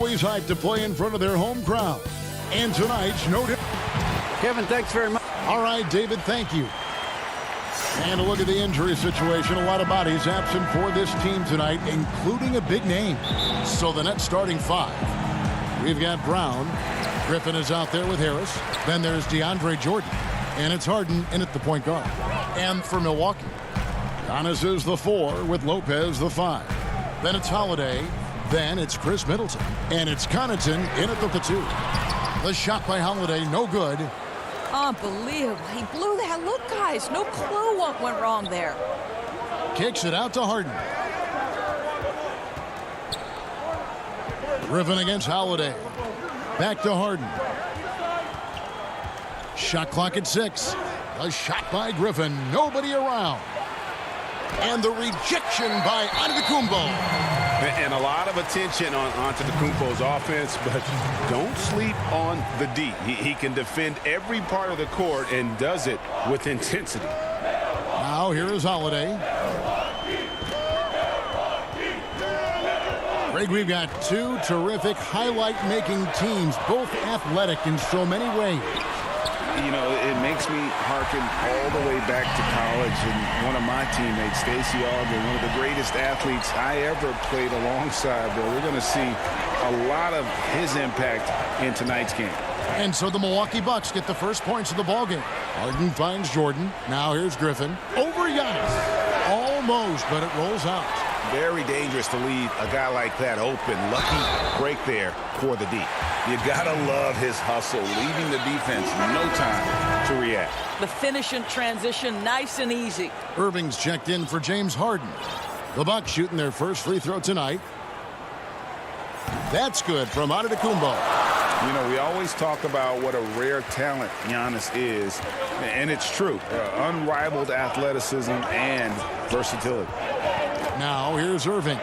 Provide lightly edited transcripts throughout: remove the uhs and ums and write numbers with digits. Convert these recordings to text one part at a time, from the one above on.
Always hyped to play in front of their home crowd. And tonight's no different. Kevin, thanks very much. All right, David, thank you. And a look at the injury situation. A lot of bodies absent for this team tonight, including a big name. So the Nets starting five. We've got Brown. Griffin is out there with Harris. Then there's DeAndre Jordan. And it's Harden in at the point guard. And for Milwaukee, Giannis is the 4 with Lopez the 5. Then it's Holiday. Then it's Chris Middleton. And it's Connaughton in at the 2. The shot by Holiday, no good. Unbelievable. He blew that. Look, guys, no clue what went wrong there. Kicks it out to Harden. Griffin against Holiday. Back to Harden. Shot clock at 6. A shot by Griffin. Nobody around. And the rejection by Antetokounmpo. And a lot of attention on Antetokounmpo's offense, but don't sleep on the D. He can defend every part of the court and does it with intensity. Now here is Holiday. Greg, we've got two terrific highlight-making teams, both athletic in so many ways. You know, it makes me hearken all the way back to college, and one of my teammates, Stacey Augmon, one of the greatest athletes I ever played alongside. But we're going to see a lot of his impact in tonight's game. And so the Milwaukee Bucks get the first points of the ballgame. Harden finds Jordan. Now here's Griffin. Over Giannis. Almost, but it rolls out. Very dangerous to leave a guy like that open. Lucky break there for the D. You gotta love his hustle, leaving the defense no time to react. The finish and transition, nice and easy. Irving's checked in for James Harden. The Bucks shooting their first free throw tonight. That's good from Antetokounmpo. You know, we always talk about what a rare talent Giannis is, and it's true. Unrivaled athleticism and versatility. Now here's Irving.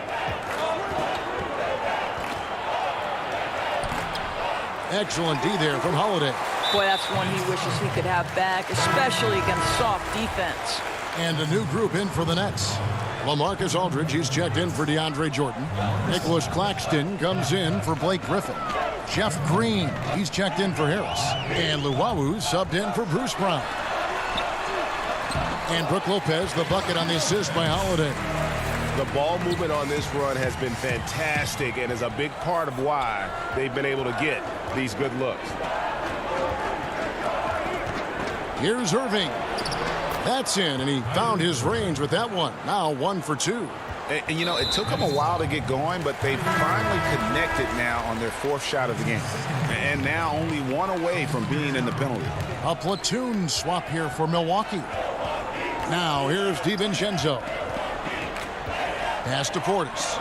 Excellent D there from Holiday. Boy, that's one he wishes he could have back, especially against soft defense. And a new group in for the Nets. LaMarcus Aldridge, he's checked in for DeAndre Jordan. Nicholas Claxton comes in for Blake Griffin. Jeff Green, he's checked in for Harris. And Luwawu subbed in for Bruce Brown. And Brook Lopez, the bucket on the assist by Holiday. The ball movement on this run has been fantastic and is a big part of why they've been able to get these good looks. Here's Irving. That's in, and he found his range with that one. Now 1 for 2. And you know, it took them a while to get going, but they finally connected now on their 4th shot of the game. And now only 1 away from being in the penalty. A platoon swap here for Milwaukee. Now here's DiVincenzo. Pass to Portis.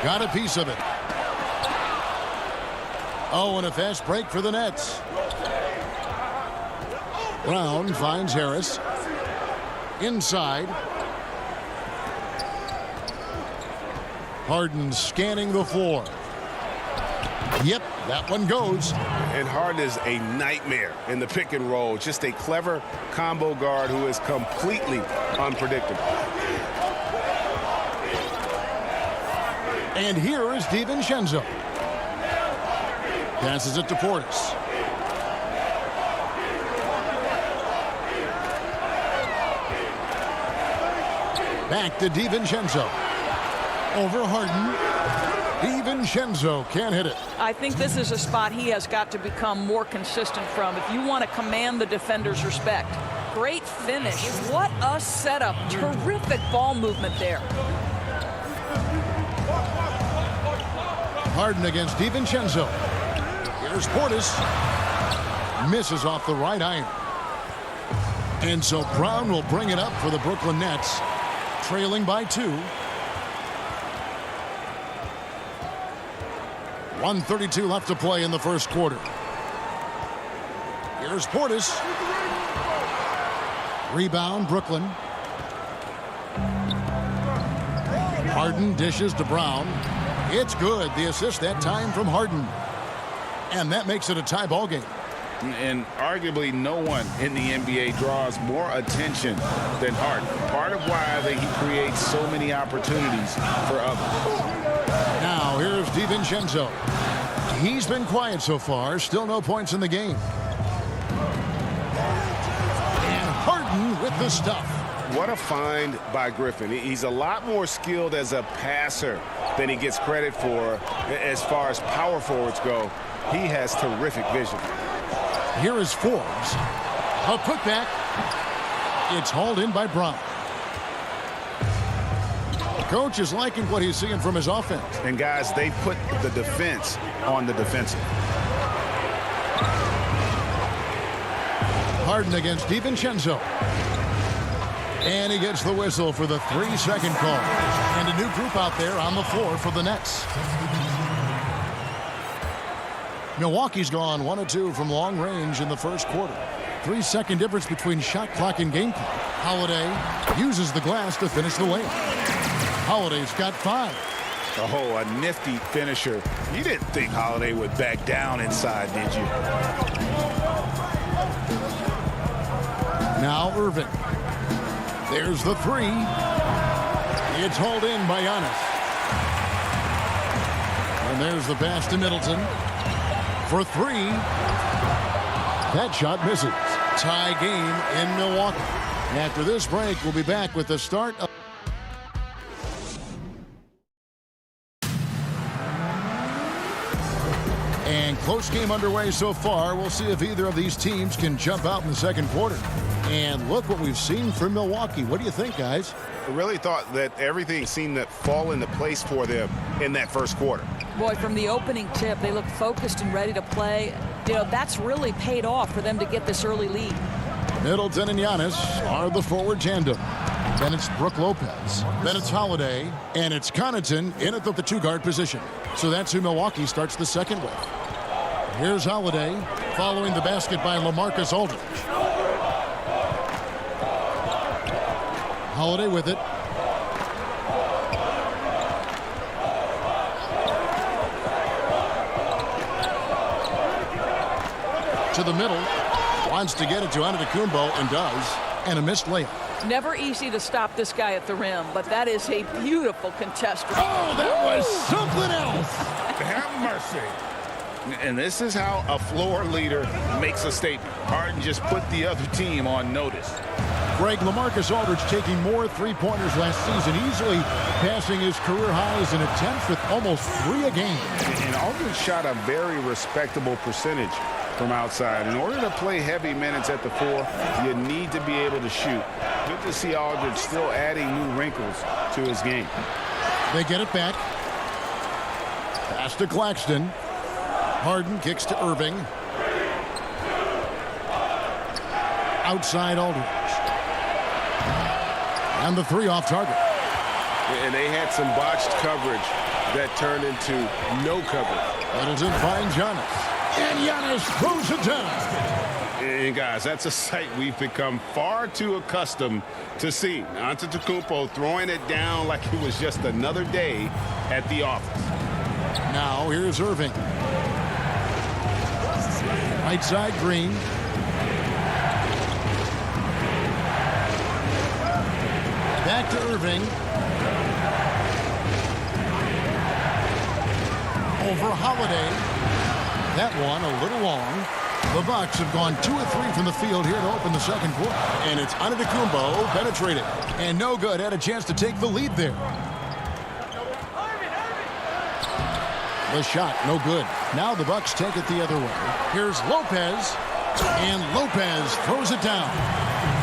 Got a piece of it. Oh, and a fast break for the Nets. Brown finds Harris. Inside. Harden scanning the floor. Yep, that one goes. And Harden is a nightmare in the pick and roll. Just a clever combo guard who is completely unpredictable. And here is DiVincenzo. Passes it to Portis. Back to DiVincenzo. Over Harden. DiVincenzo can't hit it. I think this is a spot he has got to become more consistent from if you want to command the defender's respect. Great finish. What a setup. Terrific ball movement there. Harden against DiVincenzo. Here's Portis. Misses off the right iron. And so Brown will bring it up for the Brooklyn Nets, trailing by 2. 1:32 left to play in the first quarter. Here's Portis. Rebound, Brooklyn. Harden dishes to Brown. It's good. The assist that time from Harden. And that makes it a tie ball game. And arguably no one in the NBA draws more attention than Harden. Part of why he creates so many opportunities for others. Now here's DiVincenzo. He's been quiet so far. Still no points in the game. And Harden with the stuff. What a find by Griffin. He's a lot more skilled as a passer than he gets credit for as far as power forwards go. He has terrific vision. Here is Forbes. A putback. It's hauled in by Brown. The coach is liking what he's seeing from his offense. And guys, they put the defense on the defensive. Harden against DiVincenzo. And he gets the whistle for the 3-second call. And a new group out there on the floor for the Nets. Milwaukee's gone 1 of 2 from long range in the first quarter. 3-second difference between shot clock and game clock. Holiday uses the glass to finish the layup. Holiday's got 5. Oh, a nifty finisher. You didn't think Holiday would back down inside, did you? Now Irving. There's the 3. It's hauled in by Giannis. And there's the pass to Middleton. For 3. That shot misses. Tie game in Milwaukee. After this break, we'll be back with the start of... And close game underway so far. We'll see if either of these teams can jump out in the second quarter. And look what we've seen from Milwaukee. What do you think, guys? I really thought that everything seemed to fall into place for them in that first quarter. Boy, from the opening tip, they look focused and ready to play. You know, that's really paid off for them to get this early lead. Middleton and Giannis are the forward tandem. Then it's Brook Lopez. Then it's Holiday. And it's Connaughton in at the 2-guard position. So that's who Milwaukee starts the second with. Here's Holiday following the basket by LaMarcus Aldridge. Holiday with it. To the middle. Wants to get it to Antetokounmpo and does. And a missed layup. Never easy to stop this guy at the rim, but that is a beautiful contest. Oh, that was something else. Have mercy. And this is how a floor leader makes a statement. Harden just put the other team on notice. Greg, LaMarcus Aldridge taking more three-pointers last season, easily passing his career highs in attempts with almost 3 a game. And Aldridge shot a very respectable percentage from outside. In order to play heavy minutes at the 4, you need to be able to shoot. Good to see Aldridge still adding new wrinkles to his game. They get it back. Pass to Claxton. Harden kicks to Irving. Outside Aldridge. And the 3 off target. And they had some botched coverage that turned into no coverage. Middleton finds Giannis. And Giannis throws it down. And guys, that's a sight we've become far too accustomed to seeing. Antetokounmpo throwing it down like it was just another day at the office. Now here's Irving. Right side Green. Back to Irving. Over Holiday. That one a little long. The Bucks have gone 2 of 3 from the field here to open the second quarter. And it's Antetokounmpo penetrated. And no good. Had a chance to take the lead there. The shot, no good. Now the Bucks take it the other way. Here's Lopez. And Lopez throws it down.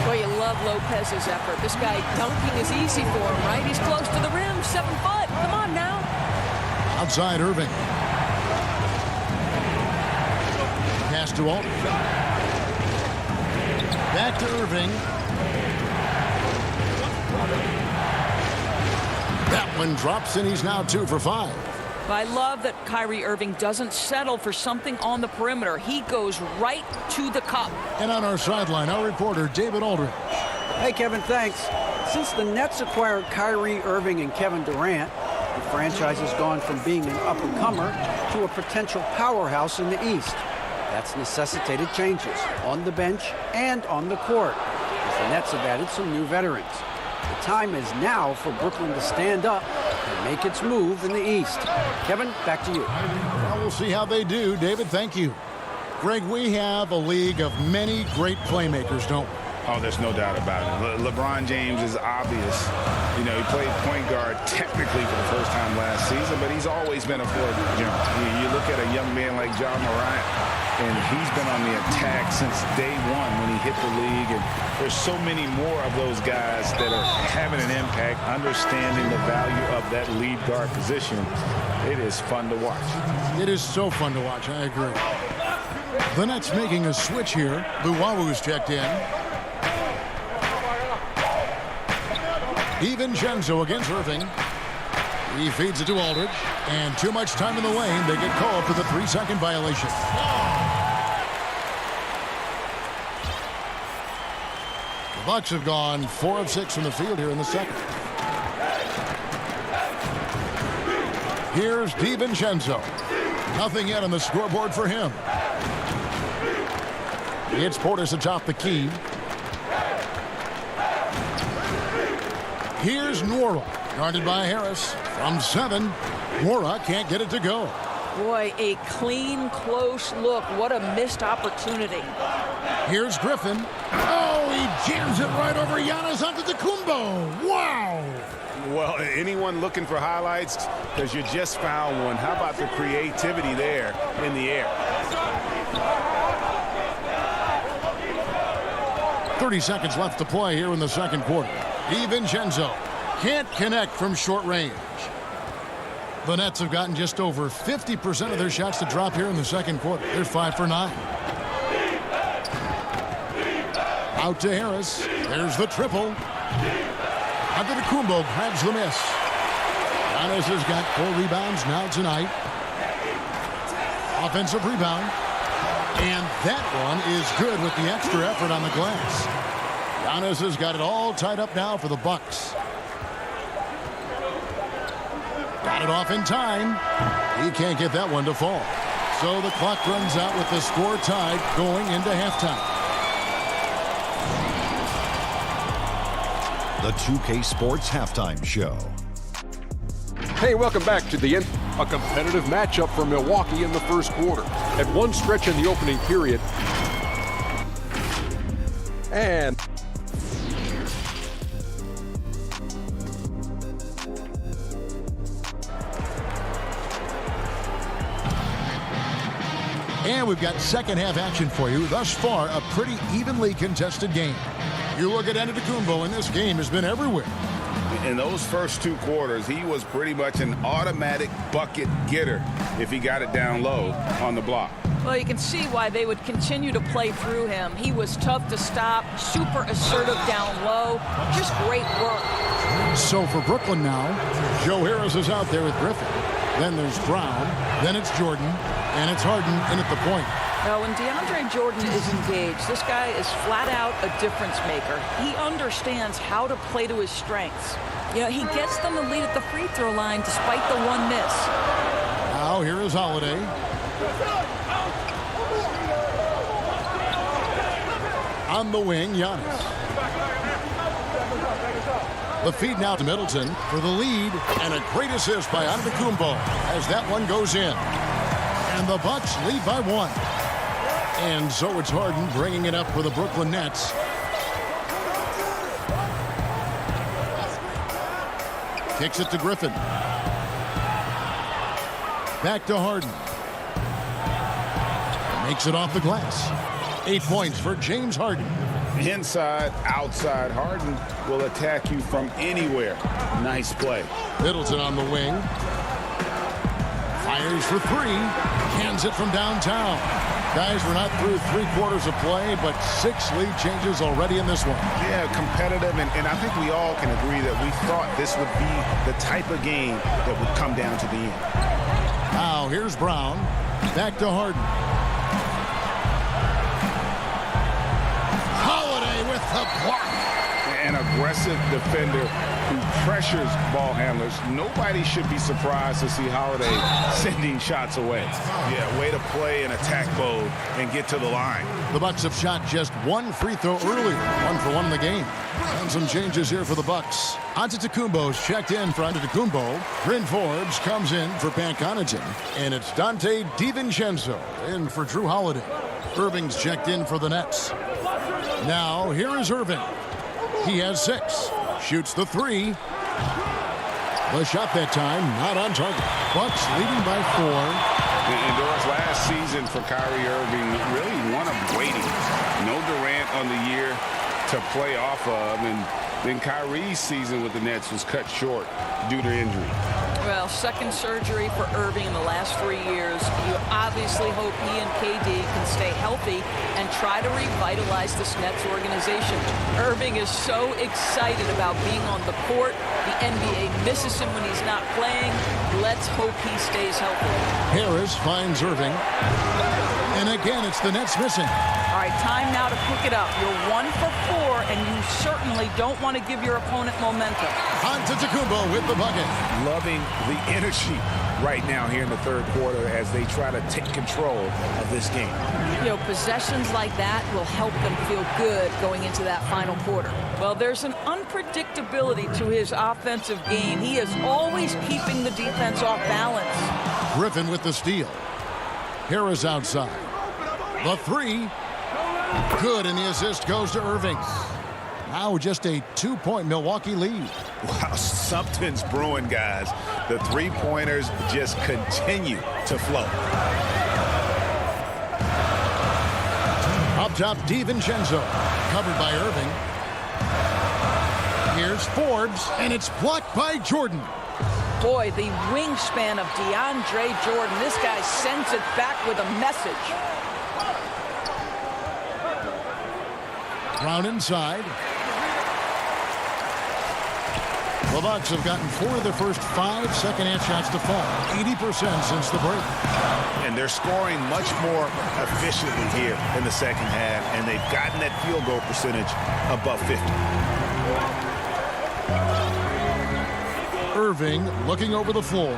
Boy, you love Lopez's effort. This guy dunking is easy for him, right? He's close to the rim, 7 foot. Come on now. Outside Irving. Pass to Aldridge. Back to Irving. That one drops, and he's now 2 for 5. I love that Kyrie Irving doesn't settle for something on the perimeter. He goes right to the cup. And on our sideline, our reporter, David Aldridge. Hey, Kevin, thanks. Since the Nets acquired Kyrie Irving and Kevin Durant, the franchise has gone from being an up-and-comer to a potential powerhouse in the East. That's necessitated changes on the bench and on the court, as the Nets have added some new veterans. The time is now for Brooklyn to stand up and make its move in the East. Kevin, back to you. Well, we'll see how they do. David, thank you. Greg, we have a league of many great playmakers, don't we? Oh, there's no doubt about it. LeBron James is obvious. You know, he played point guard technically for the first time last season, but he's always been a floor general. You look at a young man like John Morant, and he's been on the attack since day one when he hit the league. And there's so many more of those guys that are having an impact, understanding the value of that lead guard position. It is fun to watch. It is so fun to watch. I agree. The Nets making a switch here. Luwawu's checked in. DiVincenzo against Irving. He feeds it to Aldridge. And too much time in the lane. They get called for the 3-second violation. The Bucks have gone 4 of 6 from the field here in the second. Here's DiVincenzo. Nothing yet on the scoreboard for him. It's Portis atop the key. Here's Nwora, guarded by Harris. From 7, Nwora can't get it to go. Boy, a clean, close look. What a missed opportunity. Here's Griffin. Oh, he jams it right over Giannis Antetokounmpo. Wow. Well, anyone looking for highlights, because you just found one. How about the creativity there in the air? 30 seconds left to play here in the second quarter. DiVincenzo can't connect from short range. The Nets have gotten just over 50% of their shots to drop here in the second quarter. They're 5 for 9. Out to Harris. There's the triple. Antetokounmpo grabs the miss. Giannis has got 4 rebounds now tonight. Offensive rebound. And that one is good with the extra effort on the glass. Giannis has got it all tied up now for the Bucks. Got it off in time. He can't get that one to fall. So the clock runs out with the score tied going into halftime. The 2K Sports Halftime Show. Hey, welcome back to the end. A competitive matchup for Milwaukee in the first quarter. At one stretch in the opening period. And we've got second half action for you. Thus far, a pretty evenly contested game. You look at Antetokounmpo, and this game has been everywhere. In those first 2 quarters, he was pretty much an automatic bucket getter if he got it down low on the block. Well, you can see why they would continue to play through him. He was tough to stop, super assertive down low. Just great work. So for Brooklyn now, Joe Harris is out there with Griffin. Then there's Brown. Then it's Jordan. And it's Harden in at the point. Now, when DeAndre Jordan is engaged, this guy is flat out a difference maker. He understands how to play to his strengths. You know, he gets them the lead at the free throw line despite the one miss. Now here is Holiday. On the wing, Giannis. The feed now to Middleton for the lead, and a great assist by Antetokounmpo as that one goes in. And the Bucks lead by 1. And so it's Harden bringing it up for the Brooklyn Nets. Kicks it to Griffin. Back to Harden. Makes it off the glass. 8 points for James Harden. Inside, outside, Harden will attack you from anywhere. Nice play. Middleton on the wing. Fires for 3. Hands it from downtown. Guys, we're not through 3 quarters of play, but 6 lead changes already in this one. Yeah, competitive, and I think we all can agree that we thought this would be the type of game that would come down to the end. Now, here's Brown. Back to Harden. Holiday with the block. an aggressive defender who pressures ball handlers. Nobody should be surprised to see Holiday sending shots away. Yeah, way to play in attack mode and get to the line. The Bucks have shot just one free throw earlier, 1-for-1 in the game. And some changes here for the Bucks. Antetokounmpo's checked in for Antetokounmpo. Bryn Forbes comes in for Pat Connaughton. And it's Dante DiVincenzo in for Drew Holiday. Irving's checked in for the Nets. Now, here is Irving. He has 6. Shoots the 3. The shot that time, not on target. Bucks leading by 4. And Doris, last season for Kyrie Irving, really one of waiting. No Durant on the year to play off of, and then Kyrie's season with the Nets was cut short due to injury. Well, second surgery for Irving in the last 3 years. You obviously hope he and KD can stay healthy and try to revitalize this Nets organization. Irving is so excited about being on the court. The NBA misses him when he's not playing. Let's hope he stays healthy. Harris finds Irving. And again, it's the Nets missing. All right, time now to pick it up. You're 1 for 4, and you certainly don't want to give your opponent momentum. Antetokounmpo with the bucket. Loving the energy right now here in the third quarter as they try to take control of this game. You know, possessions like that will help them feel good going into that final quarter. Well, there's an unpredictability to his offensive game. He is always keeping the defense off balance. Griffin with the steal. Harris outside. The 3. Good, and the assist goes to Irving. Now just a 2-point Milwaukee lead. Wow, something's brewing, guys. The three-pointers just continue to flow. Up top, DiVincenzo. Covered by Irving. Here's Forbes, and it's blocked by Jordan. Boy, the wingspan of DeAndre Jordan. This guy sends it back with a message. Brown inside. The Bucks have gotten 4 of their first 5 second-half shots to fall. 80% since the break. And they're scoring much more efficiently here in the second half, and they've gotten that field goal percentage above 50. Irving looking over the floor.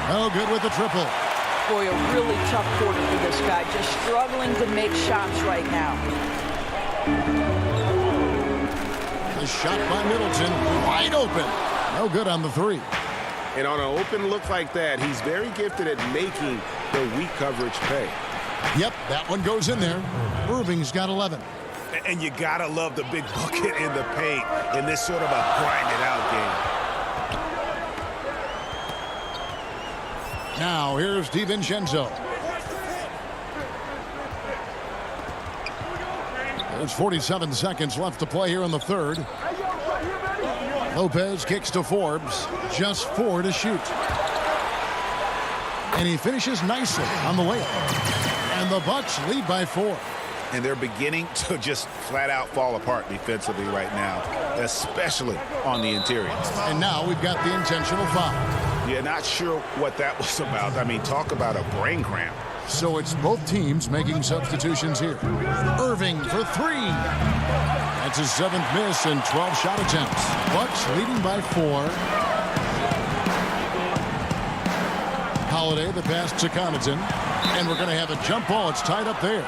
No good with the triple. Boy, a really tough quarter for this guy. Just struggling to make shots right now. The shot by Middleton, wide open. No good on the 3. And on an open look like that, he's very gifted at making the weak coverage pay. Yep, that one goes in there. Irving's got 11. And you gotta love the big bucket in the paint in this sort of a grind-it-out game. Now, here's DiVincenzo. There's 47 seconds left to play here in the third. Lopez kicks to Forbes. Just 4 to shoot. And he finishes nicely on the layup. And the Bucks lead by 4. And they're beginning to just flat-out fall apart defensively right now, especially on the interior. And now we've got the intentional foul. Yeah, not sure what that was about. I mean, talk about a brain cramp. So it's both teams making substitutions here. Irving for 3. That's his 7th miss and 12 shot attempts. Bucks leading by 4. Holiday, the pass to Connaughton. And we're going to have a jump ball. It's tied up there.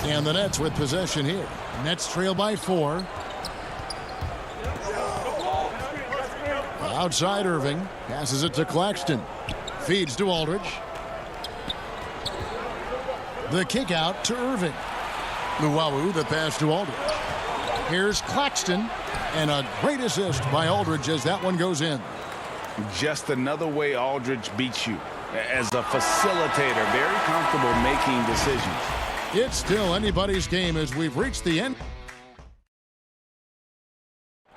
And the Nets with possession here. Nets trail by 4. Outside Irving. Passes it to Claxton. Feeds to Aldridge. The kick out to Irving. Luwawu, the pass to Aldridge. Here's Claxton. And a great assist by Aldridge as that one goes in. Just another way Aldridge beats you. As a facilitator, very comfortable making decisions. It's still anybody's game as we've reached the end.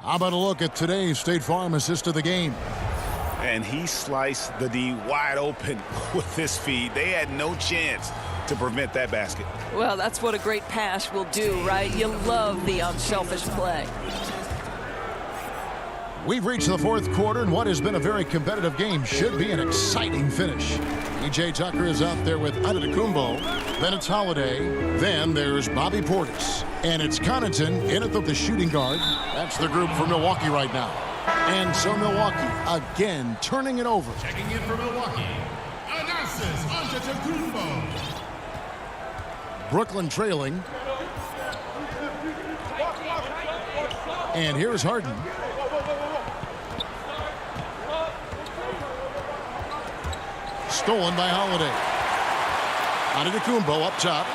How about a look at today's State Farm assist of the game? And he sliced the D wide open with his feed. They had no chance to prevent that basket. Well, that's what a great pass will do, right? You love the unselfish play. We've reached the fourth quarter, and what has been a very competitive game should be an exciting finish. E.J. Tucker is out there with Antetokounmpo. Then it's Holiday. Then there's Bobby Portis. And it's Connaughton in at the shooting guard. That's the group for Milwaukee right now. And so Milwaukee again turning it over. Checking in for Milwaukee, Anasis Antetokounmpo. Brooklyn trailing. And here's Harden. Stolen by Holiday. Antetokounmpo up top.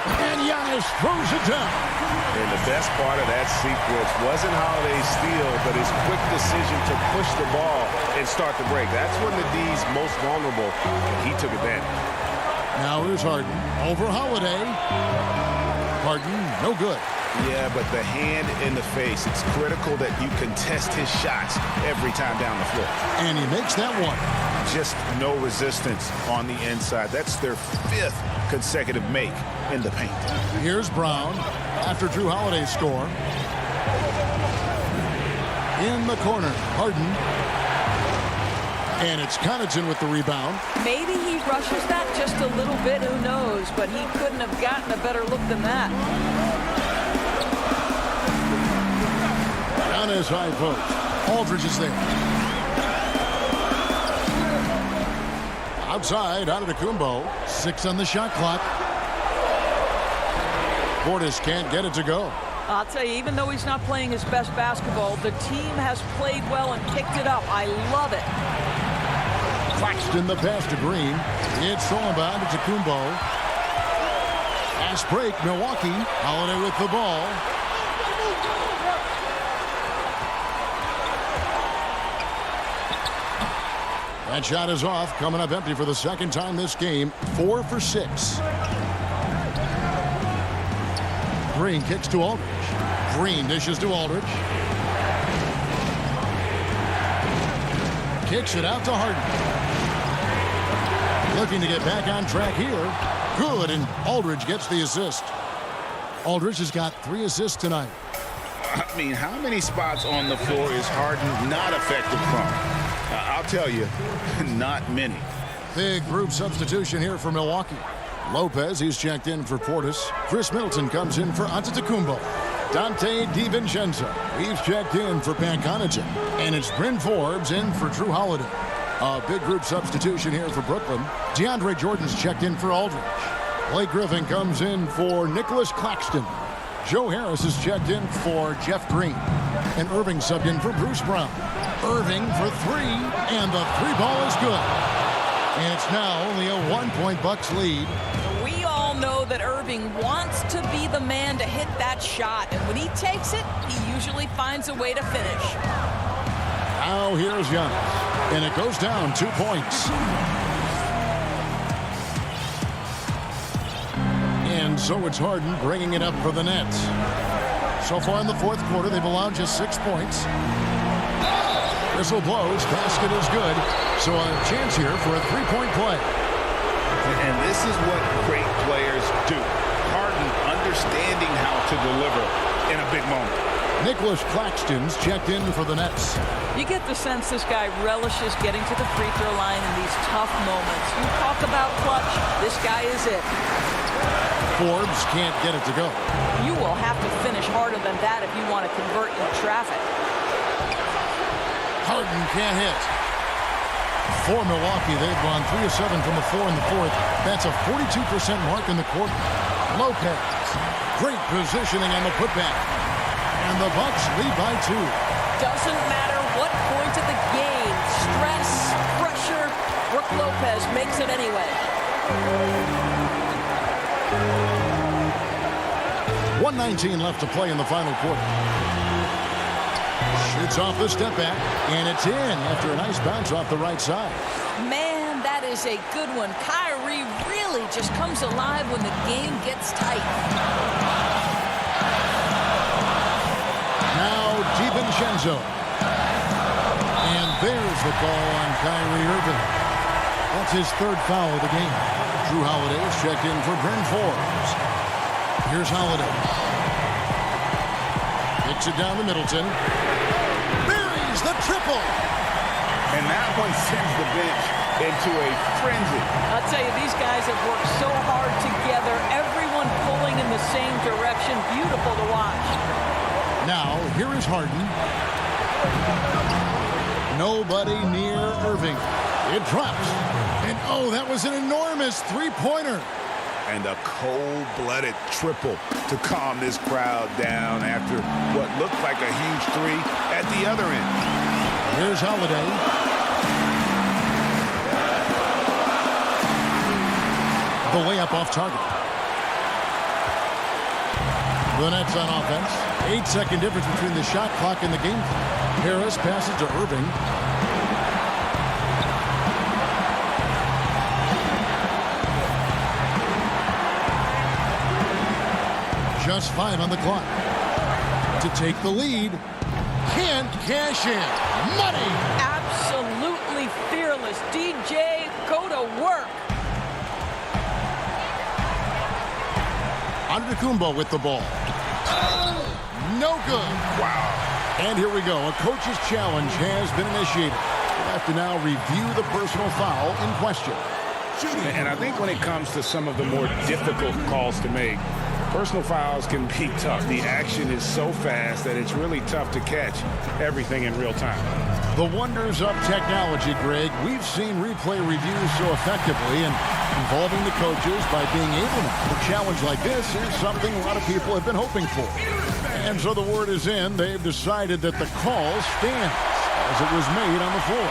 And Giannis throws it down. And the best part of that sequence wasn't Holiday's steal, but his quick decision to push the ball and start the break. That's when the D's most vulnerable, and he took advantage. Now here's Harden. Over Holiday. Harden, no good. Yeah, but the hand in the face, it's critical that you contest his shots every time down the floor. And he makes that one. Just no resistance on the inside. That's their 5th consecutive make in the paint. Here's Brown after Drew Holiday's score. In the corner, Harden. And it's Connaughton with the rebound. Maybe he rushes that just a little bit, who knows, but he couldn't have gotten a better look than that. On his high post. Aldridge is there. Outside, Antetokounmpo. 6 on the shot clock. Portis can't get it to go. I'll tell you, even though he's not playing his best basketball, the team has played well and picked it up. I love it. Claxton the pass to Green. It's stolen by Antetokounmpo. Fast break, Milwaukee. Holiday with the ball. That shot is off, coming up empty for the second time this game. 4 for 6. Green kicks to Aldridge. Green dishes to Aldridge. Kicks it out to Harden. Looking to get back on track here. Good, and Aldridge gets the assist. Aldridge has got 3 assists tonight. I mean, how many spots on the floor is Harden not effective from? I'll tell you, not many. Big group substitution here for Milwaukee. Lopez, he's checked in for Portis. Chris Middleton comes in for Antetokounmpo. Dante DiVincenzo, he's checked in for Pat Connaughton. And it's Bryn Forbes in for Drew Holiday. A big group substitution here for Brooklyn. DeAndre Jordan's checked in for Aldridge. Blake Griffin comes in for Nicholas Claxton. Joe Harris is checked in for Jeff Green. And Irving subbed in for Bruce Brown. Irving for 3, and the 3 ball is good. And it's now only a 1-point Bucks lead. We all know that Irving wants to be the man to hit that shot, and when he takes it, he usually finds a way to finish. Now here's Giannis, and it goes down 2 points. And so it's Harden bringing it up for the Nets. So far in the fourth quarter, they've allowed just 6 points. Whistle blows, basket is good. So a chance here for a 3-point play. And this is what great players do. Harden understanding how to deliver in a big moment. Nicholas Claxton's checked in for the Nets. You get the sense this guy relishes getting to the free throw line in these tough moments. You talk about clutch, this guy is it. Forbes can't get it to go. You will have to finish harder than that if you want to convert in traffic. Harden can't hit. For Milwaukee, they've gone 3 of 7 from the floor in the fourth. That's a 42% mark in the quarter. Lopez, great positioning on the putback. And the Bucks lead by 2. Doesn't matter what point of the game. Stress, pressure, Brook Lopez makes it anyway. 1:19 left to play in the final quarter. Shoots off the step back, and it's in after a nice bounce off the right side. Man, that is a good one. Kyrie really just comes alive when the game gets tight. Now DiVincenzo. And there's the call on Kyrie Irving. That's his 3rd foul of the game. Drew Holiday is checked in for Bryn Forbes. Here's Holiday. Kicks it down to Middleton. Buries the triple. And that one sends the bench into a frenzy. I'll tell you, these guys have worked so hard together, everyone pulling in the same direction. Beautiful to watch. Now, here is Harden. Nobody near Irving. It drops. And, oh, that was an enormous three-pointer. And a cold-blooded triple to calm this crowd down after what looked like a huge three at the other end. Here's Holiday. The layup off target. The Nets on offense. 8-second difference between the shot clock and the game clock. Harris passes to Irving. Just 5 on the clock. To take the lead. Can't cash in. Money! Absolutely fearless. DJ, go to work. Antetokounmpo with the ball. No good. Wow. And here we go. A coach's challenge has been initiated. We'll have to now review the personal foul in question. And I think when it comes to some of the more difficult calls to make, personal fouls can be tough. The action is so fast that it's really tough to catch everything in real time. The wonders of technology, Greg. We've seen replay reviews so effectively, and involving the coaches by being able to challenge like this is something a lot of people have been hoping for. And so the word is in. They've decided that the call stands as it was made on the floor.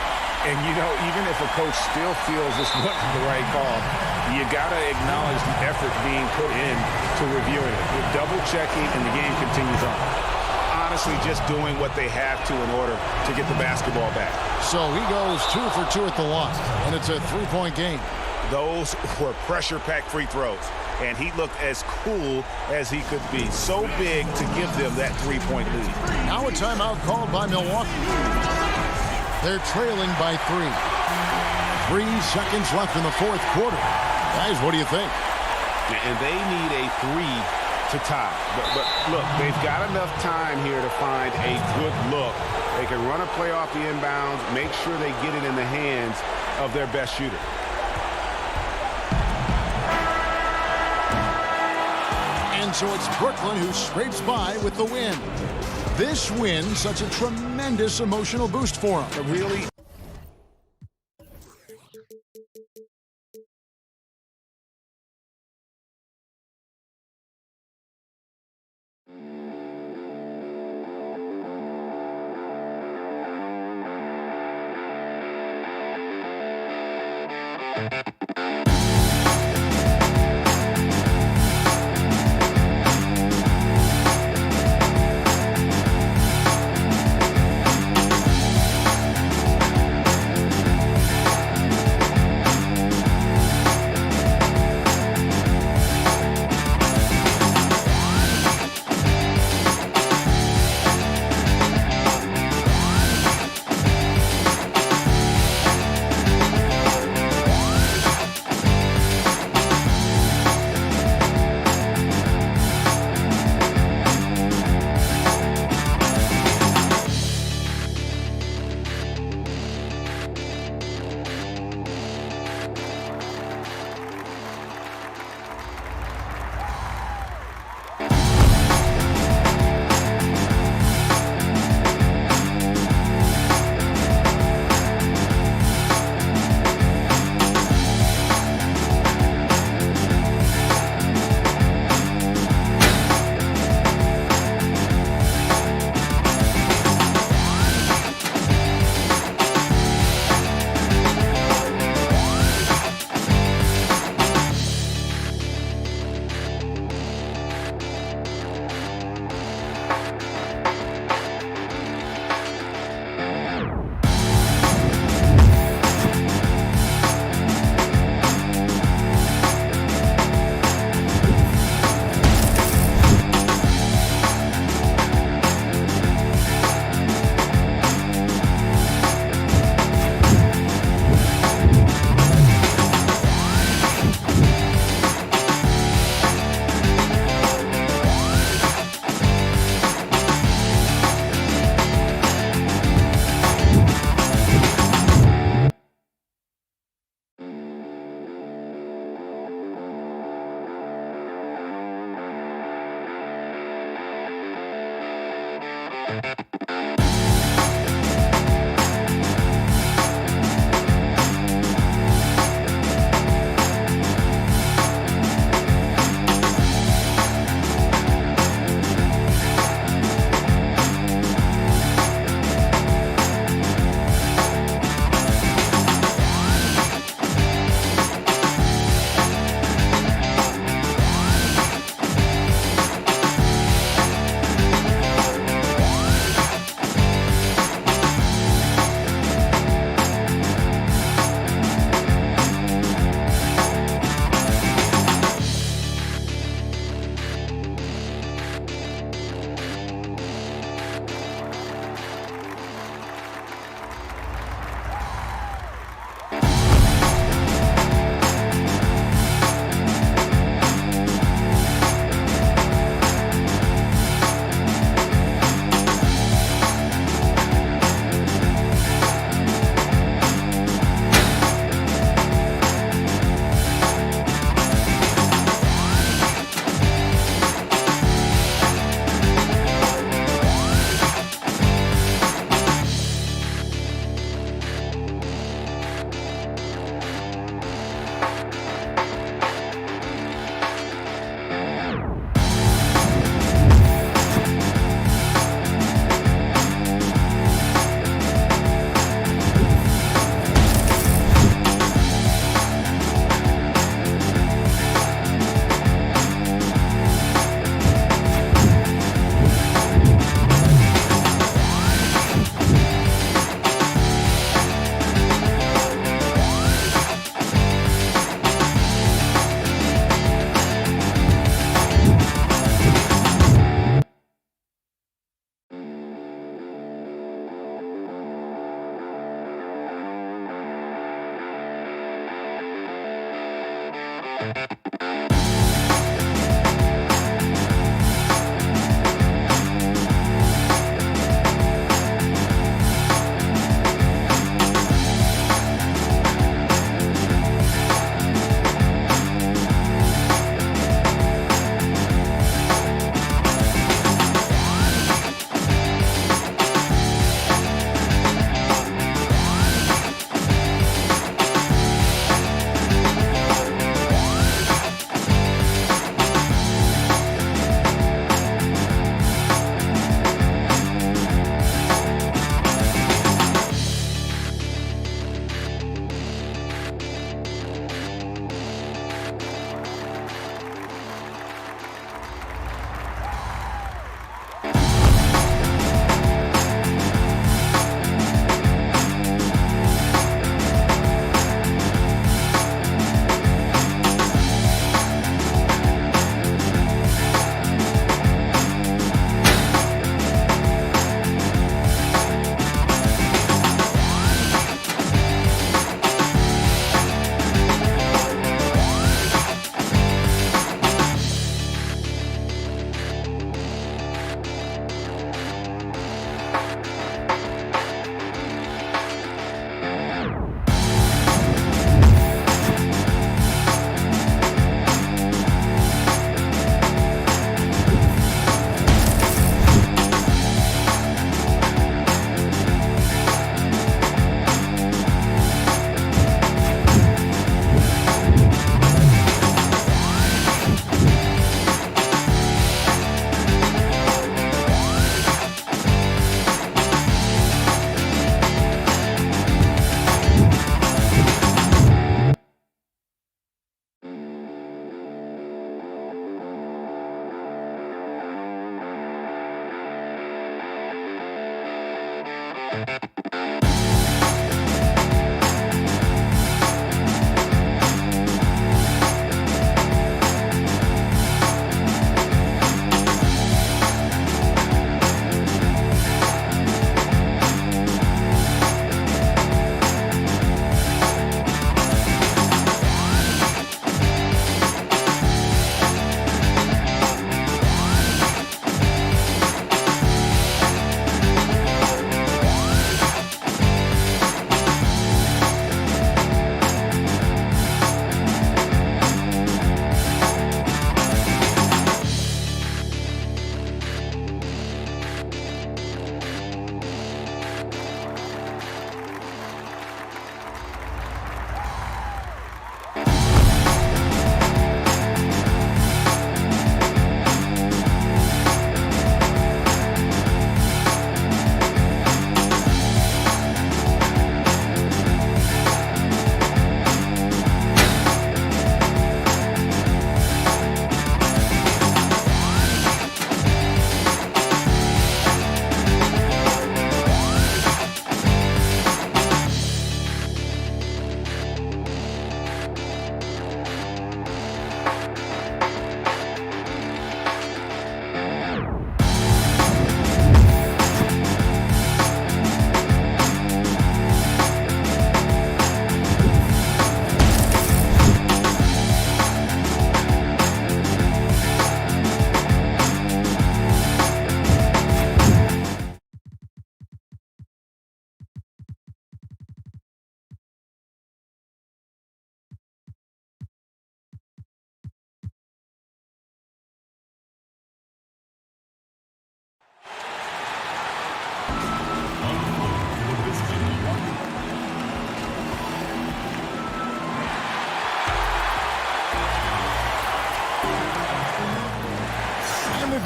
And, you know, even if a coach still feels this wasn't the right call, you got to acknowledge the effort being put in to reviewing it. You're double-checking, and the game continues on. Honestly, just doing what they have to in order to get the basketball back. So he goes 2 for 2 at the line, and it's a three-point game. Those were pressure-packed free throws, and he looked as cool as he could be. So big to give them that three-point lead. Now a timeout called by Milwaukee. They're trailing by 3. 3 seconds left in the fourth quarter. Guys, what do you think? And they need a 3 to tie. But look, they've got enough time here to find a good look. They can run a play off the inbounds, make sure they get it in the hands of their best shooter. And so it's Brooklyn who scrapes by with the win. This win, such a tremendous emotional boost for them. Really.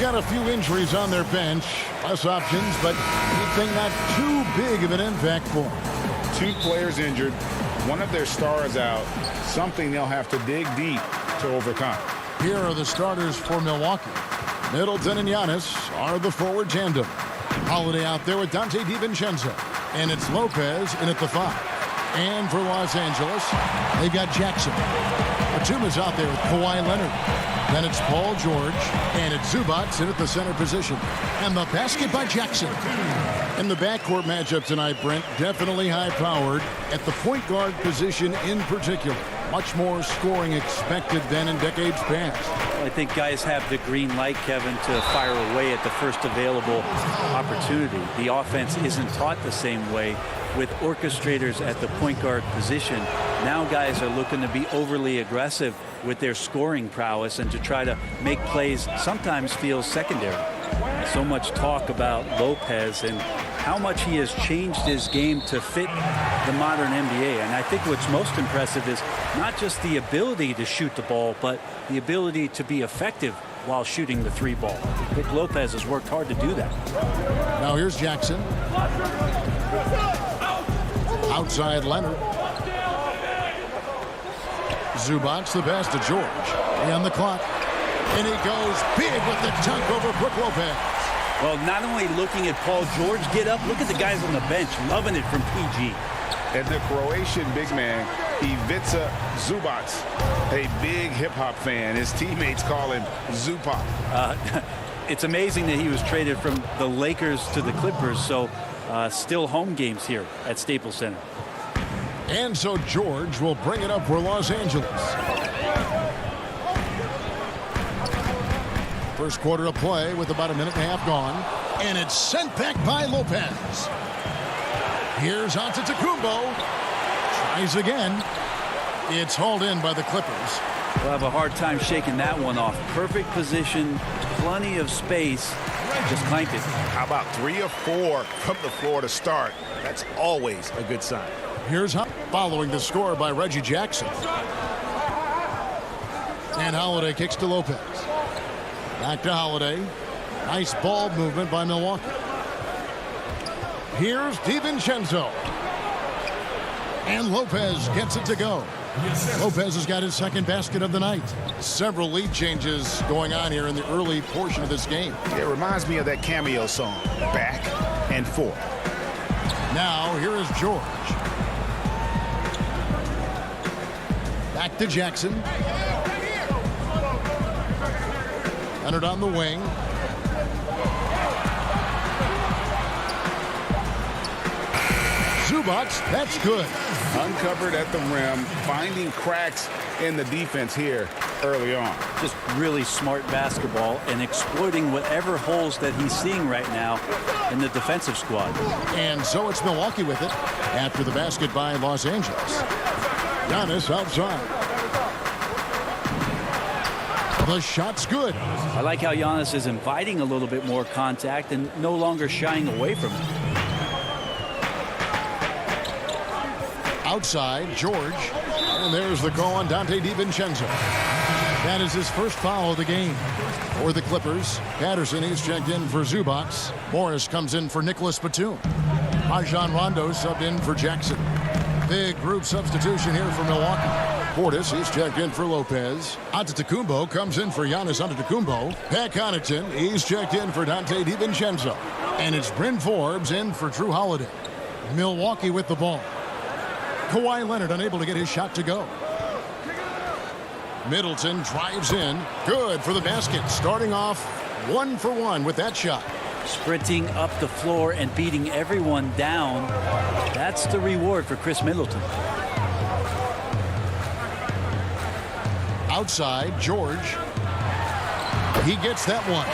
got a few injuries on their bench. Less options, but anything not too big of an impact for them. 2 players injured. One of their stars out. Something they'll have to dig deep to overcome. Here are the starters for Milwaukee. Middleton and Giannis are the forward tandem. Holiday out there with Dante DiVincenzo. And it's Lopez in at the 5. And for Los Angeles, they got Jackson. Batum's out there with Kawhi Leonard. Then it's Paul George. And it's Zubac in at the center position. And the basket by Jackson. In the backcourt matchup tonight, Brent, definitely high-powered. At the point guard position in particular, much more scoring expected than in decades past. I think guys have the green light, Kevin, to fire away at the first available opportunity. The offense isn't taught the same way with orchestrators at the point guard position. Now guys are looking to be overly aggressive with their scoring prowess and to try to make plays sometimes feels secondary. So much talk about Lopez and how much he has changed his game to fit the modern NBA. And I think what's most impressive is not just the ability to shoot the ball, but the ability to be effective while shooting the 3 ball. Nick Lopez has worked hard to do that. Now here's Jackson. Outside Leonard. Zubac the pass to George. On the clock. And he goes big with the dunk over Brook Lopez. Well, not only looking at Paul George get up, look at the guys on the bench loving it from PG. And the Croatian big man, Ivica Zubac, a big hip-hop fan. His teammates call him Zupac. It's amazing that he was traded from the Lakers to the Clippers, so still home games here at Staples Center. And so George will bring it up for Los Angeles. First quarter of play with about a minute and a half gone. And it's sent back by Lopez. Here's Antetokounmpo. Tries again. It's hauled in by the Clippers. We'll have a hard time shaking that one off. Perfect position, plenty of space. Just clanked it. How about 3 or 4 from the floor to start? That's always a good sign. Here's following the score by Reggie Jackson. And Holiday kicks to Lopez. Back to Holiday. Nice ball movement by Milwaukee. Here's DiVincenzo. And Lopez gets it to go. Lopez has got his second basket of the night. Several lead changes going on here in the early portion of this game. It reminds me of that Cameo song, Back and Forth. Now here is George. Back to Jackson. Leonard on the wing. Zubac, that's good. Uncovered at the rim, finding cracks in the defense here early on. Just really smart basketball and exploiting whatever holes that he's seeing right now in the defensive squad. And so it's Milwaukee with it after the basket by Los Angeles. Giannis outside. The shot's good. I like how Giannis is inviting a little bit more contact and no longer shying away from it. Outside, George. And there's the call on Dante DiVincenzo. That is his first foul of the game. For the Clippers, Patterson is checked in for Zubac. Morris comes in for Nicholas Batum. Rajon Rondo subbed in for Jackson. Big group substitution here for Milwaukee. Portis is checked in for Lopez. Antetokounmpo comes in for Giannis Antetokounmpo. Pat Connaughton, he's checked in for Dante DiVincenzo. And it's Bryn Forbes in for Drew Holiday. Milwaukee with the ball. Kawhi Leonard unable to get his shot to go. Middleton drives in. Good for the basket. Starting off 1 for 1 with that shot. Sprinting up the floor and beating everyone down. That's the reward for Chris Middleton. Outside, George. He gets that one.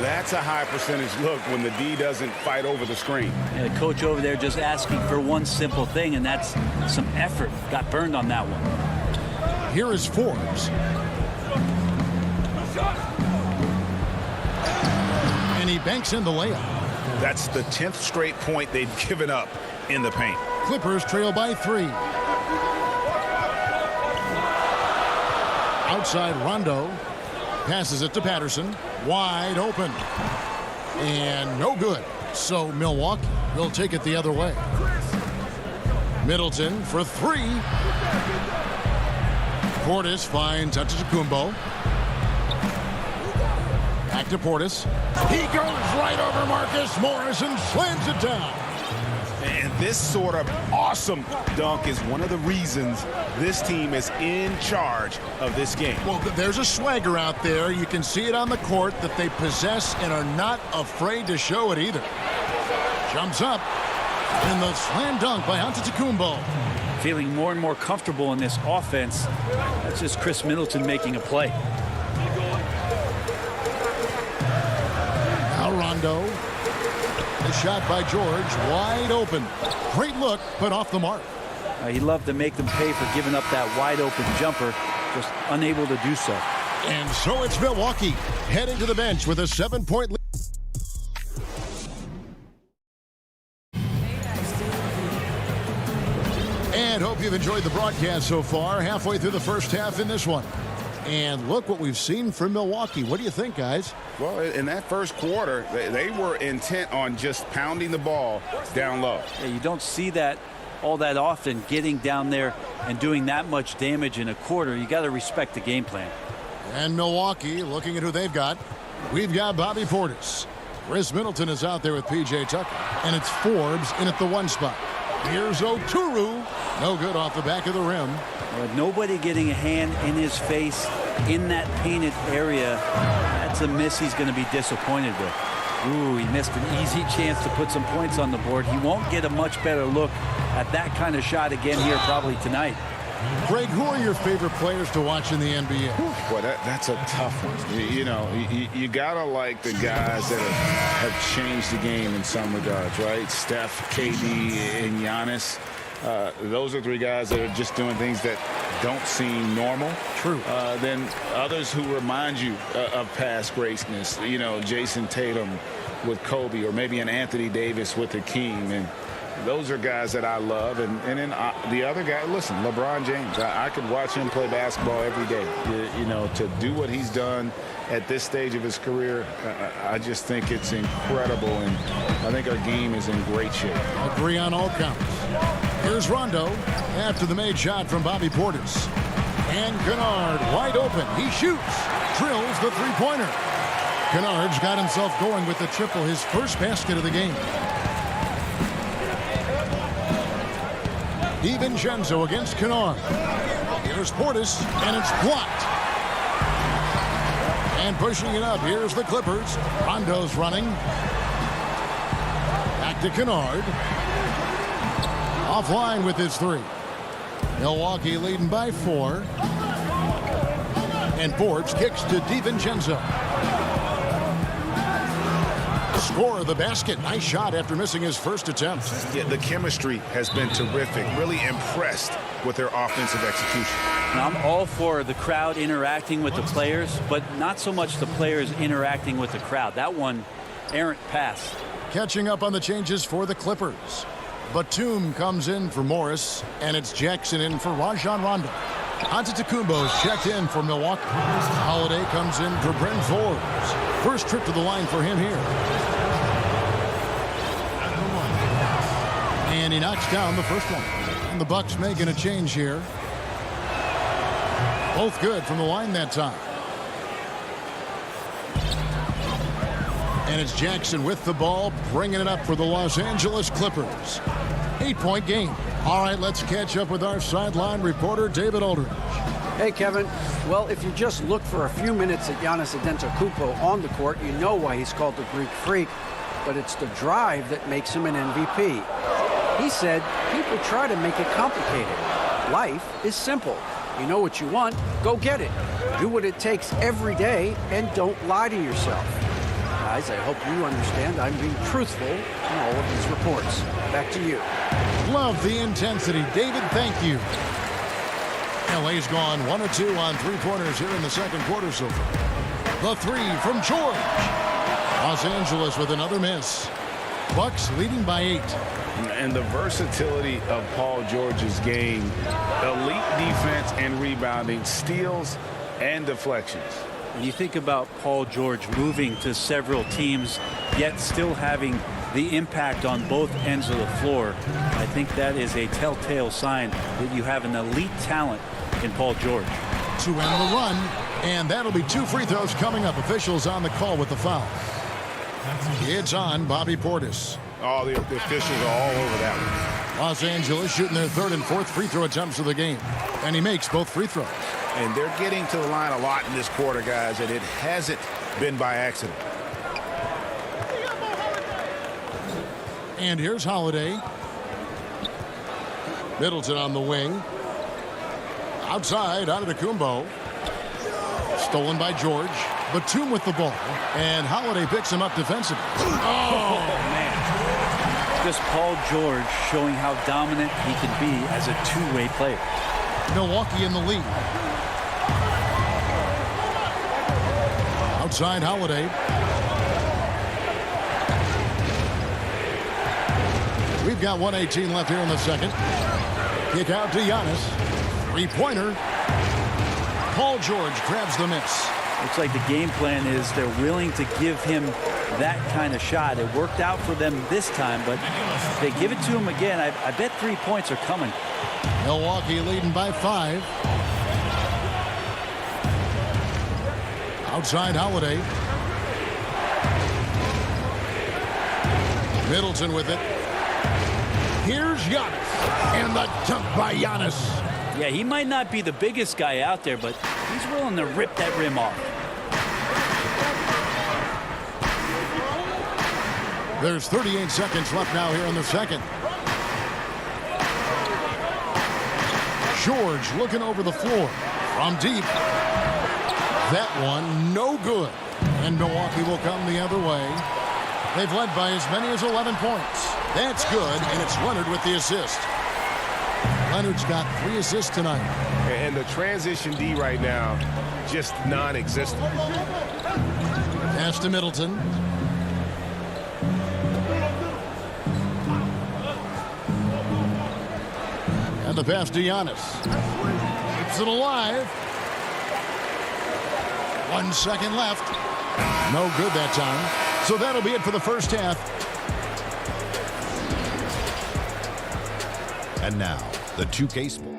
That's a high percentage look when the D doesn't fight over the screen. And the coach over there just asking for one simple thing, and that's some effort. Got burned on that one. Here is Forbes. And he banks in the layup. That's the 10th straight point they've given up in the paint. Clippers trail by 3. Outside, Rondo passes it to Patterson. Wide open. And no good. So Milwaukee will take it the other way. Middleton for three. Portis finds Antetokounmpo. Back to Portis. He goes right over Marcus Morris and slams it down. And this sort of awesome dunk is one of the reasons this team is in charge of this game. Well, there's a swagger out there. You can see it on the court that they possess and are not afraid to show it either. Jumps up. And the slam dunk by Antetokounmpo. Feeling more and more comfortable in this offense. That's just Chris Middleton making a play. Now Rondo. The shot by George, wide open. Great look, but off the mark. He loved to make them pay for giving up that wide open jumper, just unable to do so. And so it's Milwaukee heading to the bench with a 7-point lead. And hope you've enjoyed the broadcast so far. Halfway through the first half in this one. And look what we've seen from Milwaukee. What do you think, guys? Well, in that first quarter, they were intent on just pounding the ball down low. Yeah, you don't see that all that often, getting down there and doing that much damage in a quarter. You got to respect the game plan. And Milwaukee, looking at who they've got. We've got Bobby Portis. Chris Middleton is out there with P.J. Tucker. And it's Forbes in at the 1 spot. Here's Oturu. No good off the back of the rim. Nobody getting a hand in his face in that painted area. That's a miss he's going to be disappointed with. Ooh, he missed an easy chance to put some points on the board. He won't get a much better look at that kind of shot again here probably tonight. Greg, who are your favorite players to watch in the NBA? Boy, that's a tough one. You got to like the guys that have changed the game in some regards, right? Steph, KD, and Giannis. Those are three guys that are just doing things that don't seem normal. True. Then others who remind you of past greatness. Jason Tatum with Kobe, or maybe an Anthony Davis with Hakeem. And those are guys that I love. And then the other guy, listen, LeBron James. I could watch him play basketball every day. To do what he's done at this stage of his career, I just think it's incredible. And I think our game is in great shape. Agree on all counts. Here's Rondo after the made shot from Bobby Portis. And Kennard wide open. He shoots. Drills the three-pointer. Kennard's got himself going with the triple, his first basket of the game. DiVincenzo against Kennard. Here's Portis, and it's blocked. And pushing it up, here's the Clippers. Rondo's running. Back to Kennard. Offline with his three. Milwaukee leading by 4. And Forbes kicks to DiVincenzo. Score of the basket. Nice shot after missing his first attempt. Yeah, the chemistry has been terrific. Really impressed with their offensive execution. Now, I'm all for the crowd interacting with the players, but not so much the players interacting with the crowd. That one, errant pass. Catching up on the changes for the Clippers. Batum comes in for Morris, and it's Jackson in for Rajon Rondo. Antetokounmpo is checked in for Milwaukee. Holiday comes in for Bryn Forbes. First trip to the line for him here. And he knocks down the first one. And the Bucks making a change here. Both good from the line that time. And it's Jackson with the ball, bringing it up for the Los Angeles Clippers. 8-point game. All right, let's catch up with our sideline reporter, David Aldridge. Hey, Kevin. Well, if you just look for a few minutes at Giannis Antetokounmpo on the court, you know why he's called the Greek Freak. But it's the drive that makes him an MVP. He said, people try to make it complicated. Life is simple. You know what you want, go get it. Do what it takes every day, and don't lie to yourself. Guys, I hope you understand I'm being truthful in all of these reports. Back to you. Love the intensity. David, thank you. LA's gone 1 of 2 on three-pointers here in the second quarter so far. The three from George. Los Angeles with another miss. Bucks leading by 8. And the versatility of Paul George's game, elite defense and rebounding, steals and deflections. When you think about Paul George moving to several teams, yet still having the impact on both ends of the floor, I think that is a telltale sign that you have an elite talent in Paul George. To end the run, and that'll be 2 free throws coming up. Officials on the call with the foul. It's on Bobby Portis. Oh, the officials are all over that one. Los Angeles shooting their 3rd and 4th free throw attempts of the game. And he makes both free throws. And they're getting to the line a lot in this quarter, guys, and it hasn't been by accident. And here's Holiday. Middleton on the wing. Outside, Antetokounmpo. Stolen by George. Batum with the ball. And Holiday picks him up defensively. Oh, man. Just Paul George showing how dominant he can be as a two-way player. Milwaukee in the lead. Outside Holiday. We've got 1:18 left here in the second. Kick out to Giannis. Three-pointer. Paul George grabs the miss. Looks like the game plan is they're willing to give him that kind of shot. It worked out for them this time, but if they give it to him again, I bet 3 points are coming. Milwaukee leading by 5. Outside Holiday. Middleton with it. Here's Giannis. And the dunk by Giannis. Yeah, he might not be the biggest guy out there, but he's willing to rip that rim off. There's 38 seconds left now here in the second. George looking over the floor from deep. That one no good. And Milwaukee will come the other way. They've led by as many as 11 points. That's good, and it's Leonard with the assist. Leonard's got 3 assists tonight. And the transition D right now, just non-existent. Pass to Middleton. And the pass to Giannis. Keeps it alive. 1 second left. No good that time. So that'll be it for the first half. And now, the 2K Sports.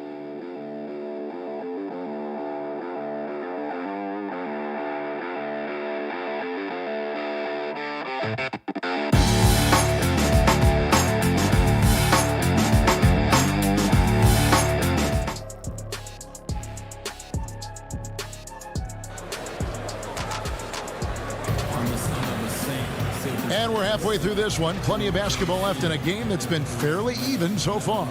And we're halfway through this one. Plenty of basketball left in a game that's been fairly even so far.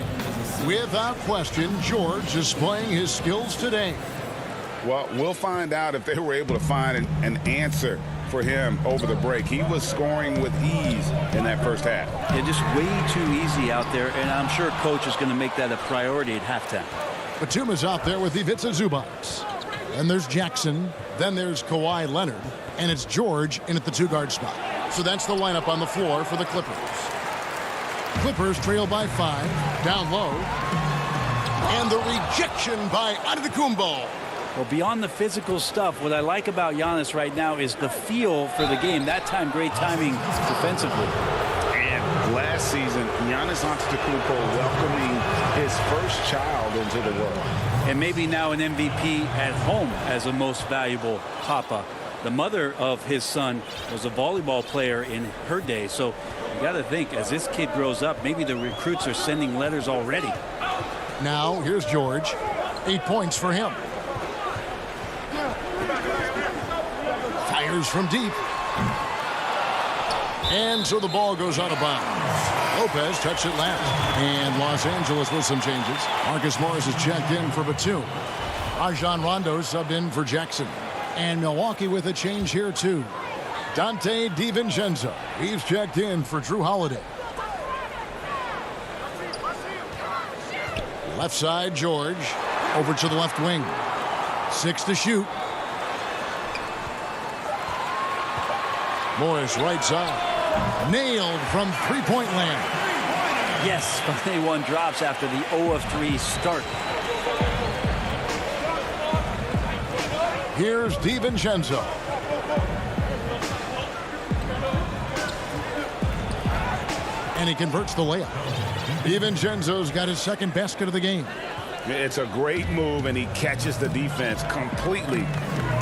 Without question, George displaying his skills today. Well, we'll find out if they were able to find an answer for him over the break. He was scoring with ease in that first half. Yeah, just way too easy out there, and I'm sure coach is going to make that a priority at halftime. Batum is out there with Ivica Zubac. Then there's Jackson. Then there's Kawhi Leonard. And it's George in at the 2-guard spot. So that's the lineup on the floor for the Clippers. Clippers trail by 5. Down low. And the rejection by Antetokounmpo. Well, beyond the physical stuff, what I like about Giannis right now is the feel for the game. That time, great timing defensively. And last season, Giannis Antetokounmpo welcoming his first child into the world. And maybe now an MVP at home as a most valuable papa. The mother of his son was a volleyball player in her day. So you got to think, as this kid grows up, maybe the recruits are sending letters already. Now, here's George. 8 points for him. Fires from deep. And so the ball goes out of bounds. Lopez touched it last. And Los Angeles with some changes. Marcus Morris is checked in for Batum. Rajon Rondo subbed in for Jackson. And Milwaukee with a change here, too. Dante DiVincenzo. He's checked in for Drew Holiday. Left side, George. Over to the left wing. 6 to shoot. Morris right side. Nailed from three-point land. Yes, but they won drops after the 0 of 3 start. Here's DiVincenzo. And he converts the layup. DiVincenzo's got his second basket of the game. It's a great move, and he catches the defense completely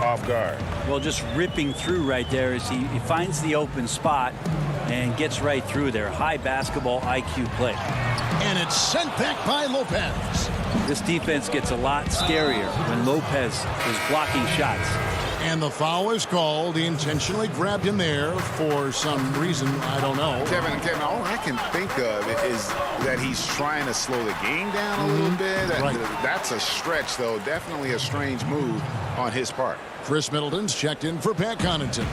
off guard. Well, just ripping through right there as he finds the open spot and gets right through there. High basketball IQ play. And it's sent back by Lopez. This defense gets a lot scarier when Lopez is blocking shots. And the foul is called. He intentionally grabbed him there for some reason. I don't know. Kevin, all I can think of is that he's trying to slow the game down a little bit. Right. That's a stretch, though. Definitely a strange move on his part. Chris Middleton's checked in for Pat Connaughton.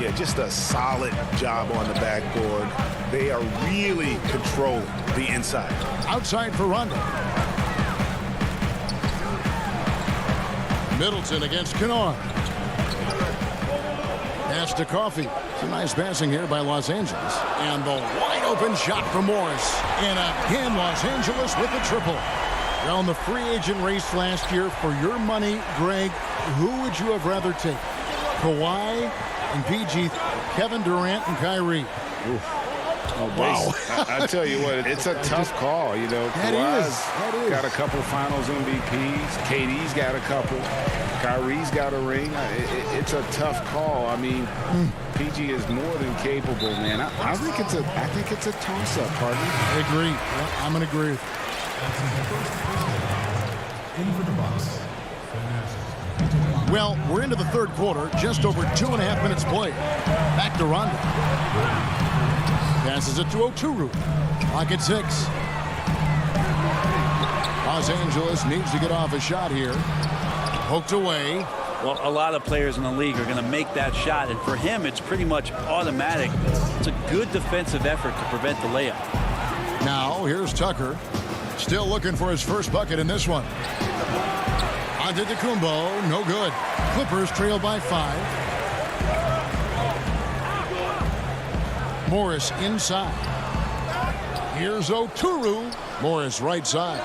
Yeah, just a solid job on the backboard. They are really controlling the inside. Outside for Rondo. Middleton against Kennard. Pass to Coffey. Some nice passing here by Los Angeles. And the wide open shot from Morris. And again, Los Angeles with the triple. Well, in the free agent race last year, for your money, Greg, who would you have rather take? Kawhi and PG, Kevin Durant and Kyrie. Oh, wow. I tell you what, it's a tough call. You know, Kawhi's got a couple finals MVPs. KD's got a couple. Kyrie's got a ring. It's a tough call. I mean, PG is more than capable, man. I think it's a toss-up, partner. I agree. Yeah, I'm going to agree with you. Well, we're into the third quarter. Just over 2.5 minutes played. Back to Rondo. Passes it to Oturu. Clock at 6. Los Angeles needs to get off a shot here. Poked away. Well, a lot of players in the league are going to make that shot, and for him, it's pretty much automatic. It's a good defensive effort to prevent the layup. Now, here's Tucker. Still looking for his first bucket in this one. Antetokounmpo, no good. Clippers trail by 5. Morris inside. Here's Oturu. Morris right side.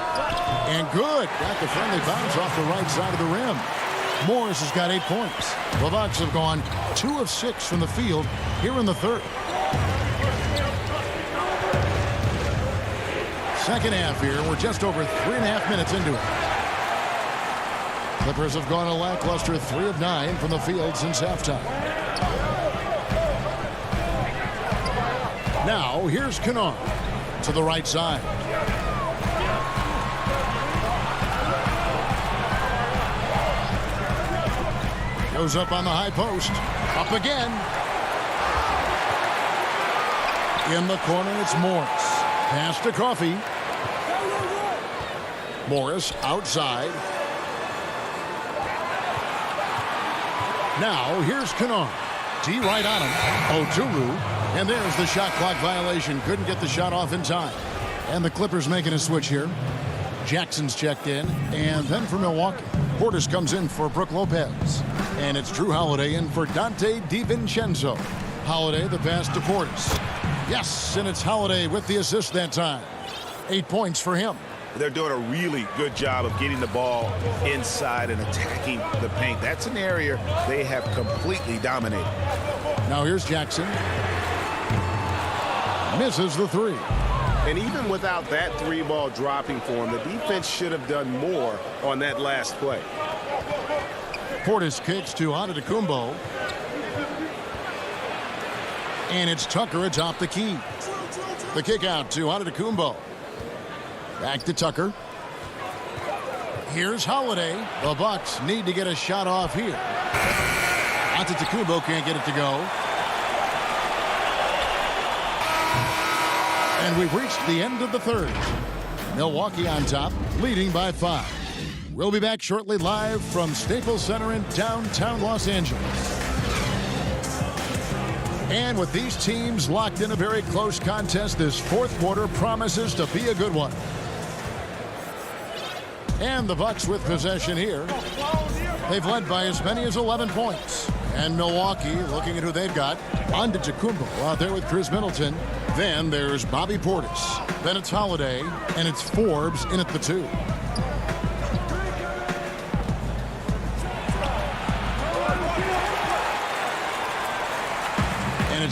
And good. Got the friendly bounce off the right side of the rim. Morris has got 8 points. The Bucks have gone 2 of 6 from the field here in the third. Second half here. We're just over 3.5 minutes into it. Clippers have gone a lackluster 3 of 9 from the field since halftime. Now, here's Kennard to the right side. Goes up on the high post. Up again. In the corner, it's Morris. Pass to Coffey. Morris outside. Now, here's Kennard. D right on him. Oturu. And there's the shot clock violation. Couldn't get the shot off in time. And the Clippers making a switch here. Jackson's checked in. And then for Milwaukee, Portis comes in for Brook Lopez. And it's Drew Holiday in for Dante DiVincenzo. Holiday, the pass to Portis. Yes, and it's Holiday with the assist that time. 8 points for him. They're doing a really good job of getting the ball inside and attacking the paint. That's an area they have completely dominated. Now here's Jackson. Misses the 3. And even without that 3-ball dropping for him, the defense should have done more on that last play. Portis kicks to Antetokounmpo. And it's Tucker atop the key. The kick out to Antetokounmpo. Back to Tucker. Here's Holiday. The Bucks need to get a shot off here. Antetokounmpo can't get it to go. And we've reached the end of the third. Milwaukee on top, leading by 5. We'll be back shortly live from Staples Center in downtown Los Angeles. And with these teams locked in a very close contest, this fourth quarter promises to be a good one. And the Bucks with possession here. They've led by as many as 11 points. And Milwaukee, looking at who they've got, Antetokounmpo out there with Chris Middleton. Then there's Bobby Portis. Then it's Holiday, and it's Forbes in at the 2.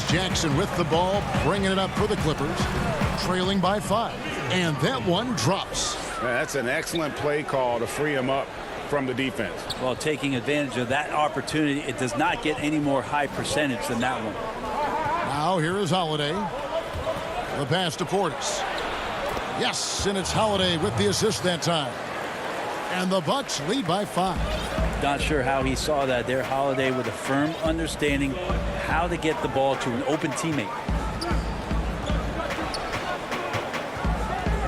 Jackson with the ball, bringing it up for the Clippers, trailing by 5. And that one drops. That's an excellent play call to free him up from the defense. Well, taking advantage of that opportunity, it does not get any more high percentage than that one. Now here is Holiday. The pass to Portis. Yes, and it's Holiday with the assist that time. And the Bucks lead by 5. Not sure how he saw that there. Holiday with a firm understanding how to get the ball to an open teammate.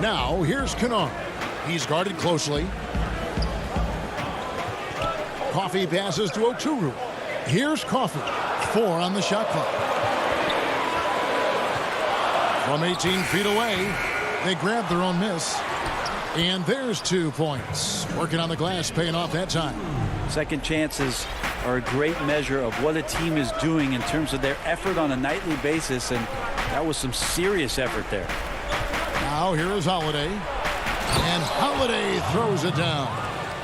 Now here's Kennard. He's guarded closely. Coffee passes to Oturu. Here's Coffee. 4 on the shot clock. From 18 feet away, they grab their own miss. And there's 2 points. Working on the glass, paying off that time. Second chances are a great measure of what a team is doing in terms of their effort on a nightly basis, and that was some serious effort there. Now here is Holiday. And Holiday throws it down.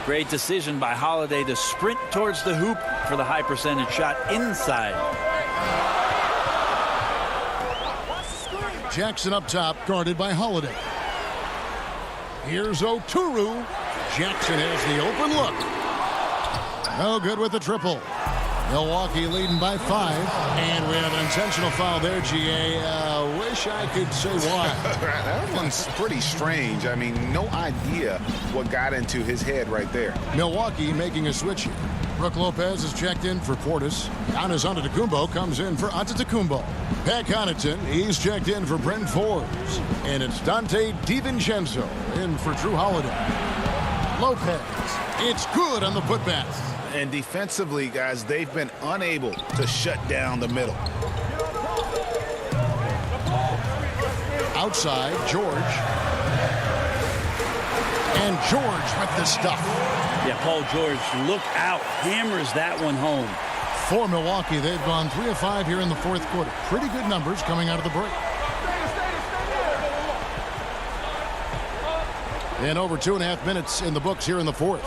Great decision by Holiday to sprint towards the hoop for the high percentage shot inside. Jackson up top, guarded by Holiday. Here's Oturu. Jackson has the open look. No good with the triple. Milwaukee leading by 5. And we have an intentional foul there, GA. Wish I could say why. That one's pretty strange. I mean, no idea what got into his head right there. Milwaukee making a switch here. Brook Lopez is checked in for Portis. Giannis Antetokounmpo comes in for Antetokounmpo. Pat Connaughton, he's checked in for Brent Forbes. And it's Dante DiVincenzo in for Drew Holiday. Lopez, it's good on the putback. And defensively, guys, they've been unable to shut down the middle. Outside, George. And George with the stuff. Yeah, Paul George, look out. Hammers that one home. For Milwaukee, they've gone 3 of 5 here in the 4th quarter. Pretty good numbers coming out of the break. And over 2.5 minutes in the books here in the 4th.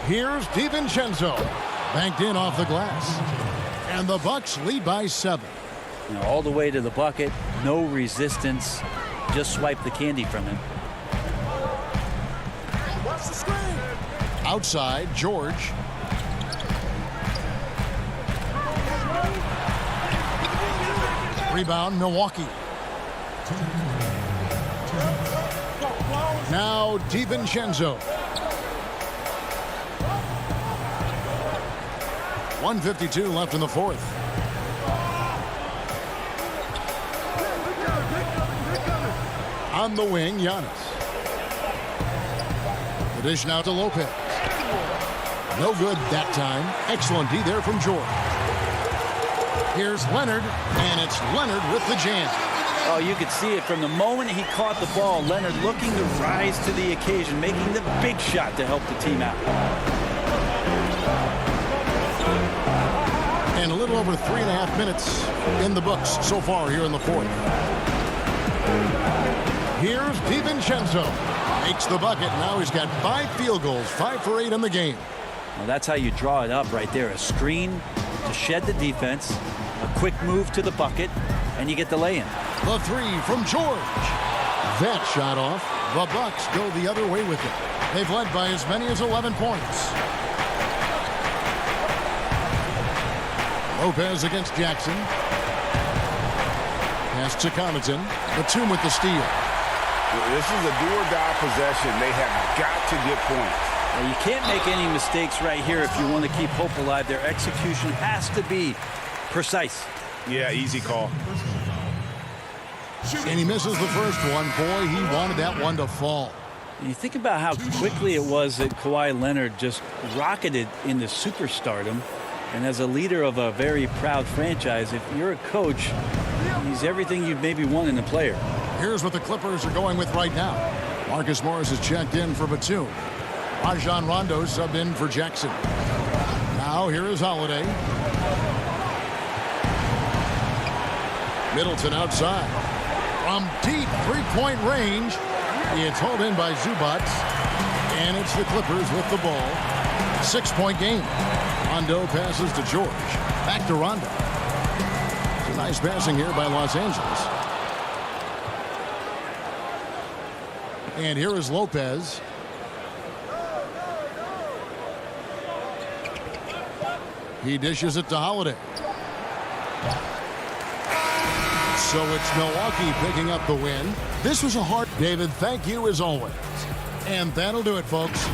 Here's DiVincenzo. Banked in off the glass. And the Bucks lead by 7. You know, all the way to the bucket. No resistance. Just swipe the candy from him. Outside, George. Rebound, Milwaukee. Now DiVincenzo. 1:52 left in the 4th. On the wing, Giannis. The dish now to Lopez. No good that time. Excellent D there from George. Here's Leonard, and it's Leonard with the jam. Oh, you could see it from the moment he caught the ball. Leonard looking to rise to the occasion, making the big shot to help the team out. And a little over 3.5 minutes in the books so far here in the 4th. Here's DiVincenzo. Makes the bucket. Now he's got 5 field goals, 5 for 8 in the game. Well, that's how you draw it up right there. A screen to shed the defense, a quick move to the bucket, and you get the lay-in. The 3 from George. That shot off. The Bucks go the other way with it. They've led by as many as 11 points. Lopez against Jackson. Pass to Connaughton. Batum with the steal. This is a do-or-die possession. They have got to get points. Well, you can't make any mistakes right here if you want to keep hope alive. Their execution has to be precise. Yeah, easy call. And he misses the first one. Boy, he wanted that one to fall. And you think about how quickly it was that Kawhi Leonard just rocketed into superstardom. And as a leader of a very proud franchise, if you're a coach, he's everything you've maybe won in a player. Here's what the Clippers are going with right now. Marcus Morris is checked in for Batum. Rajon Rondo subbed in for Jackson. Now here is Holiday. Middleton outside. From deep three-point range. It's hauled in by Zubac. And it's the Clippers with the ball. 6-point game. Rondo passes to George. Back to Rondo. Nice passing here by Los Angeles. And here is Lopez. He dishes it to Holiday. So it's Milwaukee picking up the win. This was a hard... David, thank you as always. And that'll do it, folks.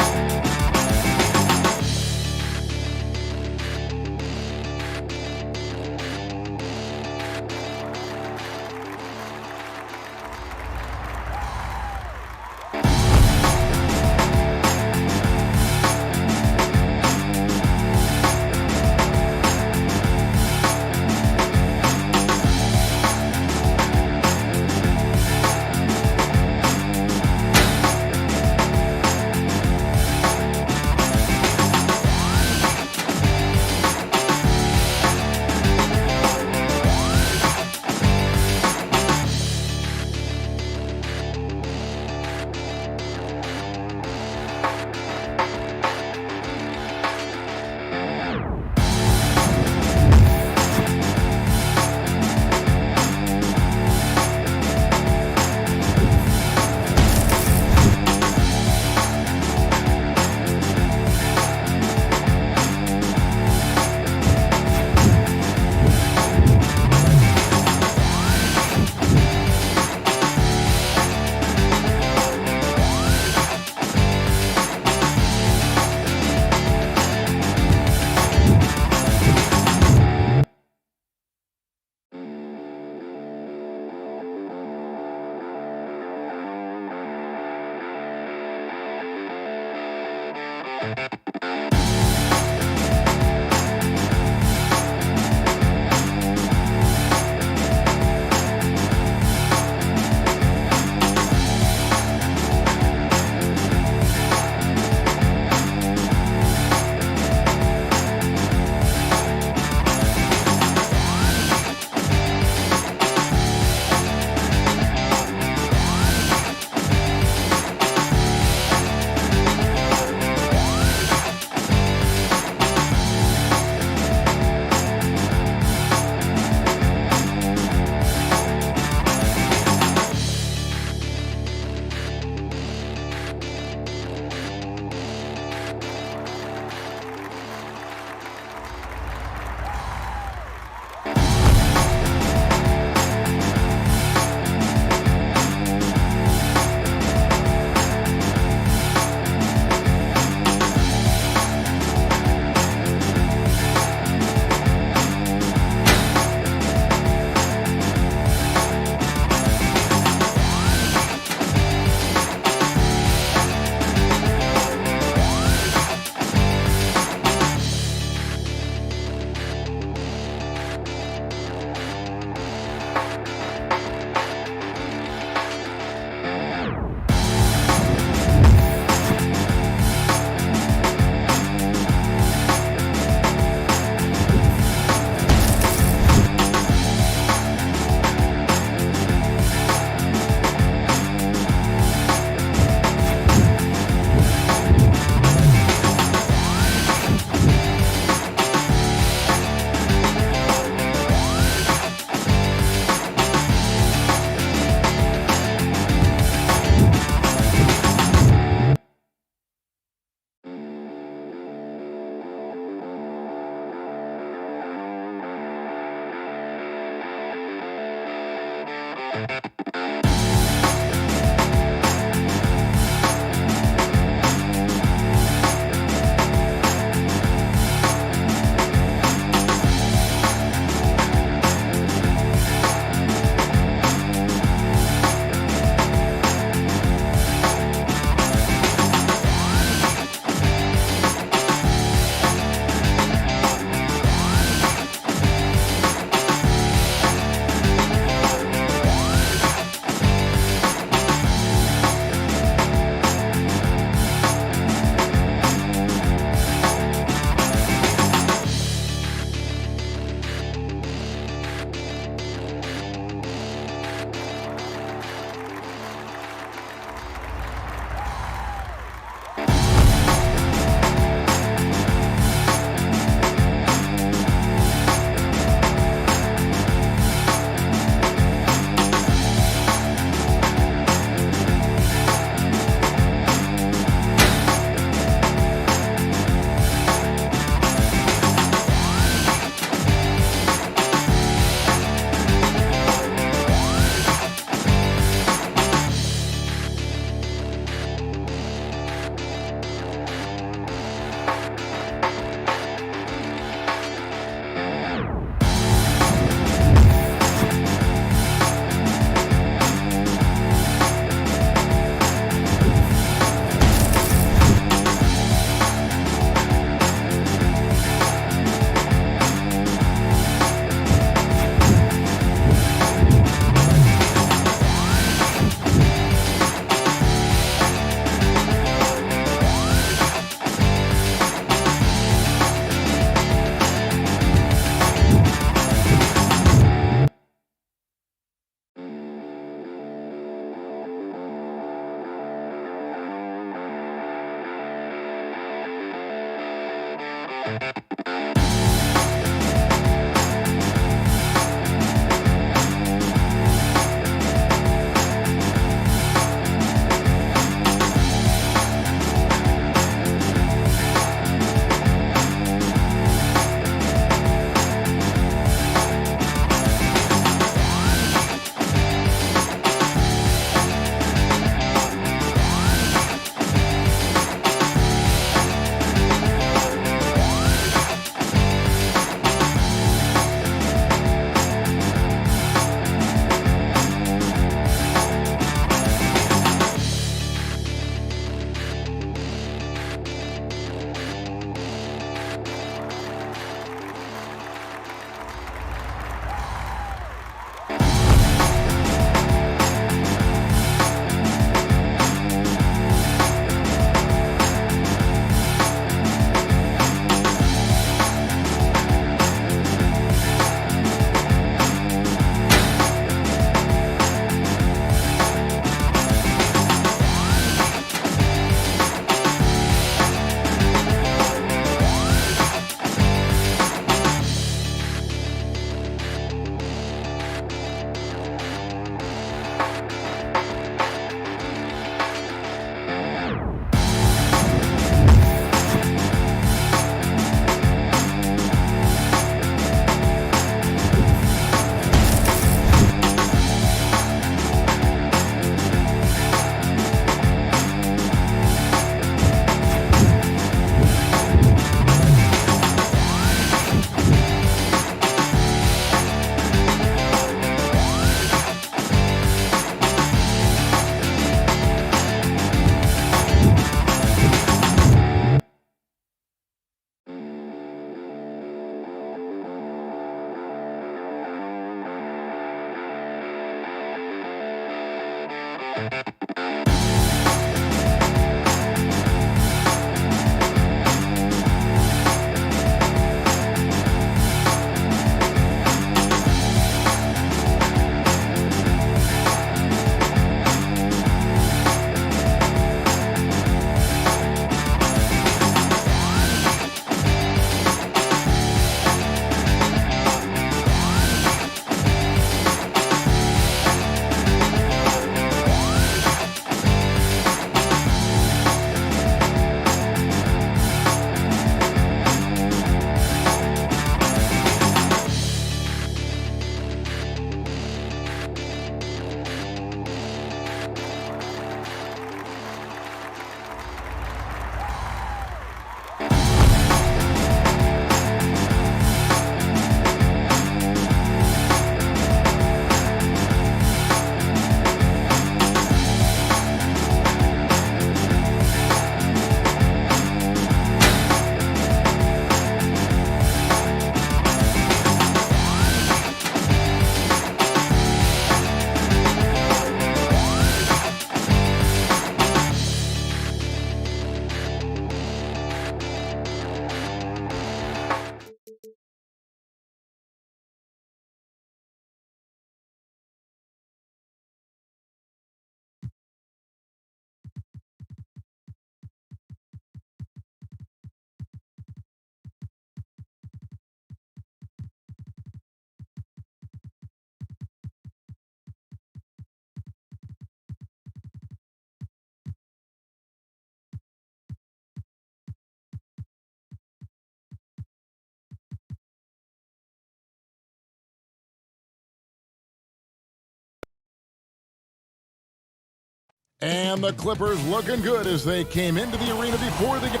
And the Clippers looking good as they came into the arena before the game.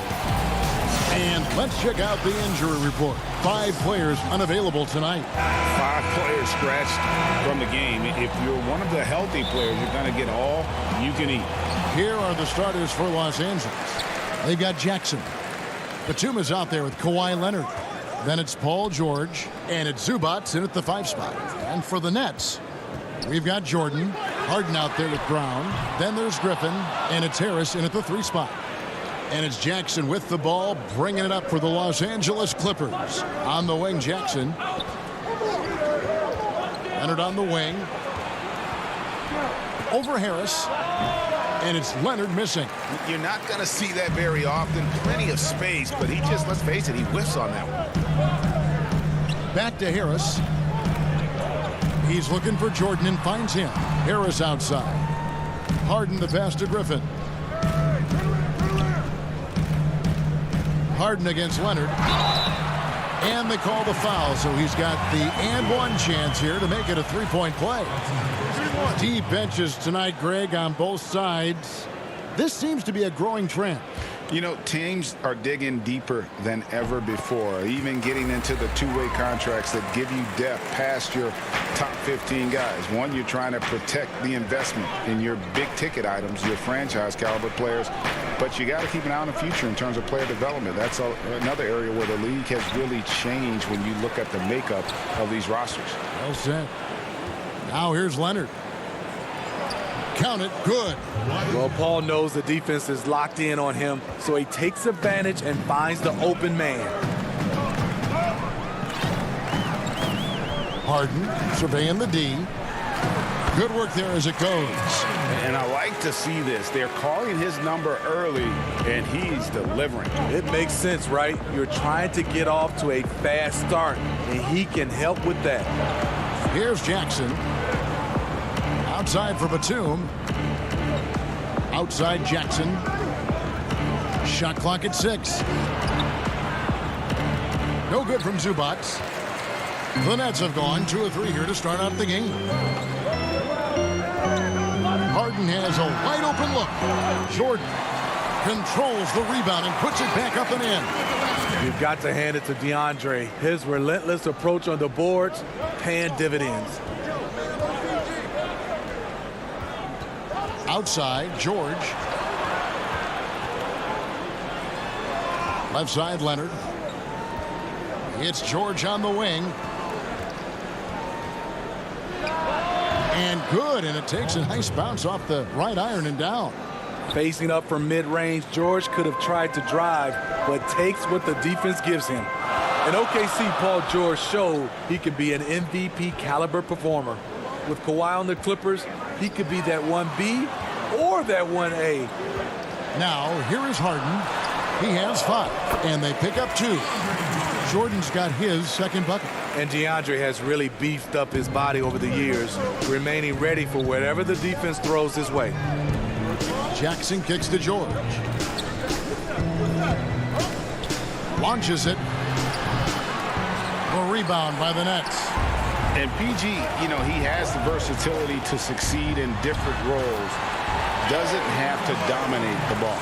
And let's check out the injury report. 5 players unavailable tonight. 5 players scratched from the game. If you're one of the healthy players, you're going to get all you can eat. Here are the starters for Los Angeles. They've got Jackson. Batum is out there with Kawhi Leonard. Then it's Paul George. And it's Zubats in at the 5 spot. And for the Nets, we've got Jordan. Harden out there with Brown. Then there's Griffin. And it's Harris in at the 3 spot. And it's Jackson with the ball, bringing it up for the Los Angeles Clippers. On the wing, Jackson. Leonard on the wing. Over Harris. And it's Leonard missing. You're not going to see that very often. Plenty of space, but he just, let's face it, he whiffs on that one. Back to Harris. He's looking for Jordan and finds him. Harris outside. Harden the pass to Griffin. Harden against Leonard. And they call the foul, so he's got the and one chance here to make it a three-point play. Deep benches tonight, Greg, on both sides. This seems to be a growing trend. You know, teams are digging deeper than ever before, even getting into the two-way contracts that give you depth past your top 15 guys. One, you're trying to protect the investment in your big-ticket items, your franchise-caliber players, but you got to keep an eye on the future in terms of player development. That's another area where the league has really changed when you look at the makeup of these rosters. Well said. Now here's Leonard. Count it, good. Well, Paul knows the defense is locked in on him, so he takes advantage and finds the open man. Harden surveying the D. Good work there as it goes. And I like to see this. They're calling his number early, and he's delivering. It makes sense, right? You're trying to get off to a fast start, and he can help with that. Here's Jackson. Outside for Batum. Outside Jackson. Shot clock at 6. No good from Zubac. The Nets have gone 2 of 3 here to start out the game. Harden has a wide open look. Jordan controls the rebound and puts it back up and in. You've got to hand it to DeAndre. His relentless approach on the boards, paying dividends. Outside, George. Left side, Leonard. It's George on the wing. And good, and it takes a nice bounce off the right iron and down. Facing up from mid-range, George could have tried to drive, but takes what the defense gives him. In OKC, Paul George showed he could be an MVP caliber performer. With Kawhi on the Clippers, he could be that 1B or that 1A. Now, here is Harden. He has 5, and they pick up 2. Jordan's got his second bucket. And DeAndre has really beefed up his body over the years, remaining ready for whatever the defense throws his way. Jackson kicks to George. Launches it. A rebound by the Nets. And PG, you know, he has the versatility to succeed in different roles. Doesn't have to dominate the ball.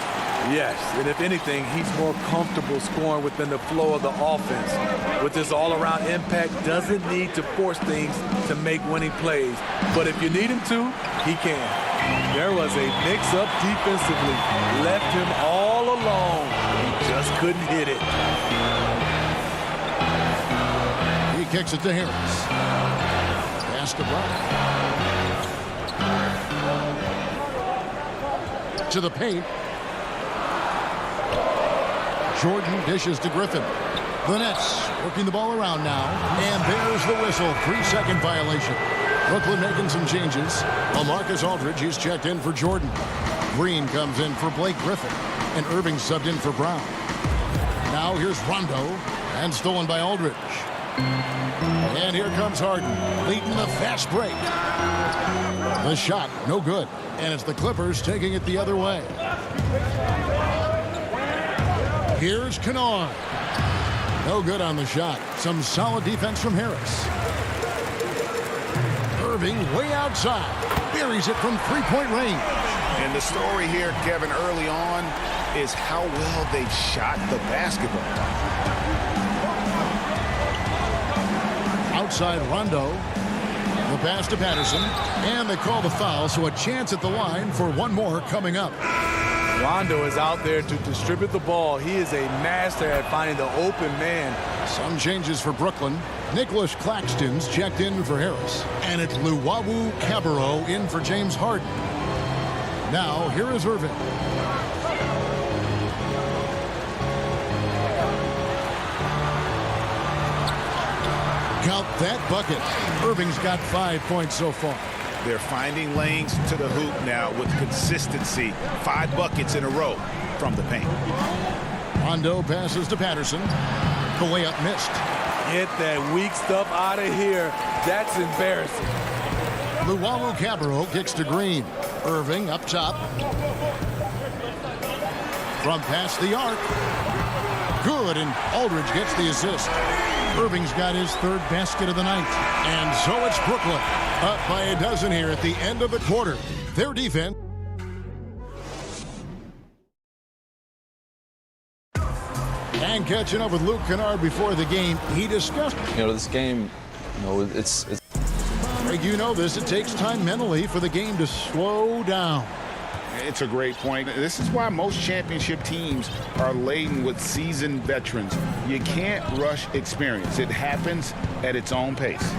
Yes, and if anything, he's more comfortable scoring within the flow of the offense. With his all-around impact, doesn't need to force things to make winning plays. But if you need him to, he can. There was a mix-up defensively. Left him all alone. He just couldn't hit it. He kicks it to Harris. Pass to Brown. To the paint. Jordan dishes to Griffin. The Nets working the ball around now. And there's the whistle. 3-second violation. Brooklyn making some changes. LaMarcus Aldridge, he's checked in for Jordan. Green comes in for Blake Griffin. And Irving subbed in for Brown. Now here's Rondo. And stolen by Aldridge. And here comes Harden. Leading the fast break. The shot, no good. And it's the Clippers taking it the other way. Here's Kennard. No good on the shot. Some solid defense from Harris. Irving way outside. Buries it from three-point range. And the story here, Kevin, early on is how well they've shot the basketball. Outside Rondo. The pass to Patterson. And they call the foul, so a chance at the line for one more coming up. Rondo is out there to distribute the ball. He is a master at finding the open man. Some changes for Brooklyn. Nicholas Claxton's checked in for Harris. And it's Luwawu Cabarro in for James Harden. Now, here is Irving. Count that bucket. Irving's got 5 points so far. They're finding lanes to the hoop now with consistency. 5 buckets in a row from the paint. Rondo passes to Patterson. The layup missed. Get that weak stuff out of here. That's embarrassing. Luwawu-Cabarrot kicks to Green. Irving up top. From past the arc. Good, and Aldridge gets the assist. Irving's got his 3rd basket of the night. And so it's Brooklyn. Up by a dozen here at the end of the quarter. Their defense. And catching up with Luke Kennard before the game, he discussed. This game, it's. Greg, you know this. It takes time mentally for the game to slow down. It's a great point. This is why most championship teams are laden with seasoned veterans. You can't rush experience. It happens at its own pace.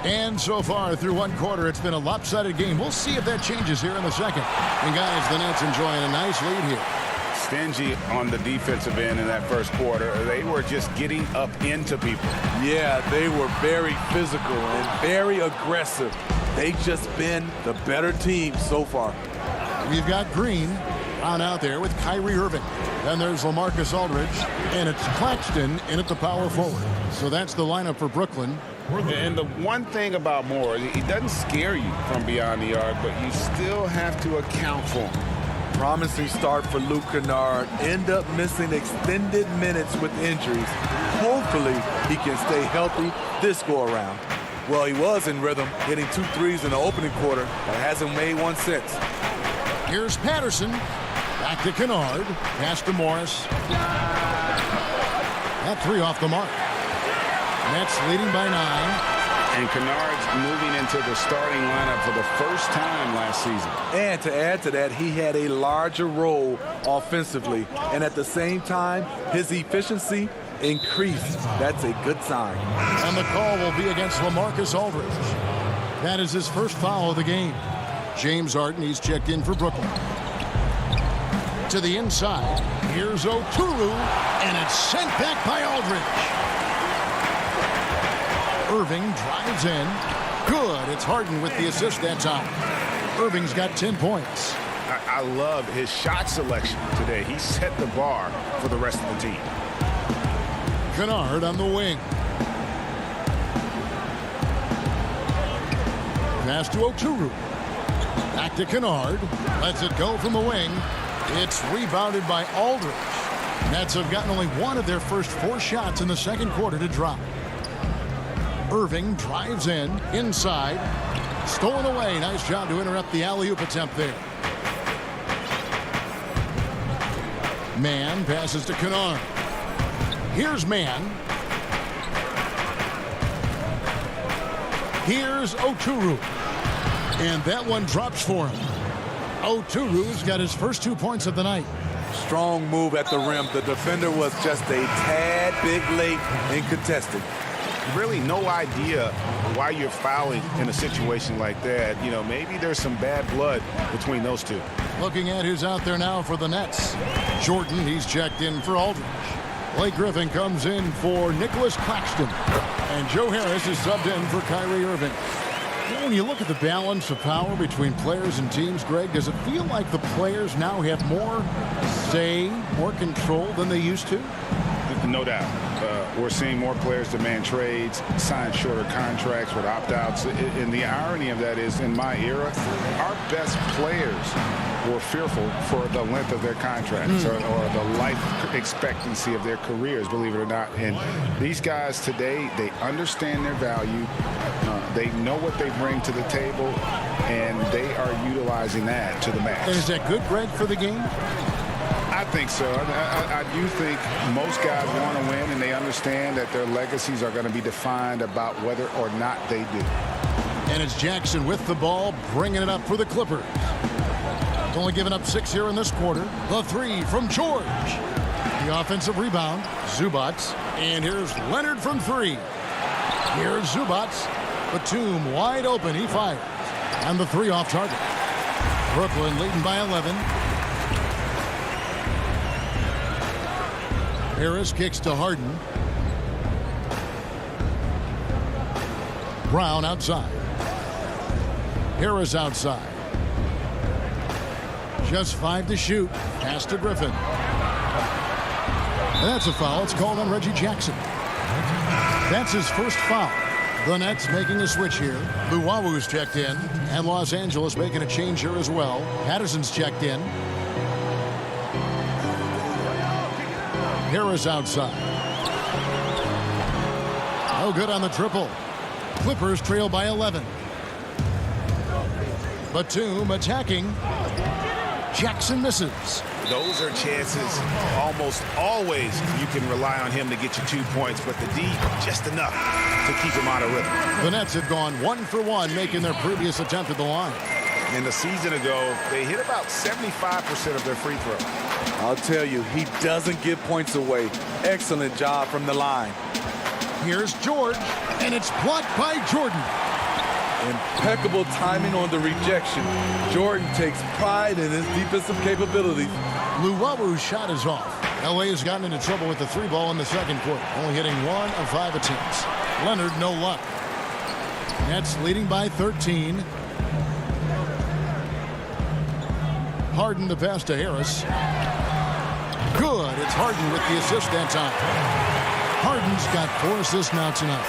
And so far through one quarter, it's been a lopsided game. We'll see if that changes here in the second. And guys, the Nets enjoying a nice lead here. Stingy on the defensive end in that first quarter. They were just getting up into people. Yeah, they were very physical and very aggressive. They've just been the better team so far. We've got Green on out there with Kyrie Irving. Then there's LaMarcus Aldridge, and it's Claxton in at the power forward. So that's the lineup for Brooklyn. And the one thing about Moore, he doesn't scare you from beyond the arc, but you still have to account for him. Promising start for Luke Kennard. End up missing extended minutes with injuries. Hopefully, he can stay healthy this go-around. Well, he was in rhythm, hitting 2 threes in the opening quarter, but hasn't made one since. Here's Patterson. Back to Kennard. Pass to Morris. That 3 off the mark. Nets leading by 9. And Kennard's moving into the starting lineup for the first time last season. And to add to that, he had a larger role offensively. And at the same time, his efficiency increased. That's a good sign. And the call will be against LaMarcus Aldridge. That is his first foul of the game. James Harden, he's checked in for Brooklyn. To the inside. Here's Oturu, and it's sent back by Aldridge. Irving drives in. Good. It's Harden with the assist that time. Irving's got 10 points. I love his shot selection today. He set the bar for the rest of the team. Kennard on the wing. Pass to Oturu. Back to Kennard. Lets it go from the wing. It's rebounded by Aldridge. Nets have gotten only one of their first 4 shots in the second quarter to drop. Irving drives in, inside. Stolen away. Nice job to interrupt the alley-oop attempt there. Mann passes to Kennard. Here's Mann. Here's Oturu. And that one drops for him. Oturu's got his first 2 points of the night. Strong move at the rim. The defender was just a tad bit late in contesting. Really no idea why you're fouling in a situation like that. Maybe there's some bad blood between those two. Looking at who's out there now for the Nets. Jordan, he's checked in for Aldridge. Blake Griffin comes in for Nicholas Claxton. And Joe Harris is subbed in for Kyrie Irving. When you look at the balance of power between players and teams, Greg, does it feel like the players now have more say, more control than they used to? No doubt. We're seeing more players demand trades, sign shorter contracts with opt-outs. And the irony of that is, in my era, our best players were fearful for the length of their contracts or the life expectancy of their careers, believe it or not. And these guys today, they understand their value. They know what they bring to the table, and they are utilizing that to the max. And is that good, Greg, for the game? I think so. I do think most guys want to win, and they understand that their legacies are going to be defined about whether or not they do. And it's Jackson with the ball, bringing it up for the Clippers. Only giving up 6 here in this quarter. The 3 from George. The offensive rebound, Zubac. And here's Leonard from 3. Here's Zubac. Batum wide open. He fires. And the 3 off target. Brooklyn leading by 11. Harris kicks to Harden. Brown outside. Harris outside. Just 5 to shoot. Pass to Griffin. And that's a foul. It's called on Reggie Jackson. That's his first foul. The Nets making a switch here. Luwawu's checked in. And Los Angeles making a change here as well. Patterson's checked in. Harris outside. No good on the triple. Clippers trail by 11. Batum attacking. Jackson misses. Those are chances almost always you can rely on him to get you 2 points, but the D, just enough to keep him out of rhythm. The Nets have gone 1 for 1, making their previous attempt at the line. And a season ago, they hit about 75% of their free throws. I'll tell you, he doesn't give points away. Excellent job from the line. Here's George, and it's blocked by Jordan. Impeccable timing on the rejection. Jordan takes pride in his defensive capabilities. Luwawu's shot is off. LA has gotten into trouble with the 3 ball in the second quarter, only hitting 1 of 5 attempts. Leonard, no luck. Nets leading by 13. Harden the pass to Harris. Good. It's Harden with the assist that time. Harden's got 4 assists now tonight.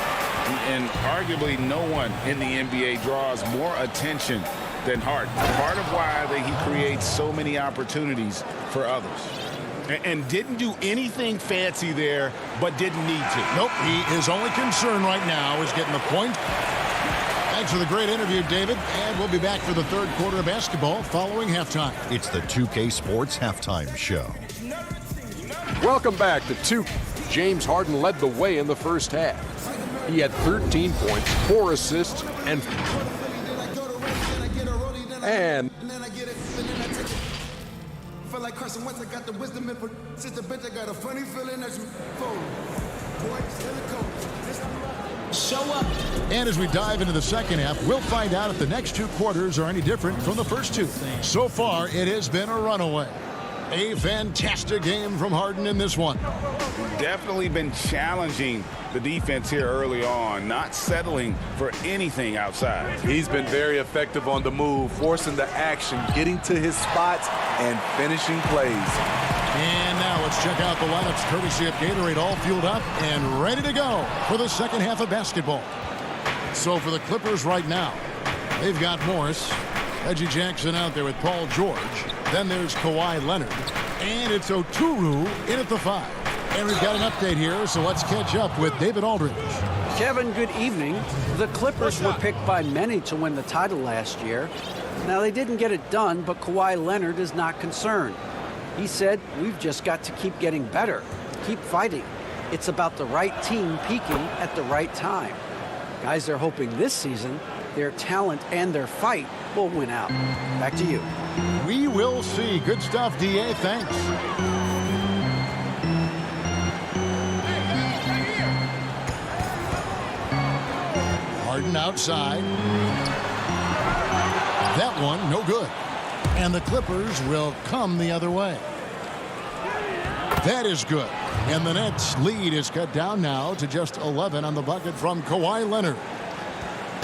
And arguably no one in the NBA draws more attention than Harden. Part of why he creates so many opportunities for others. And didn't do anything fancy there, but didn't need to. Nope. His only concern right now is getting the point. Thanks for the great interview, David. And we'll be back for the third quarter of basketball following halftime. It's the 2K Sports Halftime Show. Welcome back to 2. James Harden led the way in the first half. He had 13 points, 4 assists, and feel like Carson Wentz, I got the wisdom and since the bench I got a funny feeling as you fold. Boy, still a coach. Show up. And as we dive into the second half, we'll find out if the next 2 quarters are any different from the first 2. So far, it has been a runaway. A fantastic game from Harden in this one. Definitely been challenging the defense here early on, not settling for anything outside. He's been very effective on the move, forcing the action, getting to his spots, and finishing plays. And now let's check out the lineups courtesy of Gatorade, all fueled up and ready to go for the second half of basketball. So for the Clippers right now, they've got Morris, Reggie Jackson out there with Paul George. Then there's Kawhi Leonard. And it's Oturu in at the 5. And we've got an update here, so let's catch up with David Aldridge. Kevin, good evening. The Clippers were picked by many to win the title last year. Now, they didn't get it done, but Kawhi Leonard is not concerned. He said, we've just got to keep getting better, keep fighting. It's about the right team peaking at the right time. Guys, they're hoping this season their talent and their fight will win out. Back to you. We will see. Good stuff, D.A. Thanks. Harden outside. That one, no good. And the Clippers will come the other way. That is good. And the Nets' lead is cut down now to just 11 on the bucket from Kawhi Leonard.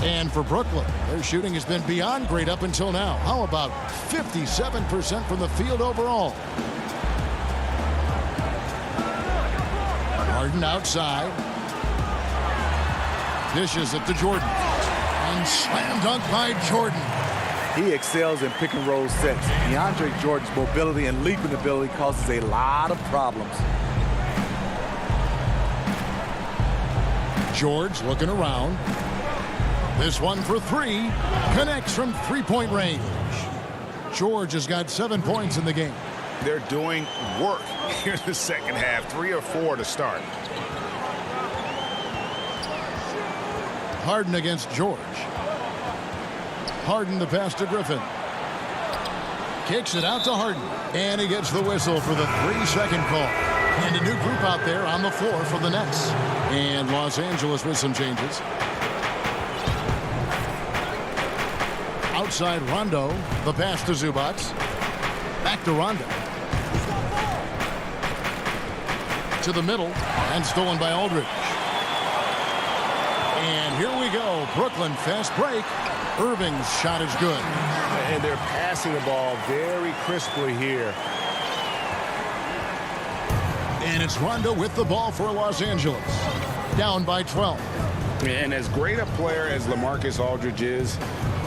And for Brooklyn, their shooting has been beyond great up until now. How about 57% from the field overall? Harden outside. Dishes it to Jordan. And slam dunk by Jordan. He excels in pick and roll sets. DeAndre Jordan's mobility and leaping ability causes a lot of problems. George looking around. This one for 3. Connects from 3-point range. George has got 7 points in the game. They're doing work here in the second half. 3 or 4 to start. Harden against George. Harden the pass to Griffin. Kicks it out to Harden. And he gets the whistle for the 3-second call. And a new group out there on the floor for the Nets. And Los Angeles with some changes. Outside Rondo. The pass to Zubac. Back to Rondo. To the middle. And stolen by Aldridge. And And here we go. Brooklyn fast break. Irving's shot is good. And they're passing the ball very crisply here. And it's Rondo with the ball for Los Angeles. Down by 12. And as great a player as LaMarcus Aldridge is,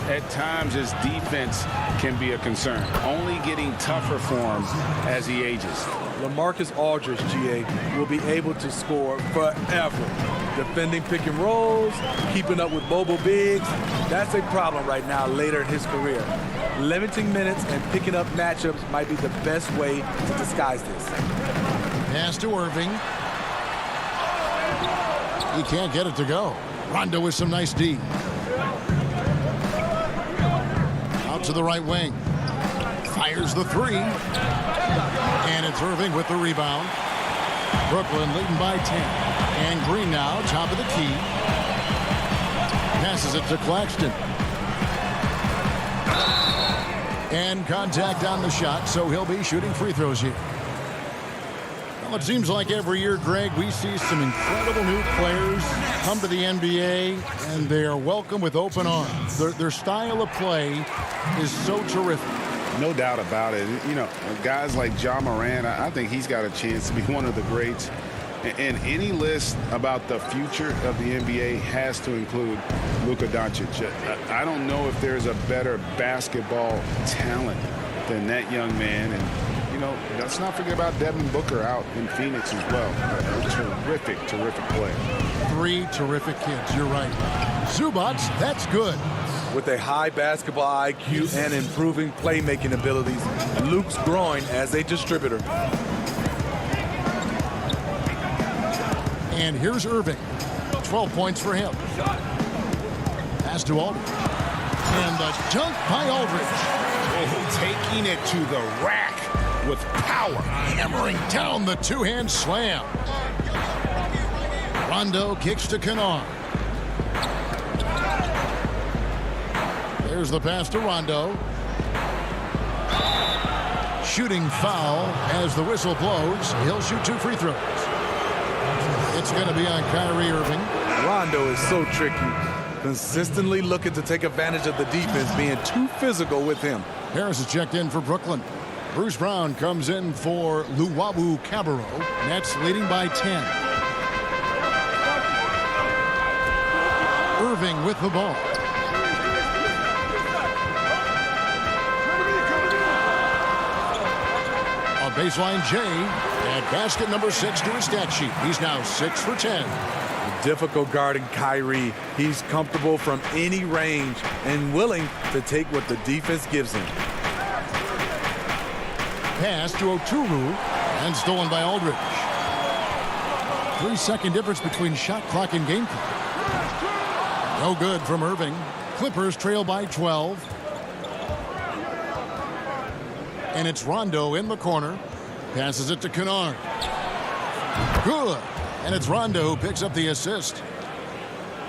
at times his defense can be a concern. Only getting tougher for him as he ages. LaMarcus Aldridge, GA, will be able to score forever. Defending pick and rolls, keeping up with mobile bigs, that's a problem right now later in his career. Limiting minutes and picking up matchups might be the best way to disguise this. Pass to Irving. He can't get it to go. Rondo with some nice D. Out to the right wing. Fires the three. And it's Irving with the rebound. Brooklyn leading by 10. And Green now, top of the key. Passes it to Claxton. And contact on the shot, so he'll be shooting free throws here. Well, it seems like every year, Greg, we see some incredible new players come to the NBA, and they are welcome with open arms. Their style of play is so terrific. No doubt about it. You know, guys like Ja Morant, I think he's got a chance to be one of the greats. And any list about the future of the NBA has to include Luka Doncic. I don't know if there's a better basketball talent than that young man. And, you know, let's not forget about Devin Booker out in Phoenix as well. A terrific, terrific player. Three terrific kids. You're right. Zubac, that's good. With a high basketball IQ and improving playmaking abilities, Luke's growing as a distributor. And here's Irving. 12 points for him. Pass to Aldridge. And the dunk by Aldridge. Oh, taking it to the rack with power. Hammering down the two-hand slam. Rondo kicks to Kennard. There's the pass to Rondo. Shooting foul as the whistle blows. He'll shoot 2 free throws. It's going to be on Kyrie Irving. Rondo is so tricky. Consistently looking to take advantage of the defense being too physical with him. Harris is checked in for Brooklyn. Bruce Brown comes in for Luwawu Cabarro. Nets leading by 10. Irving with the ball. A baseline J. And basket number 6 to his stat sheet. He's now 6 for 10. Difficult guarding Kyrie. He's comfortable from any range and willing to take what the defense gives him. Pass to Oturu and stolen by Aldridge. 3-second difference between shot clock and game clock. No good from Irving. Clippers trail by 12. And it's Rondo in the corner. Passes it to Kennard. Good. And it's Rondo who picks up the assist.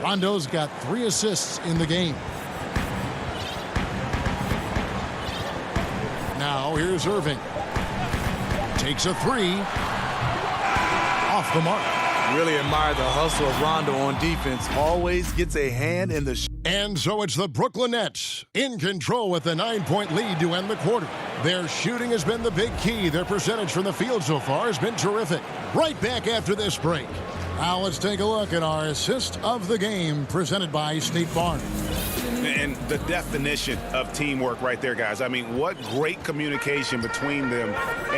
Rondo's got 3 assists in the game. Now here's Irving. Takes a 3. Off the mark. Really admire the hustle of Rondo on defense. Always gets a hand in the And so it's the Brooklyn Nets in control with a 9-point lead to end the quarter. Their shooting has been the big key. Their percentage from the field so far has been terrific. Right back after this break. Now let's take a look at our assist of the game presented by State Farm. And the definition of teamwork right there, guys. I mean, what great communication between them,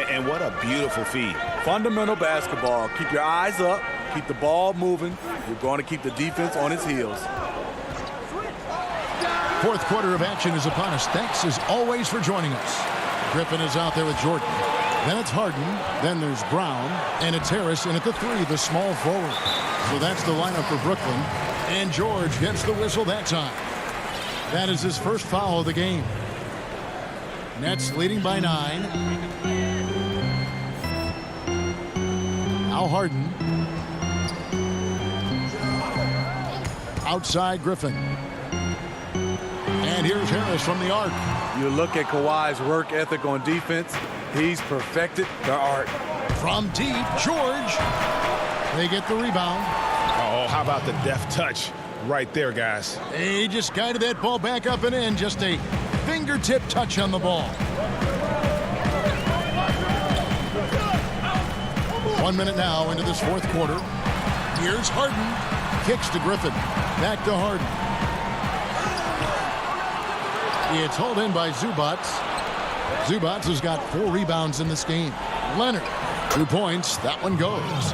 and what a beautiful feed. Fundamental basketball. Keep your eyes up. Keep the ball moving. You're going to keep the defense on its heels. Fourth quarter of action is upon us. Thanks as always for joining us. Griffin is out there with Jordan. Then it's Harden. Then there's Brown. And it's Harrison at the 3, the small forward. So that's the lineup for Brooklyn. And George gets the whistle that time. That is his first foul of the game. Nets leading by 9. Now Harden. Outside Griffin. And here's Harris from the arc. You look at Kawhi's work ethic on defense. He's perfected the art. From deep, George. They get the rebound. Oh, how about the deft touch right there, guys. He just guided that ball back up and in. Just a fingertip touch on the ball. 1 minute now into this fourth quarter. Here's Harden. Kicks to Griffin. Back to Harden. It's hauled in by Zubats. Zubats has got 4 rebounds in this game. Leonard, 2 points. That one goes.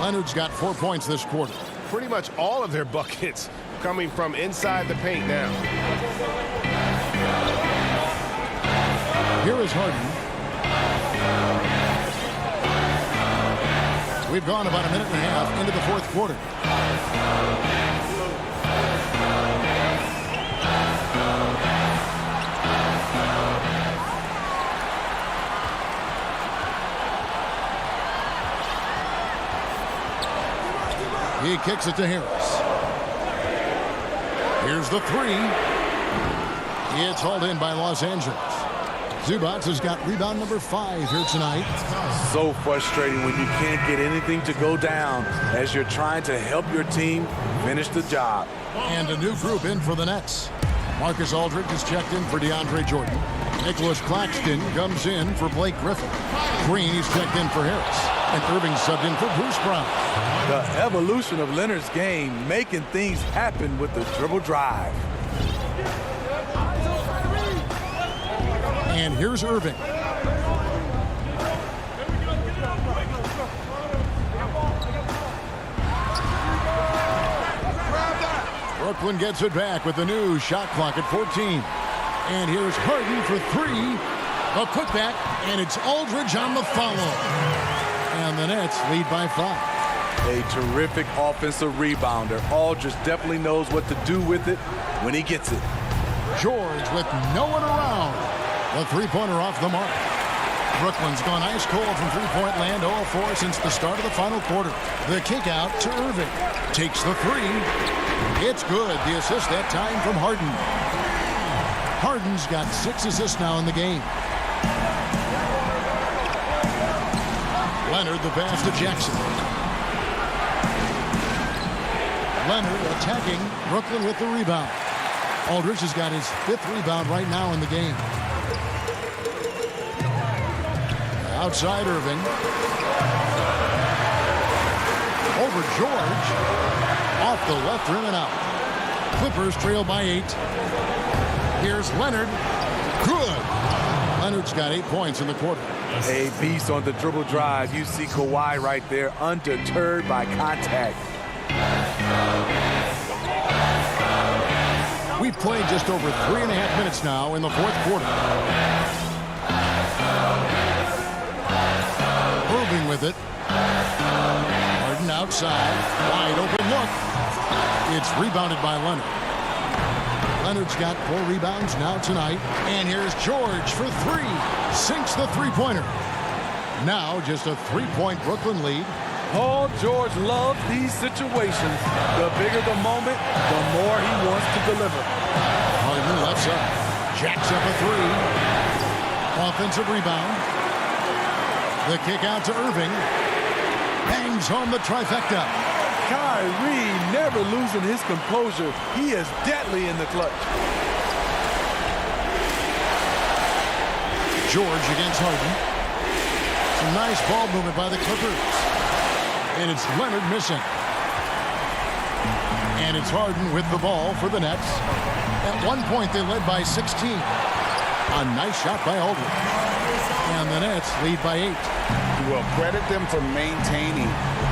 Leonard's got 4 points this quarter. Pretty much all of their buckets coming from inside the paint now. Here is Harden. We've gone about a minute and a half into the fourth quarter. He kicks it to Harris. Here's the 3. It's hauled in by Los Angeles. Zubats has got rebound number 5 here tonight. So frustrating when you can't get anything to go down as you're trying to help your team finish the job. And a new group in for the Nets. Marcus Aldridge has checked in for DeAndre Jordan. Nicholas Claxton comes in for Blake Griffin. Green is checked in for Harris. And Irving subbed in for Bruce Brown. The evolution of Leonard's game, making things happen with the dribble drive. And here's Irving. Brooklyn gets it back with the new shot clock at 14. And here's Harden for 3. A putback, and it's Aldridge on the follow. And the Nets lead by 5. A terrific offensive rebounder. Aldridge definitely knows what to do with it when he gets it. George with no one around. The three-pointer off the mark. Brooklyn's gone ice cold from three-point land, 0-4 since the start of the final quarter. The kick out to Irving. Takes the 3. It's good. The assist that time from Harden. Harden's got 6 assists now in the game. Leonard the pass to Jackson. Leonard attacking Brooklyn with the rebound. Aldridge has got his 5th rebound right now in the game. Outside Irving. Over George. Off the left rim and out. Clippers trail by 8. Here's Leonard. Good. Leonard's got 8 points in the quarter. A beast on the dribble drive. You see Kawhi right there, undeterred by contact. We've played just over 3.5 minutes now in the fourth quarter. Irving with it. Harden outside. Wide open look. It's rebounded by Leonard. Leonard's got 4 rebounds now tonight. And here's George for 3. Sinks the three-pointer. Now just a 3-point Brooklyn lead. Paul George loves these situations. The bigger the moment, the more he wants to deliver. Harden left side. Jacks up a 3. Offensive rebound. The kick out to Irving. Bangs home the trifecta. Kyrie never losing his composure. He is deadly in the clutch. George against Harden. Some nice ball movement by the Clippers. And it's Leonard missing. And it's Harden with the ball for the Nets. At one point, they led by 16. A nice shot by Aldridge. And the Nets lead by 8. Well, credit them for maintaining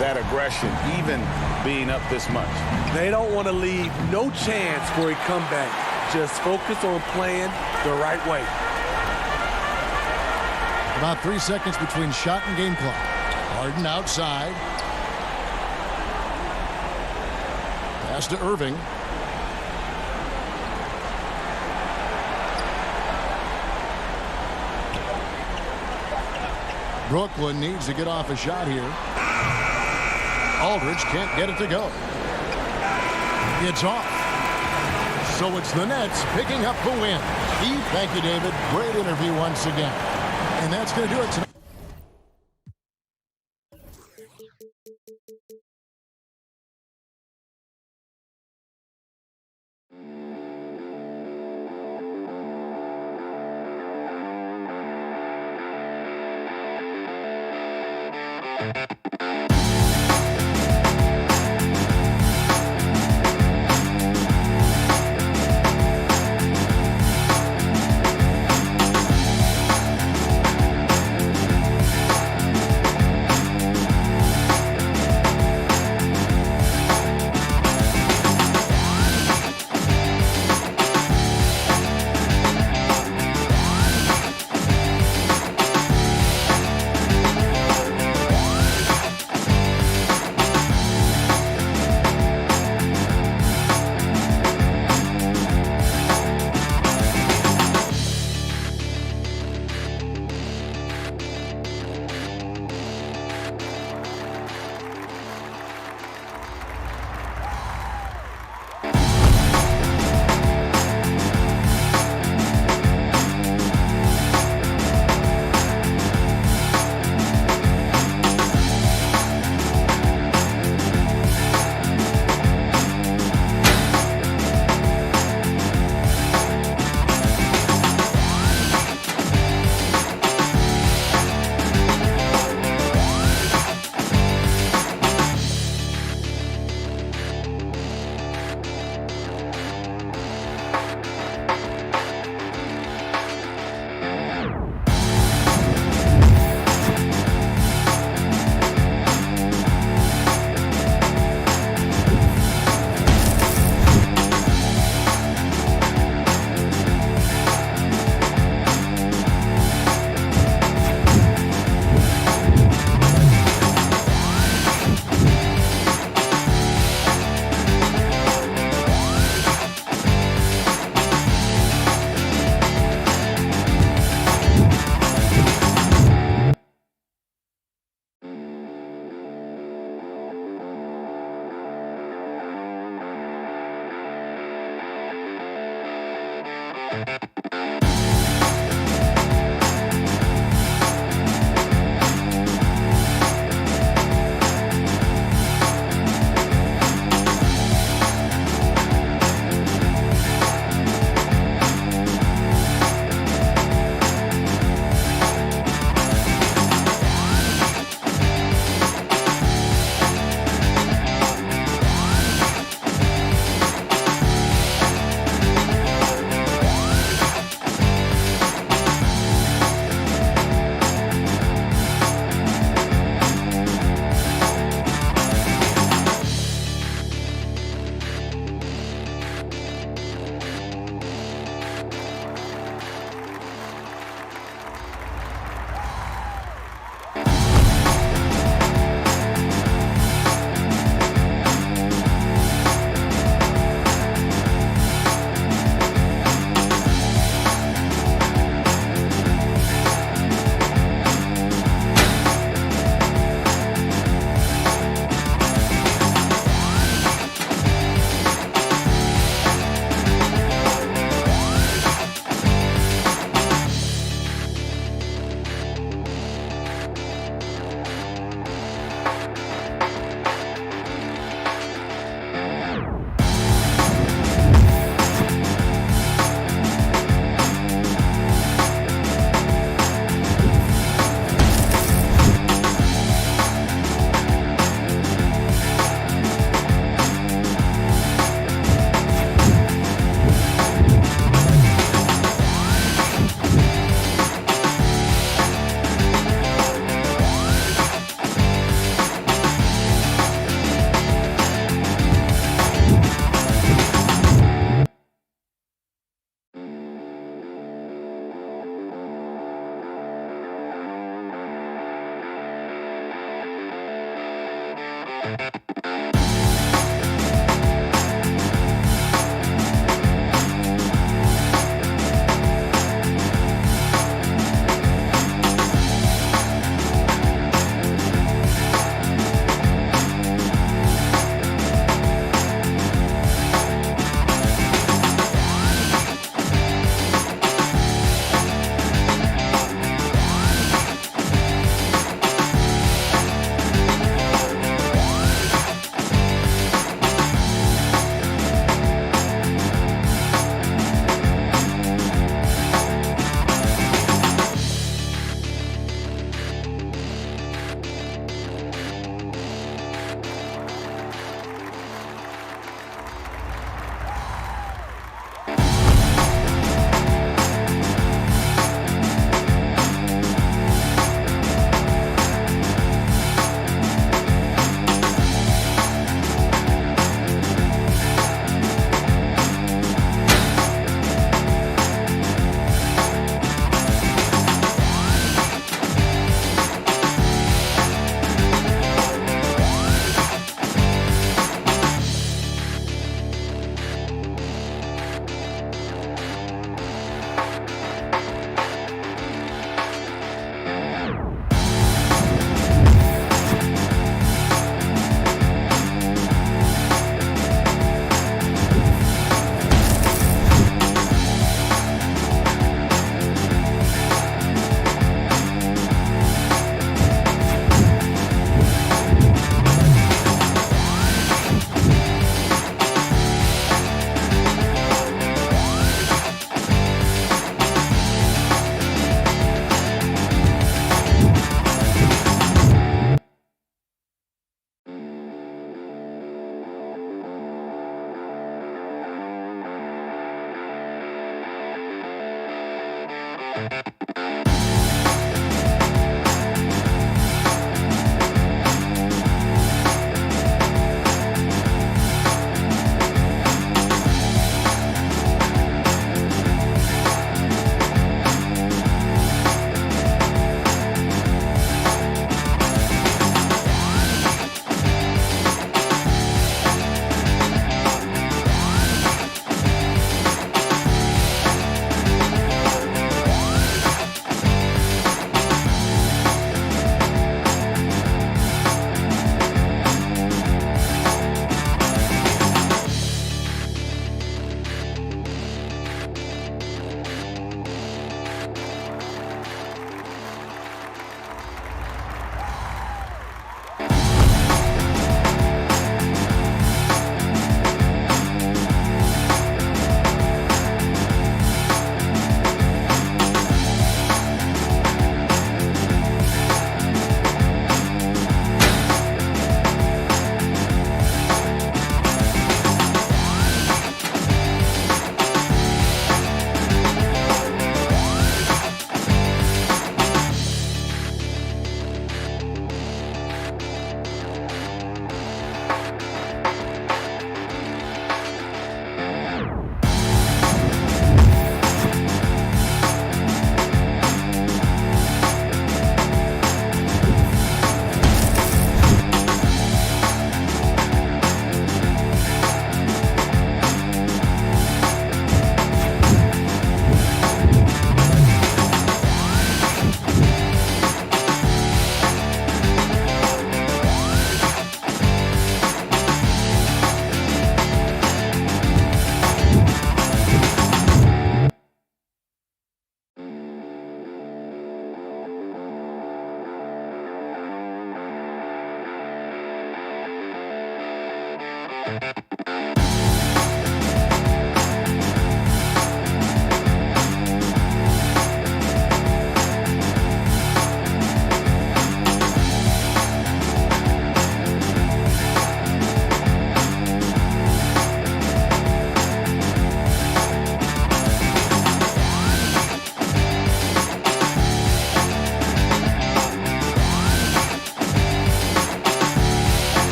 that aggression, even being up this much. They don't want to leave no chance for a comeback. Just focus on playing the right way. About 3 seconds between shot and game clock. Harden outside. Pass to Irving. Brooklyn needs to get off a shot here. Aldridge can't get it to go. It's off. So it's the Nets picking up the win. Thank you, David. Great interview once again. And that's going to do it tonight.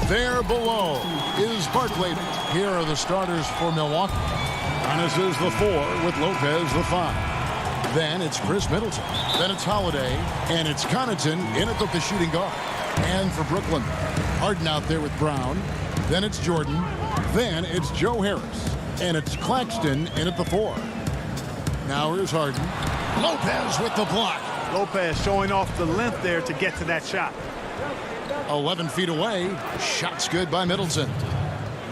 There below is Barkley. Here are the starters for Milwaukee. Giannis is the 4 with Lopez the 5. Then it's Chris Middleton. Then it's Holiday. And it's Connaughton in at the shooting guard. And for Brooklyn, Harden out there with Brown. Then it's Jordan. Then it's Joe Harris. And it's Claxton in at the 4. Now here's Harden. Lopez with the block. Lopez showing off the length there to get to that shot. 11 feet away. Shot's good by Middleton.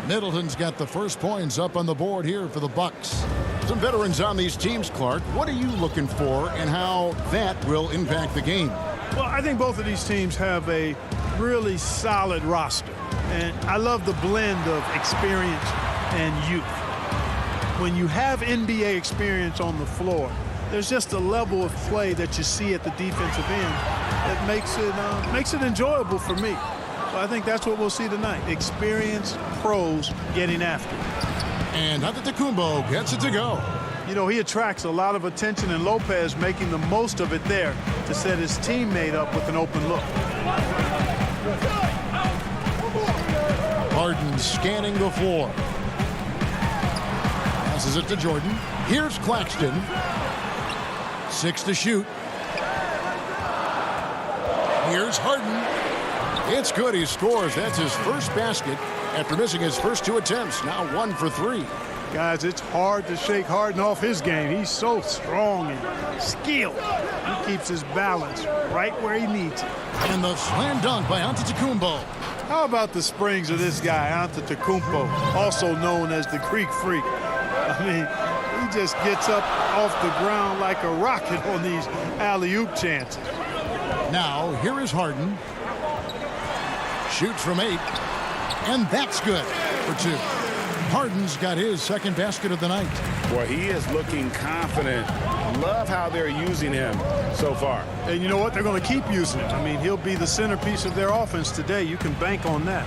Middleton's got the first points up on the board here for the Bucks. Some veterans on these teams, Clark. What are you looking for and how that will impact the game? Well, I think both of these teams have a really solid roster. And I love the blend of experience and youth. When you have NBA experience on the floor, there's just a level of play that you see at the defensive end that makes it enjoyable for me. So I think that's what we'll see tonight. Experienced pros getting after it. And Antetokounmpo gets it to go. You know, he attracts a lot of attention, and Lopez making the most of it there to set his teammate up with an open look. Harden scanning the floor. Passes it to Jordan. Here's Claxton. 6 to shoot. Here's Harden. It's good. He scores. That's his first basket after missing his first 2 attempts. Now 1 for 3. Guys, it's hard to shake Harden off his game. He's so strong and skilled. He keeps his balance right where he needs it. And the slam dunk by Antetokounmpo. How about the springs of this guy, Antetokounmpo, also known as the Greek Freak? I mean, he just gets up off the ground like a rocket on these alley-oop chances. Now, here is Harden. Shoots from 8. And that's good for 2. Harden's got his second basket of the night. Boy, he is looking confident. Love how they're using him so far. And you know what? They're going to keep using him. I mean, he'll be the centerpiece of their offense today. You can bank on that.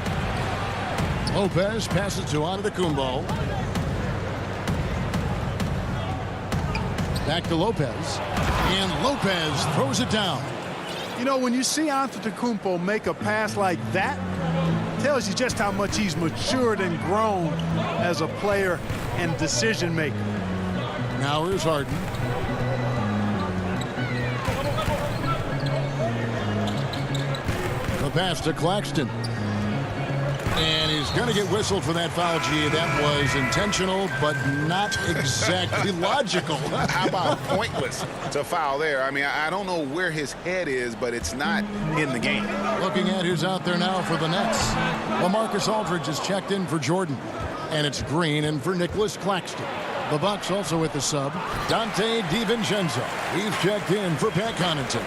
Lopez passes to Antetokounmpo. Back to Lopez. And Lopez throws it down. You know, when you see Antetokounmpo make a pass like that, it tells you just how much he's matured and grown as a player and decision maker. Now here's Harden. The pass to Claxton. And he's going to get whistled for that foul. Gee, that was intentional, but not exactly logical. How about pointless to foul there? I mean, I don't know where his head is, but it's not in the game. Looking at who's out there now for the Nets. LaMarcus Aldridge is checked in for Jordan. And it's Green in for Nicholas Claxton. The Bucks also with the sub. Dante DiVincenzo. He's checked in for Pat Connaughton.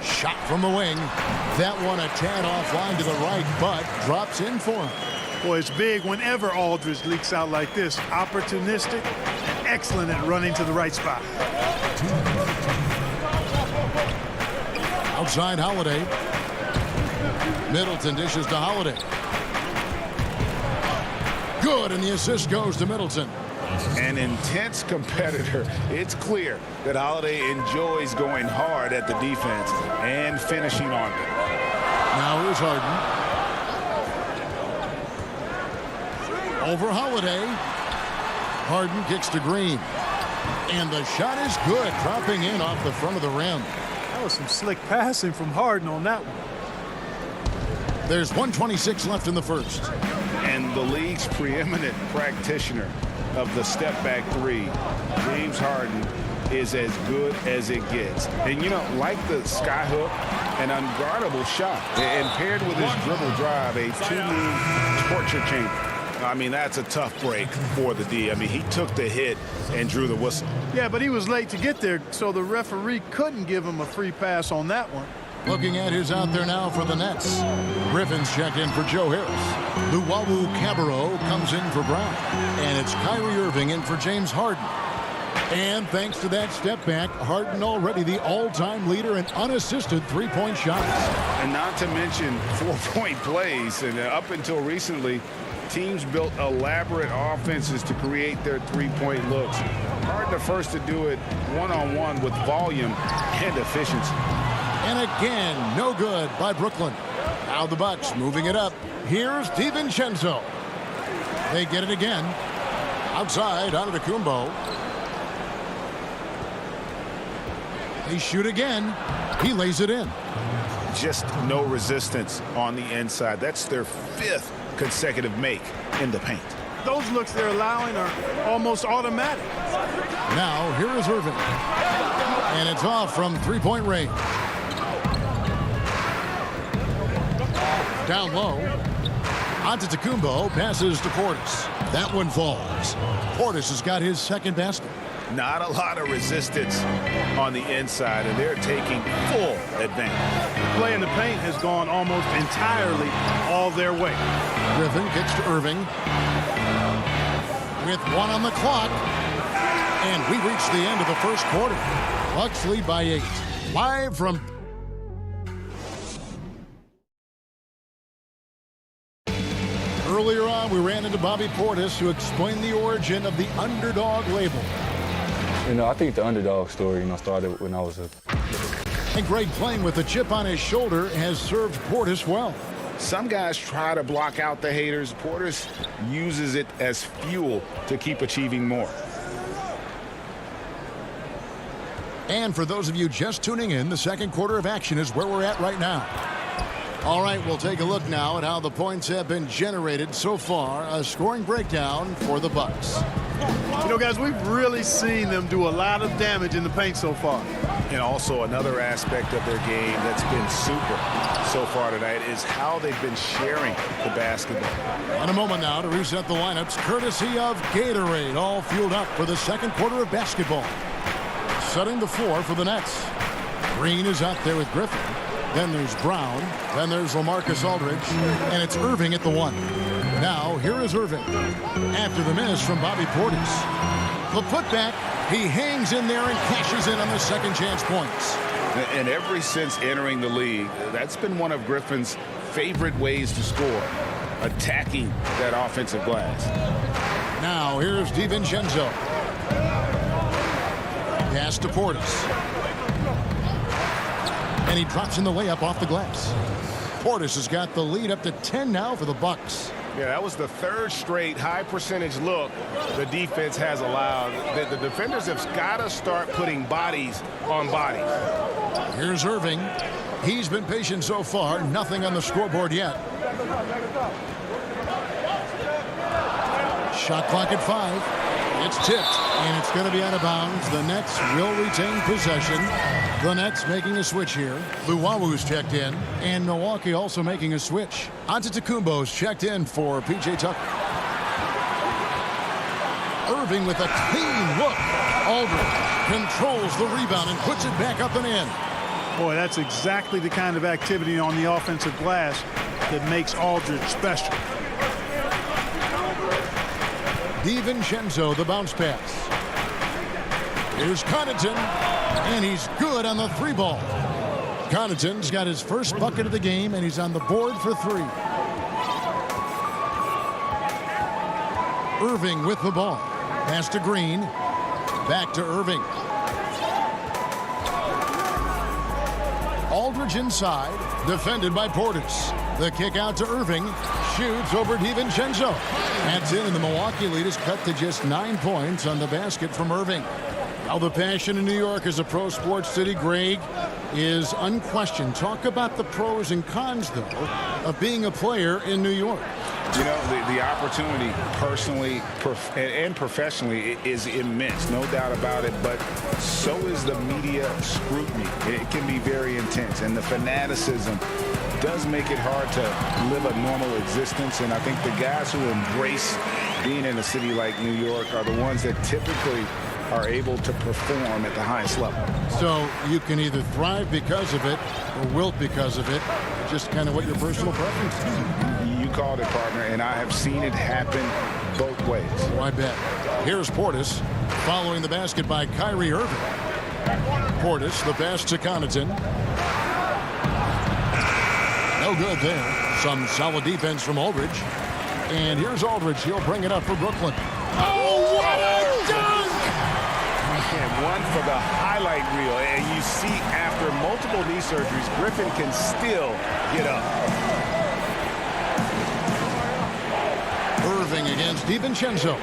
Shot from the wing. That one a tad offline to the right, but drops in for him. Boy, it's big whenever Aldridge leaks out like this. Opportunistic and excellent at running to the right spot. Outside Holiday. Middleton dishes to Holiday. Good, and the assist goes to Middleton. An intense competitor. It's clear that Holiday enjoys going hard at the defense and finishing on them. Now here's Harden. Over Holiday. Harden kicks to Green. And the shot is good, dropping in off the front of the rim. That was some slick passing from Harden on that one. There's 1:26 left in the first. And the league's preeminent practitioner of the step-back three, James Harden, is as good as it gets. And, you know, like the skyhook, an unguardable shot. And paired with his dribble drive, a two-move torture chamber. I mean, that's a tough break for the D. I mean, he took the hit and drew the whistle. Yeah, but he was late to get there, so the referee couldn't give him a free pass on that one. Looking at who's out there now for the Nets. Griffin's checked in for Joe Harris. Luwawu Cabarrot comes in for Brown. And it's Kyrie Irving in for James Harden. And thanks to that step back, Harden already the all-time leader in unassisted three-point shots. And not to mention four-point plays. And up until recently, teams built elaborate offenses to create their three-point looks. Harden the first to do it one-on-one with volume and efficiency. And again, no good by Brooklyn. Now the Bucks moving it up. Here's DiVincenzo. They get it again. Outside, Antetokounmpo. They shoot again. He lays it in. Just no resistance on the inside. That's their fifth consecutive make in the paint. Those looks they're allowing are almost automatic. Now, here is Irving. And it's off from three-point range. Down low. Antetokounmpo passes to Portis. That one falls. Portis has got his second basket. Not a lot of resistance on the inside, and they're taking full advantage. The play in the paint has gone almost entirely all their way. Griffin kicks to Irving. With one on the clock. And we reach the end of the first quarter. Bucks lead by 8. Live from... Earlier on, we ran into Bobby Portis to explain the origin of the underdog label. You know, I think the underdog story, started when I was a... And Greg, playing with a chip on his shoulder, has served Portis well. Some guys try to block out the haters. Portis uses it as fuel to keep achieving more. And for those of you just tuning in, the second quarter of action is where we're at right now. All right, we'll take a look now at how the points have been generated so far. A scoring breakdown for the Bucks. You know, guys, we've really seen them do a lot of damage in the paint so far. And also another aspect of their game that's been super so far tonight is how they've been sharing the basketball. In a moment now to reset the lineups, courtesy of Gatorade, all fueled up for the second quarter of basketball. Setting the floor for the Nets. Green is out there with Griffin. Then there's Brown. Then there's LaMarcus Aldridge. And it's Irving at the 1. Now, here is Irving. After the miss from Bobby Portis. The putback, he hangs in there and cashes in on the second chance points. And ever since entering the league, that's been one of Griffin's favorite ways to score, attacking that offensive glass. Now, here's DiVincenzo. Pass to Portis. And he drops in the layup off the glass. Portis has got the lead up to 10 now for the Bucks. Yeah, that was the third straight high percentage look the defense has allowed. The defenders have got to start putting bodies on bodies. Here's Irving. He's been patient so far. Nothing on the scoreboard yet. Shot clock at 5. It's tipped, and it's going to be out of bounds. The Nets will retain possession. The Nets making a switch here. Luwawu's checked in, and Milwaukee also making a switch. Antetokounmpo's checked in for P.J. Tucker. Irving with a clean look. Aldridge controls the rebound and puts it back up and in. Boy, that's exactly the kind of activity on the offensive glass that makes Aldridge special. DiVincenzo, the bounce pass. Here's Connaughton, and he's good on the 3-ball. Connaughton's got his first bucket of the game, and he's on the board for 3. Irving with the ball. Pass to Green. Back to Irving. Aldridge inside, defended by Portis. The kick out to Irving. Shoots over DiVincenzo. That's in, and the Milwaukee lead is cut to just 9 points on the basket from Irving. Now the passion in New York as a pro sports city, Greg, is unquestioned. Talk about the pros and cons, though, of being a player in New York. You know, the opportunity personally and professionally is immense, no doubt about it, but so is the media scrutiny. It can be very intense, and the fanaticism does make it hard to live a normal existence, and I think the guys who embrace being in a city like New York are the ones that typically are able to perform at the highest level. So you can either thrive because of it or wilt because of it, just kind of what your personal preference is. You called it, partner, and I have seen it happen both ways. Oh, I bet. Here's Portis following the basket by Kyrie Irving. Portis, the pass to Connaughton. No good there. Some solid defense from Aldridge. And here's Aldridge. He'll bring it up for Brooklyn. Oh, what a dunk! And one for the highlight reel. And you see after multiple knee surgeries, Griffin can still get up. Irving against DiVincenzo.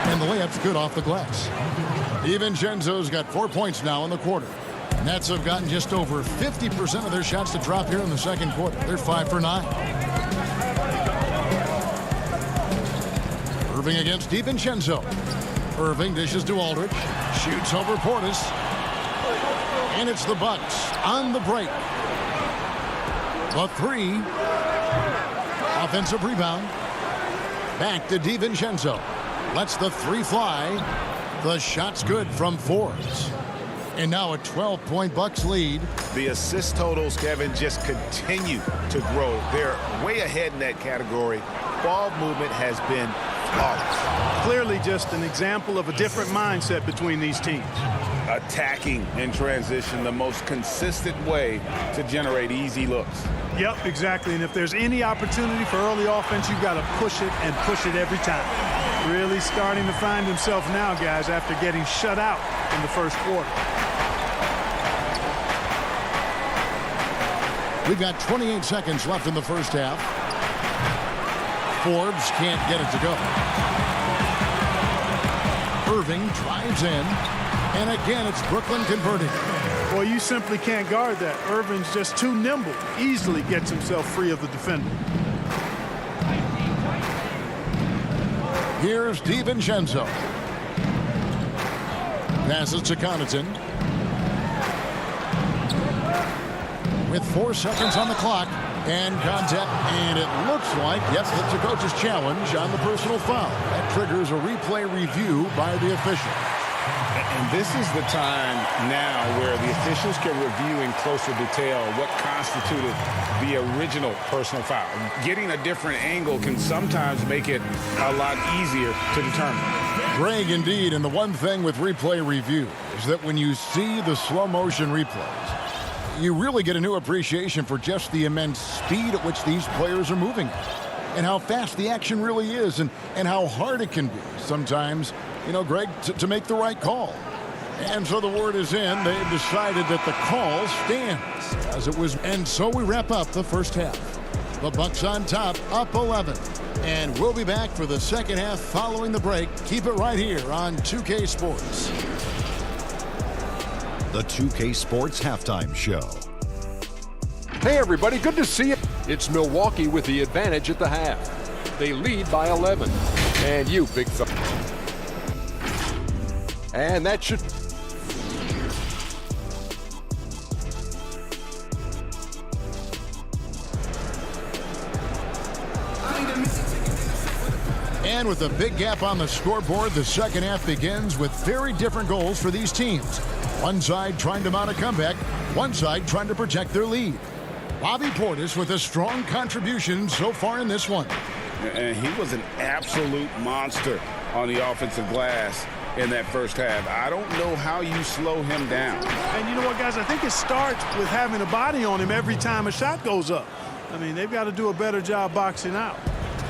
And the layup's good off the glass. DiVincenzo's got 4 points now in the quarter. Nets have gotten just over 50% of their shots to drop here in the second quarter. They're 5 for 9. Irving against DiVincenzo. Irving dishes to Aldridge. Shoots over Portis. And it's the Bucks on the break. The 3. Offensive rebound. Back to DiVincenzo. Lets the 3 fly. The shot's good from Forbes. And now a 12-point Bucks lead. The assist totals, Kevin, just continue to grow. They're way ahead in that category. Ball movement has been flawless. Clearly just an example of a different mindset between these teams. Attacking in transition, the most consistent way to generate easy looks. Yep, exactly. And if there's any opportunity for early offense, you've got to push it and push it every time. Really starting to find himself now, guys, after getting shut out in the first quarter. We've got 28 seconds left in the first half. Forbes can't get it to go. Irving drives in, and again it's Brooklyn converting. Well, you simply can't guard that. Irving's just too nimble. Easily gets himself free of the defender. Here's DiVincenzo. Passes to Connaughton. With 4 seconds on the clock and contact, and it looks like, yes, that's a coach's challenge on the personal foul. That triggers a replay review by the official. And this is the time now where the officials can review in closer detail what constituted the original personal foul. Getting a different angle can sometimes make it a lot easier to determine. Greg, indeed, and the one thing with replay review is that when you see the slow motion replays, you really get a new appreciation for just the immense speed at which these players are moving and how fast the action really is and how hard it can be sometimes, you know, Greg, to make the right call. And so the word is in. They've decided that the call stands as it was. And so we wrap up the first half. The Bucks on top, up 11. And we'll be back for the second half following the break. Keep it right here on 2K Sports. The 2K Sports Halftime Show. Hey, everybody, good to see you. It's Milwaukee with the advantage at the half. They lead by 11. And you, big fella. And that should... And with a big gap on the scoreboard, the second half begins with very different goals for these teams. One side trying to mount a comeback, one side trying to protect their lead. Bobby Portis with a strong contribution so far in this one. And he was an absolute monster on the offensive glass in that first half. I don't know how you slow him down. And you know what, guys? I think it starts with having a body on him every time a shot goes up. I mean, they've got to do a better job boxing out.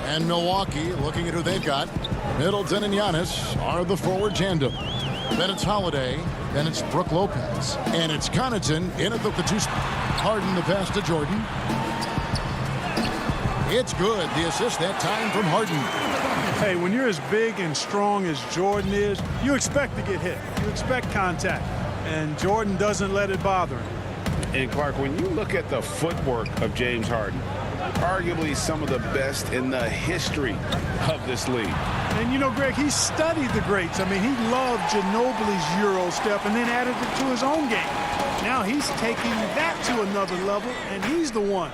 And Milwaukee, looking at who they've got, Middleton and Giannis are the forward tandem. Then it's Holiday, then it's Brook Lopez, and it's Connaughton in at the two spot. Harden the pass to Jordan. It's good. The assist that time from Harden. Hey, when you're as big and strong as Jordan is, you expect to get hit. You expect contact, and Jordan doesn't let it bother him. And Clark, when you look at the footwork of James Harden, arguably some of the best in the history of this league. And you know, Greg, he studied the greats. I mean, he loved Ginobili's Euro step and then added it to his own game. Now he's taking that to another level, and he's the one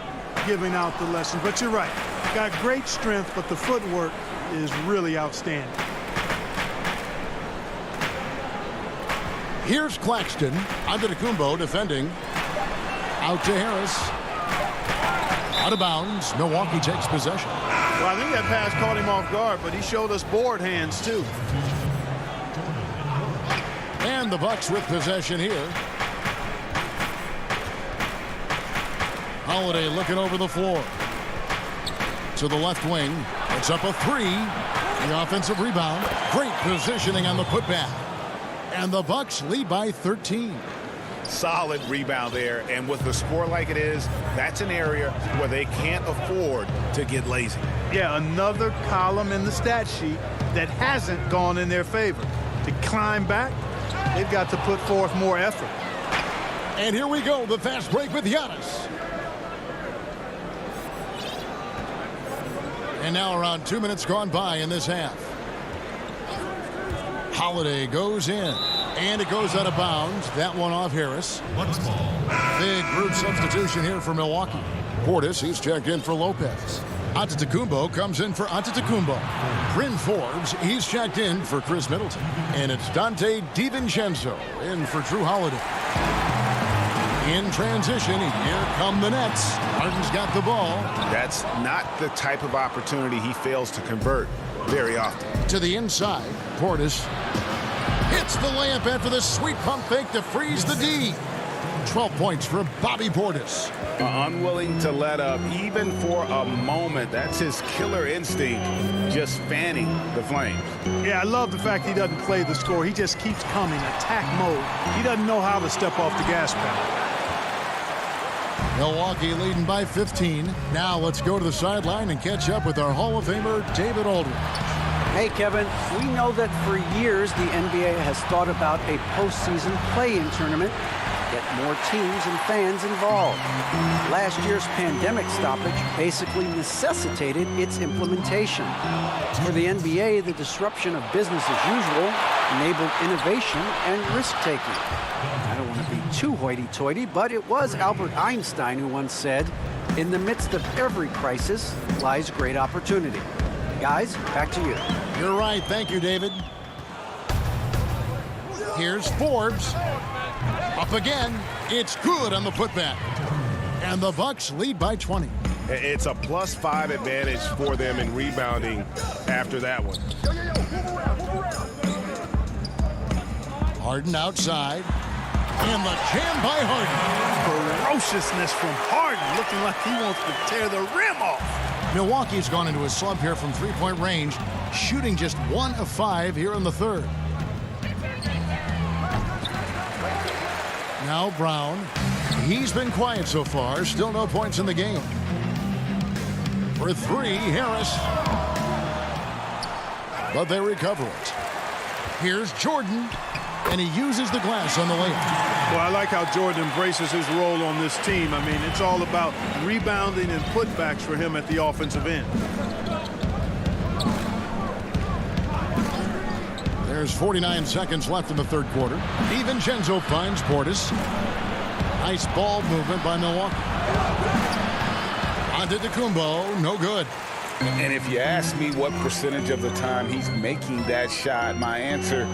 giving out the lesson. But you're right, got great strength, but the footwork is really outstanding. Here's Claxton. Antetokounmpo defending. Out to Harris. Out of bounds. Milwaukee takes possession. Well, I think that pass caught him off guard, but he showed us board hands too. And the Bucks with possession here. Holiday looking over the floor. To the left wing. It's up a three. The offensive rebound. Great positioning on the putback. And the Bucks lead by 13. Solid rebound there, and with the score like it is, that's an area where they can't afford to get lazy. Yeah, another column in the stat sheet that hasn't gone in their favor. To climb back, they've got to put forth more effort. And here we go, the fast break with Giannis. And now around 2 minutes gone by in this half. Holiday goes in. And it goes out of bounds. That one off Harris. Big group substitution here for Milwaukee. Portis, he's checked in for Lopez. Antetokounmpo comes in for Antetokounmpo. Bryn Forbes, he's checked in for Chris Middleton. And it's Dante DiVincenzo in for Drew Holiday. In transition, here come the Nets. Harden's got the ball. That's not the type of opportunity he fails to convert very often. To the inside, Portis hits the layup after the sweet pump fake to freeze the D. 12 points for Bobby Portis. Unwilling to let up even for a moment. That's his killer instinct, just fanning the flames. Yeah, I love the fact he doesn't play the score. He just keeps coming, attack mode. He doesn't know how to step off the gas pedal. Milwaukee leading by 15. Now let's go to the sideline and catch up with our Hall of Famer, David Aldridge. Hey, Kevin, we know that for years the NBA has thought about a postseason play-in tournament, get more teams and fans involved. Last year's pandemic stoppage basically necessitated its implementation. For the NBA, the disruption of business as usual enabled innovation and risk-taking. I don't want to be too hoity-toity, but it was Albert Einstein who once said, "In the midst of every crisis lies great opportunity." Guys, back to you. You're right. Thank you, David. Here's Forbes. Up again. It's good on the putback. And the Bucks lead by 20. It's a +5 advantage for them in rebounding after that one. Harden outside. And the jam by Harden. Ferociousness from Harden, looking like he wants to tear the rim off. Milwaukee's gone into a slump here from three-point range, shooting just 1 of 5 here in the third. Now Brown. He's been quiet so far. Still no points in the game. For 3, Harris. But they recover it. Here's Jordan. And he uses the glass on the layup. Well, I like how Jordan embraces his role on this team. I mean, it's all about rebounding and putbacks for him at the offensive end. There's 49 seconds left in the third quarter. DiVincenzo finds Portis. Nice ball movement by Milwaukee. Antetokounmpo, no good. And if you ask me what percentage of the time he's making that shot, my answer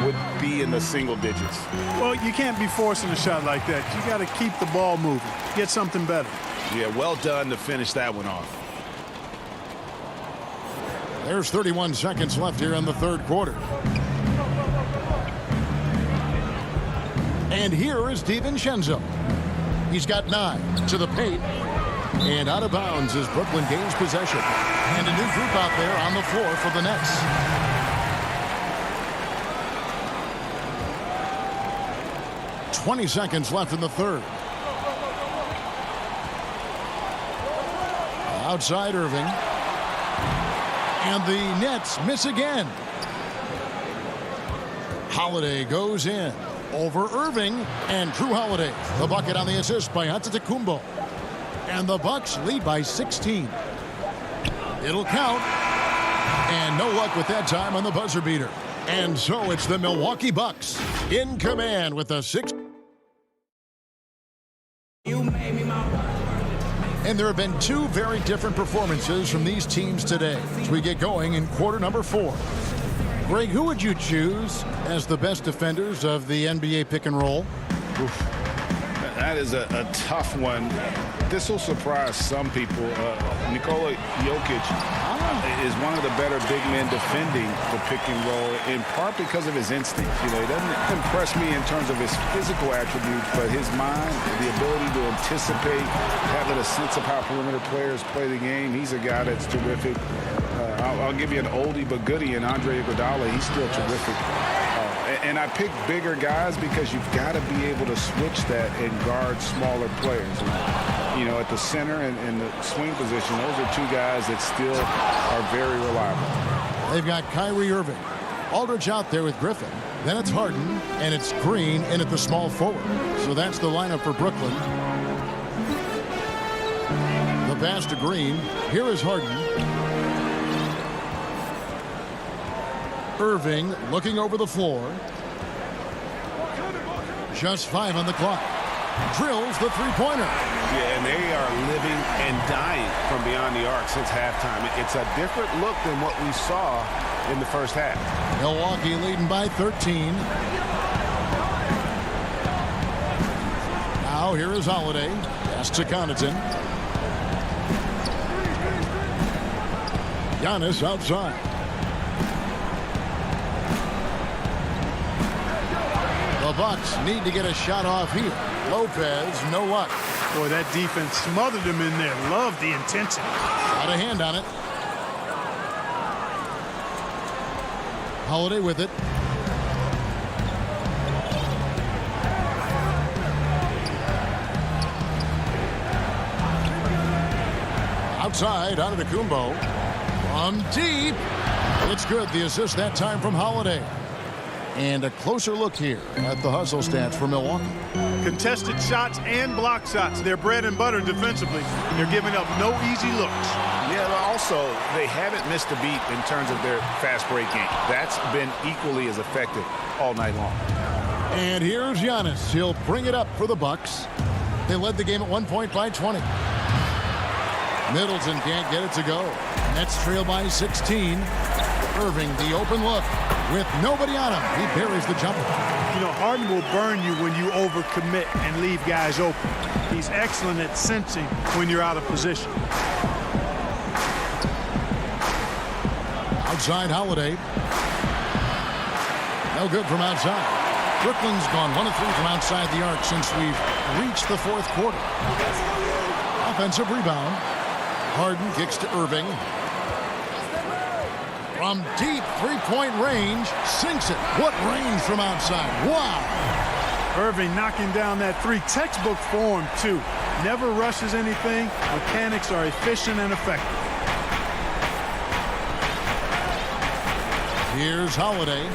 would be in the single digits. Well, you can't be forcing a shot like that. You got to keep the ball moving. Get something better. Yeah, well done to finish that one off. There's 31 seconds left here in the third quarter. And here is DiVincenzo. He's got 9 to the paint. And out of bounds as Brooklyn gains possession. And a new group out there on the floor for the Nets. "20 seconds left in the third. Outside Irving. And the Nets miss again. Holiday goes in over Irving, and Drew Holiday, the bucket on the assist by Antetokounmpo. And the Bucks lead by 16. It'll count. And no luck with that time on the buzzer beater. And so it's the Milwaukee Bucks in command with a 6. And there have been 2 very different performances from these teams today as we get going in quarter number 4. Greg, who would you choose as the best defenders of the NBA pick and roll? Oof. That is a tough one. This will surprise some people. Nikola Jokic is one of the better big men defending the pick and roll, in part because of his instinct. You know, he doesn't impress me in terms of his physical attributes, but his mind, the ability to anticipate, having a sense of how perimeter players play the game. He's a guy that's terrific. I'll give you an oldie but goodie in Andre Iguodala. He's still terrific. And I pick bigger guys because you've got to be able to switch that and guard smaller players. And, you know, at the center and the swing position, those are 2 guys that still are very reliable. They've got Kyrie Irving. Aldridge out there with Griffin. Then it's Harden, and it's Green in at the small forward. So that's the lineup for Brooklyn. The pass to Green. Here is Harden. Irving looking over the floor. Just 5 on the clock. Drills the three-pointer. Yeah, and they are living and dying from beyond the arc since halftime. It's a different look than what we saw in the first half. Milwaukee leading by 13. Now here is Holiday. Pass to Connaughton. Giannis outside. The Bucks need to get a shot off here. Lopez, no luck. Boy, that defense smothered him in there. Love the intensity. Got a hand on it. Holiday with it. Outside, Antetokounmpo. From deep. It's good. The assist that time from Holiday. And a closer look here at the hustle stats for Milwaukee. Contested shots and block shots. They're bread and butter defensively. They're giving up no easy looks. Yeah, but also, they haven't missed a beat in terms of their fast break game. That's been equally as effective all night long. And here's Giannis. He'll bring it up for the Bucks. They led the game at 1 point by 20. Middleton can't get it to go. Nets trail by 16. Irving, the open look. With nobody on him, he buries the jumper. You know, Harden will burn you when you overcommit and leave guys open. He's excellent at sensing when you're out of position. Outside Holiday. No good from outside. Brooklyn's gone 1 of 3 from outside the arc since we've reached the 4th quarter. Offensive rebound. Harden kicks to Irving. From deep three-point range, sinks it. What range from outside. Wow. Irving knocking down that 3. Textbook form, too. Never rushes anything. Mechanics are efficient and effective. Here's Holiday.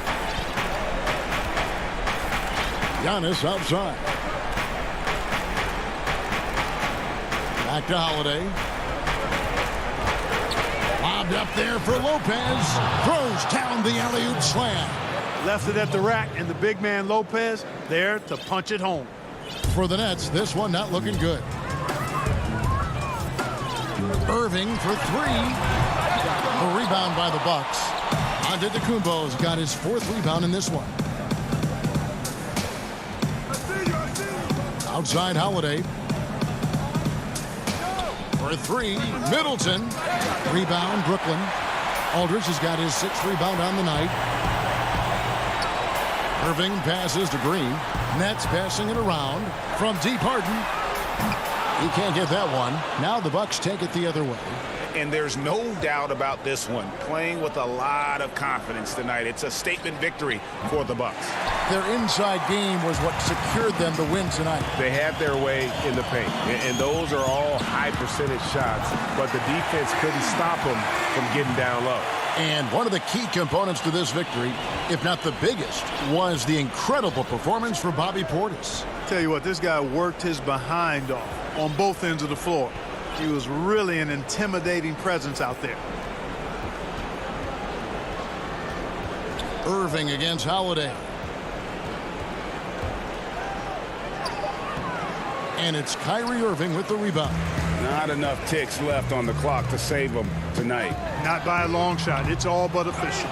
Giannis outside. Back to Holiday. Lobbed up there for Lopez. Throws down the alley-oop slam. Left it at the rack, and the big man Lopez there to punch it home. For the Nets, this one not looking good. Irving for 3. A rebound by the Bucks. Antetokounmpo's got his 4th rebound in this one. Outside Holiday. For 3, Middleton. Rebound, Brooklyn. Aldridge has got his 6th rebound on the night. Irving passes to Green. Nets passing it around from deep. Harden. He can't get that one. Now the Bucks take it the other way. And there's no doubt about this one. Playing with a lot of confidence tonight. It's a statement victory for the Bucks. Their inside game was what secured them the win tonight. They had their way in the paint, and those are all high percentage shots, but the defense couldn't stop them from getting down low. And one of the key components to this victory, if not the biggest, was the incredible performance for Bobby Portis. Tell you what, this guy worked his behind off on both ends of the floor. He was really an intimidating presence out there. Irving against Holiday. And it's Kyrie Irving with the rebound. Not enough ticks left on the clock to save them tonight. Not by a long shot. It's all but official.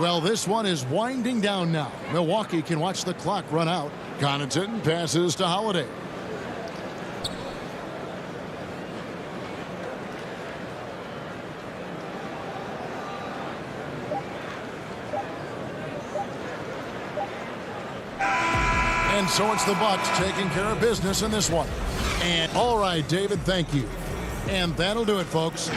Well, this one is winding down now. Milwaukee can watch the clock run out. Connaughton passes to Holiday. And so it's the Bucks taking care of business in this one. And all right, David, thank you. And that'll do it, folks.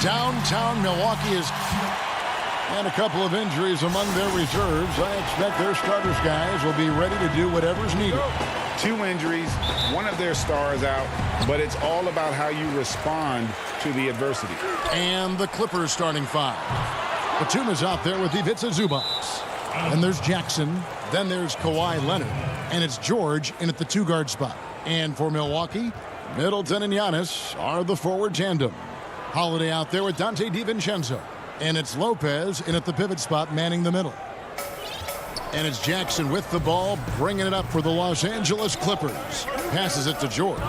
Downtown Milwaukee is and a couple of injuries among their reserves. I expect their starters guys will be ready to do whatever's needed. 2 injuries, one of their stars out, but it's all about how you respond to the adversity. And the Clippers starting 5. Batum is out there with Ivica Zubac. And there's Jackson. Then there's Kawhi Leonard. And it's George in at the 2-guard spot. And for Milwaukee, Middleton and Giannis are the forward tandem. Holiday out there with Dante DiVincenzo. And it's Lopez in at the pivot spot manning the middle. And it's Jackson with the ball, bringing it up for the Los Angeles Clippers. Passes it to George.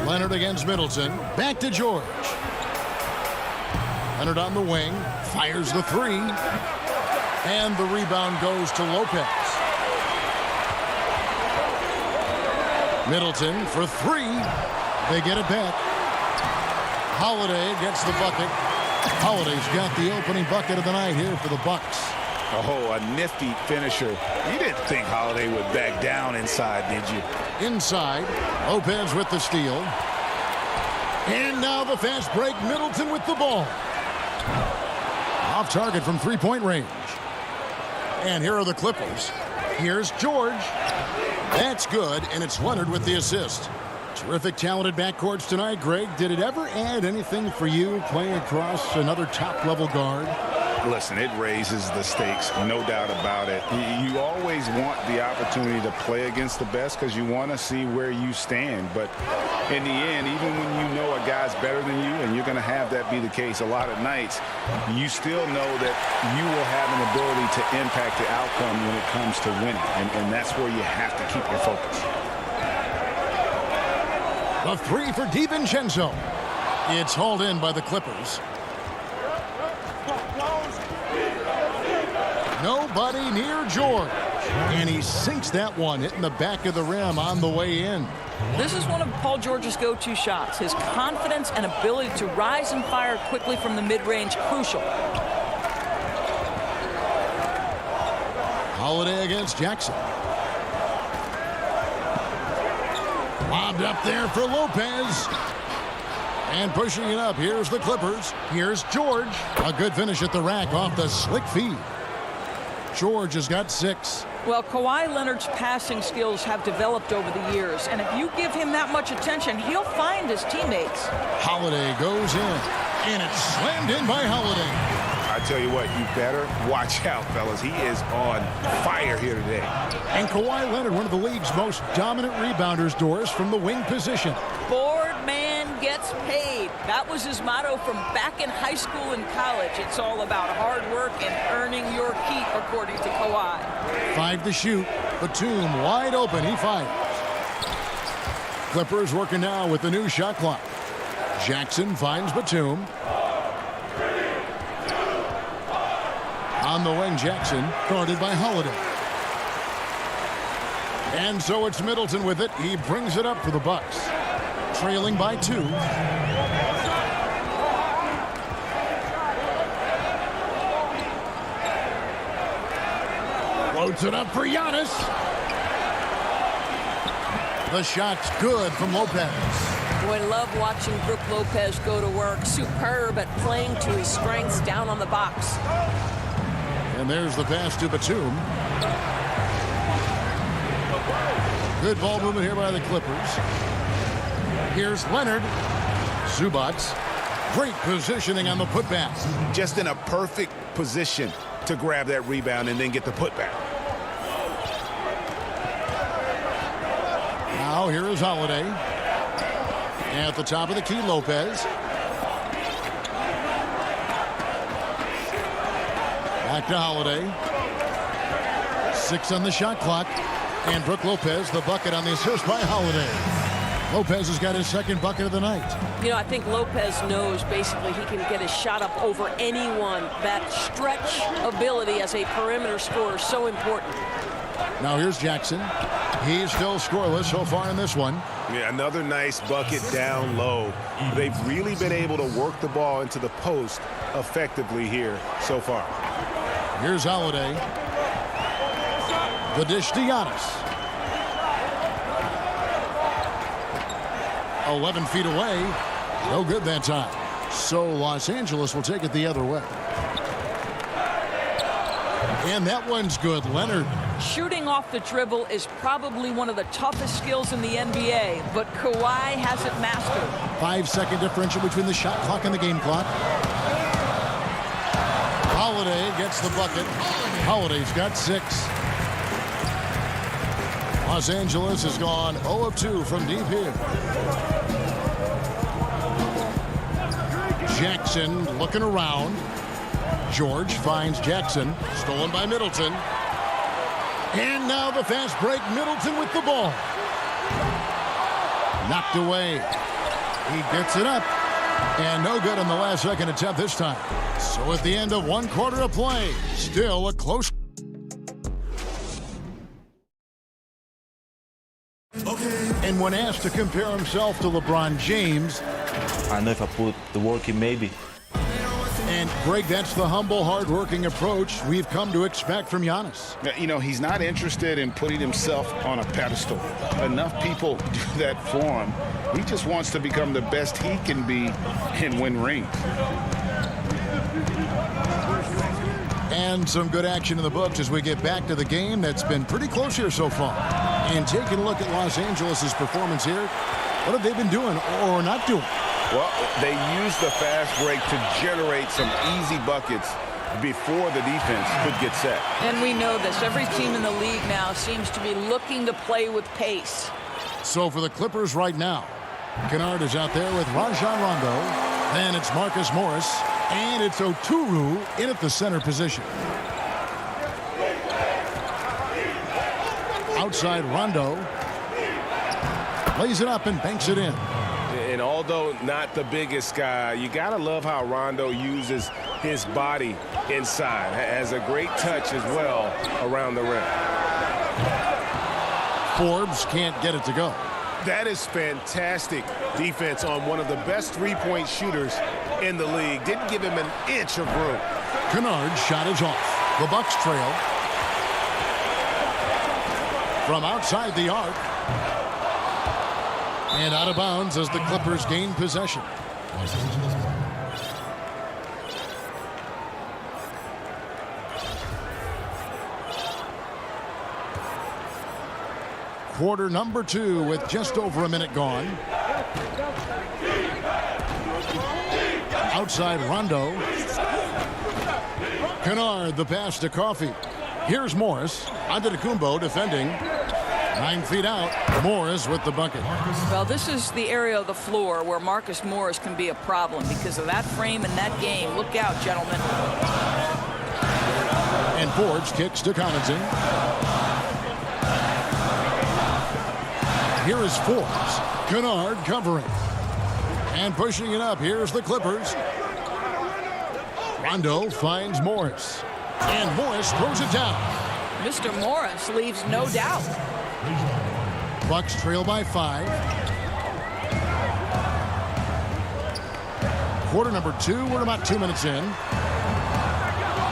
Leonard against Middleton. Back to George. Leonard on the wing. Fires the 3. And the rebound goes to Lopez. Middleton for 3. They get it back. Holiday gets the bucket. Holiday's got the opening bucket of the night here for the Bucks. Oh, a nifty finisher. You didn't think Holiday would back down inside, did you? Inside, Lopez with the steal. And now the fast break, Middleton with the ball. Off target from 3-point range. And here are the Clippers. Here's George. That's good, and it's Leonard with the assist. Terrific, talented backcourts tonight, Greg. Did it ever add anything for you playing across another top-level guard? Listen, it raises the stakes, no doubt about it. You always want the opportunity to play against the best because you want to see where you stand. But in the end, even when you know a guy's better than you, and you're going to have that be the case a lot of nights, you still know that you will have an ability to impact the outcome when it comes to winning. And that's where you have to keep your focus. The 3 for DiVincenzo. It's hauled in by the Clippers. Nobody near George. And he sinks that one, hitting the back of the rim on the way in. This is one of Paul George's go-to shots. His confidence and ability to rise and fire quickly from the mid-range, crucial. Holiday against Jackson. Lobbed up there for Lopez. And pushing it up, here's the Clippers. Here's George. A good finish at the rack off the slick feed. George has got 6. Well, Kawhi Leonard's passing skills have developed over the years, and if you give him that much attention, he'll find his teammates. Holiday goes in, and it's slammed in by Holiday. I tell you what, you better watch out, fellas. He is on fire here today. And Kawhi Leonard, one of the league's most dominant rebounders, Doris, from the wing position. Board man gets paid. That was his motto from back in high school and college. It's all about hard work and earning your keep, according to Kawhi. 5 to shoot. Batum wide open. He fires. Clippers working now with the new shot clock. Jackson finds Batum. On the wing, Jackson, guarded by Holiday. And so it's Middleton with it. He brings it up for the Bucks. Trailing by 2. Floats it up for Giannis. The shot's good from Lopez. Boy, love watching Brook Lopez go to work. Superb at playing to his strengths down on the box. And there's the pass to Batum. Good ball movement here by the Clippers. Here's Leonard. Zubac. Great positioning on the putback. Just in a perfect position to grab that rebound and then get the putback. Now here is Holiday. At the top of the key, Lopez. Back to Holiday. 6 on the shot clock. And Brook Lopez, the bucket on the assist by Holiday. Lopez has got his second bucket of the night. You know, I think Lopez knows basically he can get his shot up over anyone. That stretch ability as a perimeter scorer is so important. Now here's Jackson. He's still scoreless so far in this one. Yeah, another nice bucket down low. They've really been able to work the ball into the post effectively here so far. Here's Holiday. The dish to Giannis. 11 feet away. No good that time. So Los Angeles will take it the other way. And that one's good. Leonard. Shooting off the dribble is probably one of the toughest skills in the NBA, but Kawhi has it mastered. 5-second differential between the shot clock and the game clock. Holiday gets the bucket. Holiday's got 6. Los Angeles has gone 0 of 2 from deep here. Jackson looking around. George finds Jackson. Stolen by Middleton. And now the fast break. Middleton with the ball. Knocked away. He gets it up. And no good on the last second attempt this time. So at the end of 1 quarter of play, still a close. And when asked to compare himself to LeBron James, I know if I put the work in, maybe. And Greg, that's the humble, hard-working approach we've come to expect from Giannis. You know, he's not interested in putting himself on a pedestal. Enough people do that for him. He just wants to become the best he can be and win rings. And some good action in the books as we get back to the game that's been pretty close here so far. And taking a look at Los Angeles' performance here, what have they been doing or not doing? Well, they used the fast break to generate some easy buckets before the defense could get set. And we know this. Every team in the league now seems to be looking to play with pace. So for the Clippers right now, Kennard is out there with Rajon Rondo. Then it's Marcus Morris. And it's Oturu in at the center position. Outside Rondo. Lays it up and banks it in. And although not the biggest guy, you got to love how Rondo uses his body inside. Has a great touch as well around the rim. Forbes can't get it to go. That is fantastic defense on one of the best three-point shooters in the league. Didn't give him an inch of room. Kennard's shot is off. The Bucks trail. From outside the arc. And out of bounds as the Clippers gain possession. Quarter number 2 with just over a minute gone. Outside Rondo. Kennard, the pass to Coffey. Here's Morris. Antetokounmpo defending. 9 feet out. Morris with the bucket. Well, this is the area of the floor where Marcus Morris can be a problem because of that frame and that game. Look out, gentlemen. And Forbes kicks to Connaughton. Here is Forbes. Kennard covering. And pushing it up. Here's the Clippers. Rondo finds Morris. And Morris throws it down. Mr. Morris leaves no doubt. Bucks trail by 5. Quarter number 2. We're about 2 minutes in.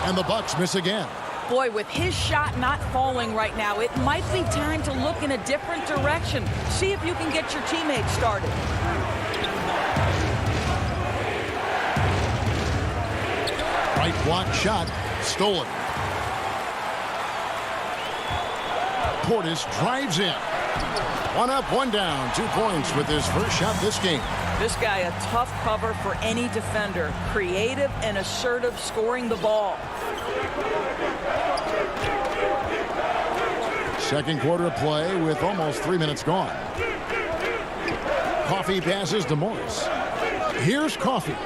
And the Bucks miss again. Boy, with his shot not falling right now, it might be time to look in a different direction. See if you can get your teammates started. Right block shot. Stolen. Portis drives in. 1 up, 1 down. 2 points with his first shot this game. This guy, a tough cover for any defender. Creative and assertive scoring the ball. Second quarter of play with almost 3 minutes gone. Coffey passes to Morris. Here's Coffey.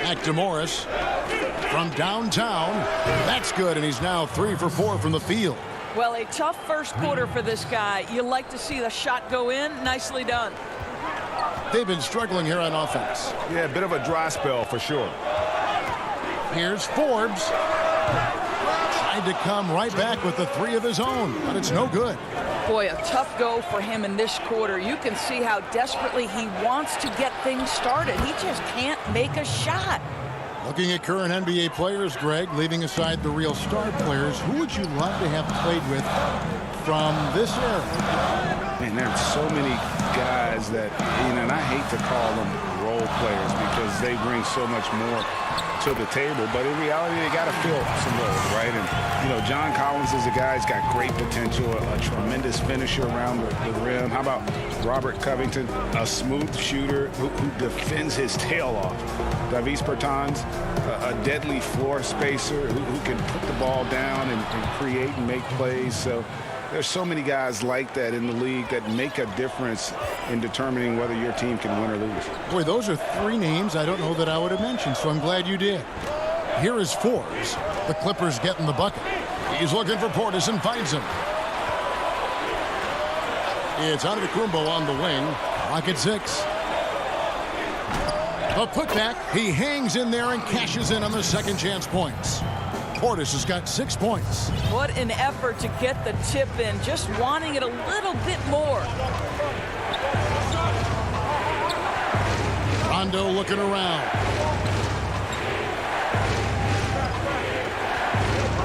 Back to Morris. From downtown. That's good, and he's now 3 for 4 from the field. Well, a tough first quarter for this guy. You like to see the shot go in. Nicely done. They've been struggling here on offense. Yeah, a bit of a dry spell for sure. Here's Forbes. Tried to come right back with the 3 of his own, but it's no good. Boy, a tough go for him in this quarter. You can see how desperately he wants to get things started. He just can't make a shot. Looking at current NBA players, Greg, leaving aside the real star players, who would you love to have played with from this era? Man, there's so many guys that, and I hate to call them role players because they bring so much more to the table, but in reality, they got to fill some roles, right? And, John Collins is a guy who's got great potential, a tremendous finisher around the rim. How about Robert Covington, a smooth shooter who defends his tail off? Davis Bertans, a deadly floor spacer who can put the ball down and create and make plays. So there's so many guys like that in the league that make a difference in determining whether your team can win or lose. Boy, those are three names I don't know that I would have mentioned, so I'm glad you did. Here is Forbes. The Clippers getting the bucket. He's looking for Portis and finds him. It's Antetokounmpo on the wing. Rocket 6. A putback. He hangs in there and cashes in on the second chance points. Portis has got 6 points. What an effort to get the tip in, just wanting it a little bit more. Rondo looking around.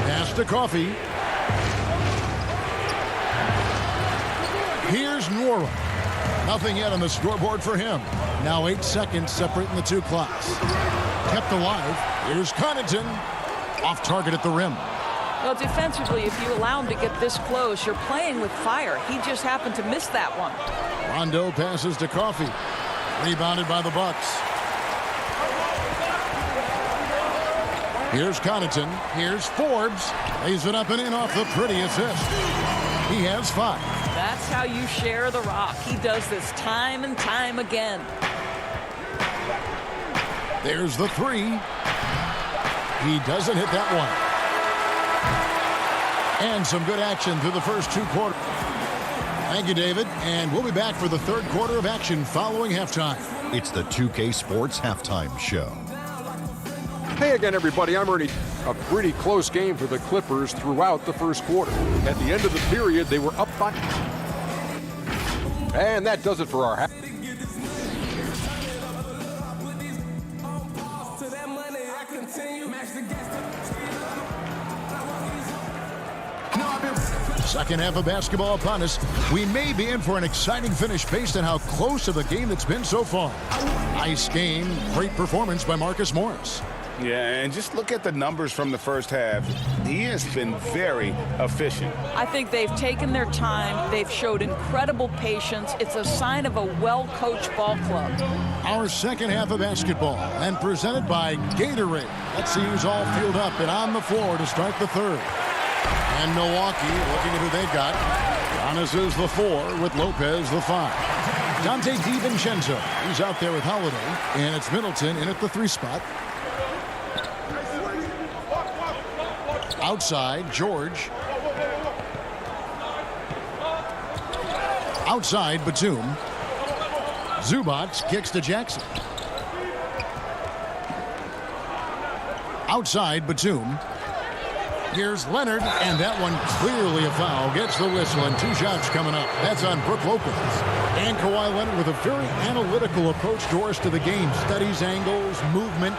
Pass to Coffee. Here's Nwora. Nothing yet on the scoreboard for him. Now 8 seconds separating the two clocks. Kept alive. Here's Connaughton. Off target at the rim. Well, defensively, if you allow him to get this close, you're playing with fire. He just happened to miss that one. Rondo passes to Coffee. Rebounded by the Bucks. Here's Connaughton. Here's Forbes. Lays it up and in off the pretty assist. He has 5. That's how you share the rock. He does this time and time again. There's the 3. He doesn't hit that one. And some good action through the first 2 quarters. Thank you, David. And we'll be back for the third quarter of action following halftime. It's the 2K Sports Halftime Show. Hey again, everybody. I'm Ernie. A pretty close game for the Clippers throughout the first quarter. At the end of the period, they were up by. And that does it for our half. Second half of basketball upon us. We may be in for an exciting finish based on how close of a game that's been so far. Nice game. Great performance by Marcus Morris. Yeah, and just look at the numbers from the first half. He has been very efficient. I think they've taken their time. They've showed incredible patience. It's a sign of a well-coached ball club. Our second half of basketball, and presented by Gatorade. Let's see who's all fueled up and on the floor to start the third. And Milwaukee, looking at who they've got. Giannis is the 4 with Lopez the 5. Dante DiVincenzo, he's out there with Holiday. And it's Middleton in at the 3 spot. Outside, George. Outside, Batum. Zubac kicks to Jackson. Outside, Batum. Here's Leonard, and that one clearly a foul. Gets the whistle, and 2 shots coming up. That's on Brook Lopez. And Kawhi Leonard with a very analytical approach, Doris, to the game. Studies angles, movement,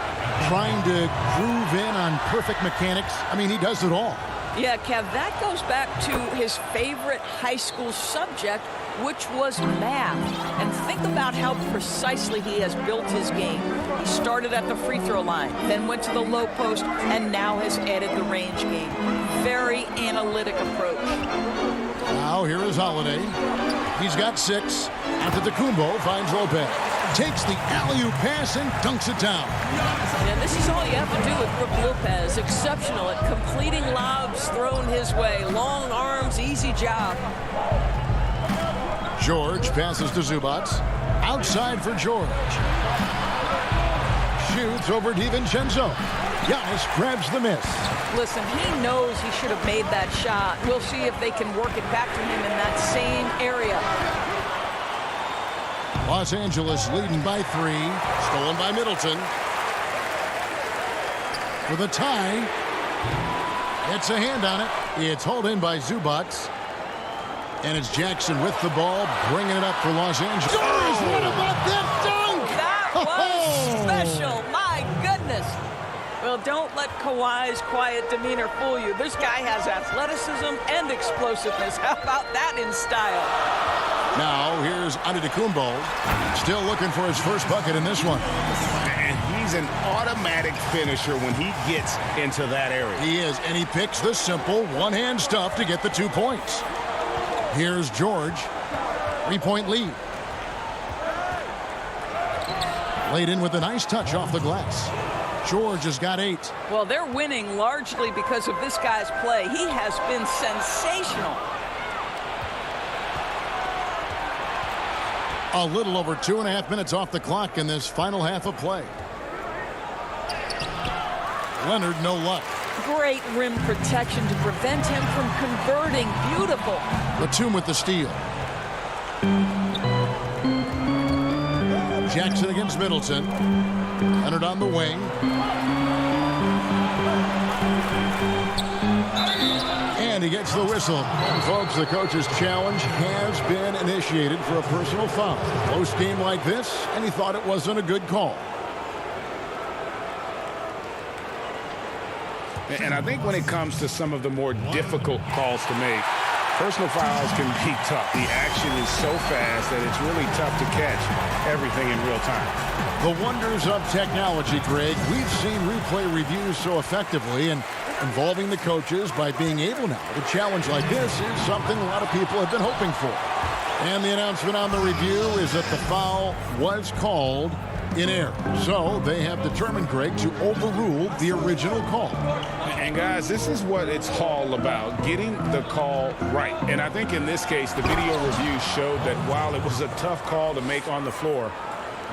trying to groove in on perfect mechanics. I mean, he does it all. Yeah, Kev, that goes back to his favorite high school subject, which was math. And think about how precisely he has built his game. He started at the free throw line, then went to the low post, and now has added the range game. Very analytic approach. Now here is Holiday. He's got 6. Antetokounmpo finds Lopez. Takes the alley-oop pass and dunks it down. And this is all you have to do with Brook Lopez. Exceptional at completing lobs thrown his way. Long arms, easy job. George passes to Zubac. Outside for George. Shoots over DiVincenzo. Giannis grabs the miss. Listen, he knows he should have made that shot. We'll see if they can work it back to him in that same area. Los Angeles leading by 3. Stolen by Middleton. For the tie. It's a hand on it. It's hauled in by Zubac. And it's Jackson with the ball, bringing it up for Los Angeles. Oh, what about that dunk? That was special. My goodness. Well, don't let Kawhi's quiet demeanor fool you. This guy has athleticism and explosiveness. How about that in style? Now here's Antetokounmpo, still looking for his first bucket in this one. And he's an automatic finisher when he gets into that area. He is, and he picks the simple one-hand stuff to get the 2 points. Here's George, 3-point lead. Laid in with a nice touch off the glass. George has got 8. Well, they're winning largely because of this guy's play. He has been sensational. A little over 2.5 minutes off the clock in this final half of play. Leonard, no luck. Great rim protection to prevent him from converting. Beautiful. Batum with the steal. Jackson against Middleton. Leonard on the wing. And he gets the whistle. And folks, the coach's challenge has been initiated for a personal foul. Close game like this, and he thought it wasn't a good call. And I think when it comes to some of the more difficult calls to make, personal fouls can be tough. The action is so fast that it's really tough to catch everything in real time. The wonders of technology, Greg. We've seen replay reviews so effectively, and involving the coaches by being able now to challenge like this is something a lot of people have been hoping for. And the announcement on the review is that the foul was called in error. So they have determined, Greg, to overrule the original call. And guys, this is what it's all about, getting the call right. And I think in this case, the video review showed that while it was a tough call to make on the floor,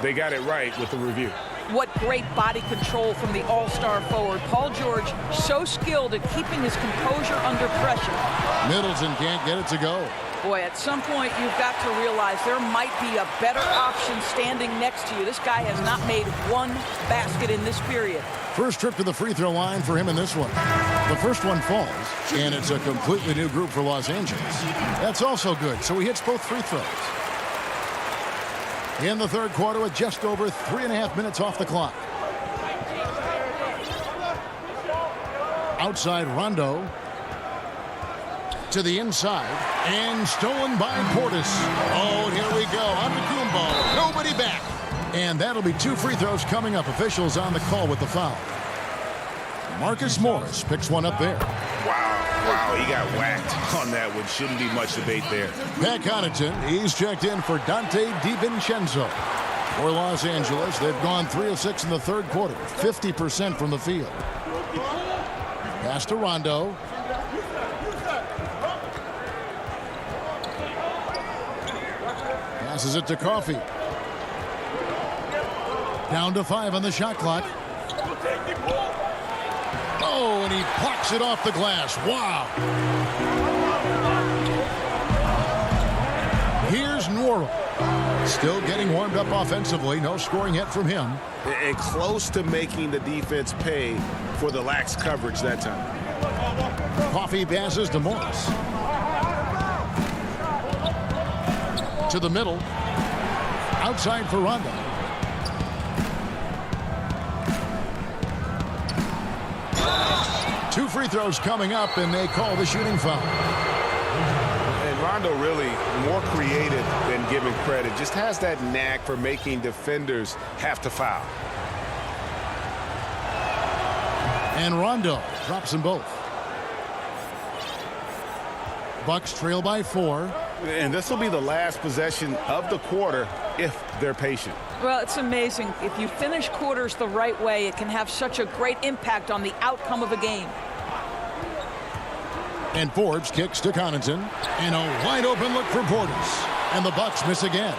they got it right with the review. What great body control from the all-star forward. Paul George, so skilled at keeping his composure under pressure. Middleton can't get it to go. Boy, at some point, you've got to realize there might be a better option standing next to you. This guy has not made one basket in this period. First trip to the free throw line for him in this one. The first one falls, and it's a completely new group for Los Angeles. That's also good, so he hits both free throws. In the third quarter with just over 3.5 minutes off the clock. Outside Rondo. To the inside, and stolen by Portis. Oh, and here we go. Antetokounmpo, nobody back. And that'll be 2 free throws coming up. Officials on the call with the foul. Marcus Morris picks one up there. Wow, he got whacked on that one. Shouldn't be much debate there. Pat Connaughton, he's checked in for Dante DiVincenzo. For Los Angeles, they've gone 3 of 6 in the third quarter, 50% from the field. Pass to Rondo. Passes it to Coffey. Down to 5 on the shot clock. Oh, and he plucks it off the glass. Wow. Here's Nwora. Still getting warmed up offensively. No scoring yet from him. And close to making the defense pay for the lax coverage that time. Coffey passes to Morris. To the middle. Outside for Rondo. Two free throws coming up, and they call the shooting foul. And Rondo really more creative than given credit. Just has that knack for making defenders have to foul. And Rondo drops them both. Bucks trail by 4. And this will be the last possession of the quarter if they're patient. Well, it's amazing. If you finish quarters the right way, it can have such a great impact on the outcome of a game. And Forbes kicks to Connaughton. And a wide open look for Portis. And the Bucks miss again.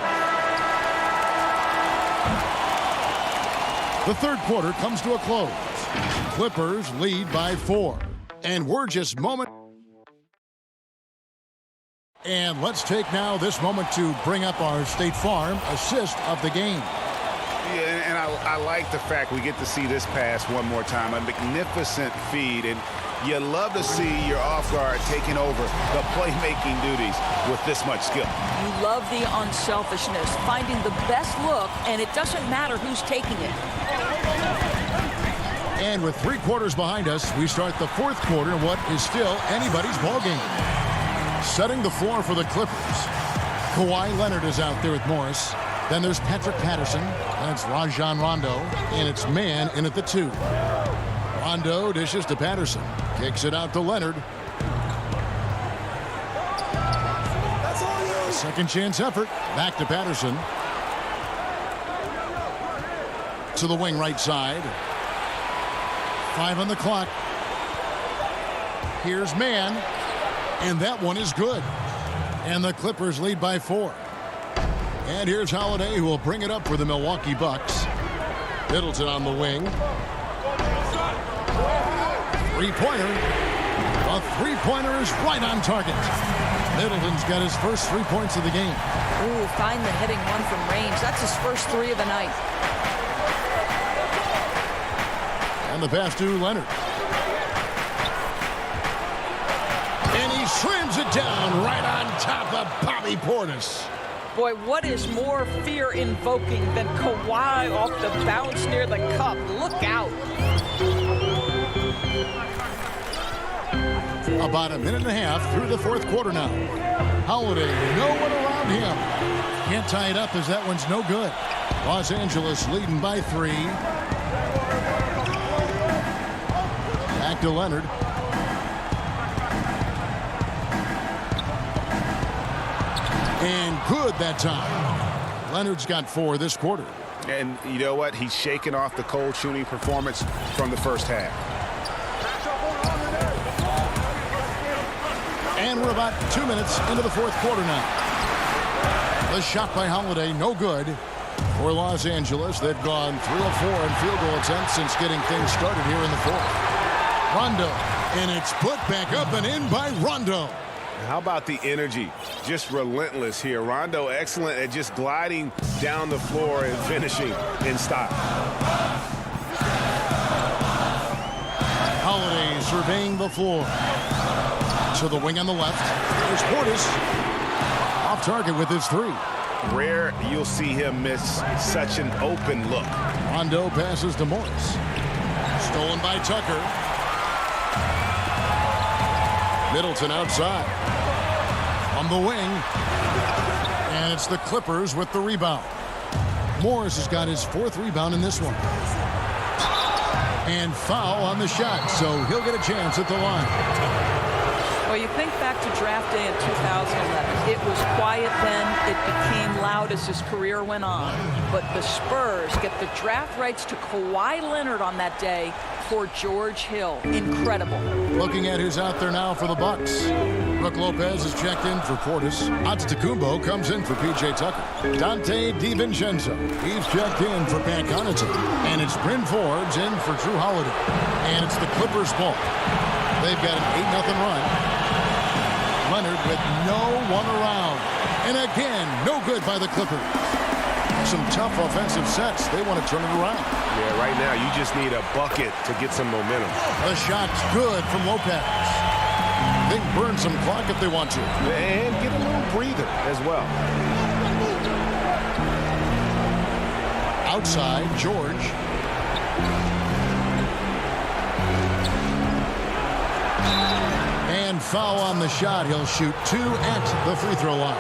The third quarter comes to a close. Clippers lead by 4. And we're just moment. And let's take now this moment to bring up our State Farm assist of the game. Yeah, and I like the fact we get to see this pass one more time. A magnificent feed, and you love to see your off guard taking over the playmaking duties with this much skill. You love the unselfishness, finding the best look, and it doesn't matter who's taking it. And with 3 quarters behind us, we start the fourth quarter in what is still anybody's ball game. Setting the floor for the Clippers. Kawhi Leonard is out there with Morris. Then there's Patrick Patterson. And it's Rajon Rondo. And it's man in at the 2. Rondo dishes to Patterson. Kicks it out to Leonard. Second chance effort. Back to Patterson. To the wing right side. 5 on the clock. Here's man. And that one is good. And the Clippers lead by 4. And here's Holiday, who will bring it up for the Milwaukee Bucks. Middleton on the wing. Three-pointer. A three-pointer is right on target. Middleton's got his first 3 points of the game. Ooh, find the hitting one from range. That's his first 3 of the night. And the pass to Leonard. And he slams it down right on top of Bobby Portis. Boy, what is more fear-invoking than Kawhi off the bounce near the cup? Look out. About a minute and a half through the 4th quarter now. Holiday, no one around him. Can't tie it up as that one's no good. Los Angeles leading by 3. Back to Leonard. And good that time. Leonard's got 4 this quarter. And you know what? He's shaking off the cold shooting performance from the first half. And we're about 2 minutes into the 4th quarter now. The shot by Holiday, no good. For Los Angeles, they've gone 3 of 4 in field goal attempts since getting things started here in the 4th. Rondo, and it's put back up and in by Rondo. How about the energy? Just relentless here. Rondo excellent at just gliding down the floor and finishing in style. Holiday surveying the floor. To the wing on the left. There's Portis. Off target with his 3. Rare you'll see him miss such an open look. Rondo passes to Morris. Stolen by Tucker. Middleton outside. On the wing. And it's the Clippers with the rebound. Morris has got his 4th rebound in this one. And foul on the shot, so he'll get a chance at the line. Well, you think back to draft day in 2011. It was quiet then. It became loud as his career went on. But the Spurs get the draft rights to Kawhi Leonard on that day for George Hill. Incredible. Looking at who's out there now for the Bucks. Brook Lopez is checked in for Portis. Antetokounmpo comes in for P.J. Tucker. Dante DiVincenzo, he's checked in for Pat Connaughton. And it's Bryn Forbes in for Drew Holiday. And it's the Clippers ball. They've got an 8-0 run. Leonard with no one around. And again, no good by the Clippers. Some tough offensive sets. They want to turn it around. Yeah, right now you just need a bucket to get some momentum. The shot's good from Lopez. They can burn some clock if they want to. And get a little breather as well. Outside, George. And foul on the shot. He'll shoot 2 at the free throw line.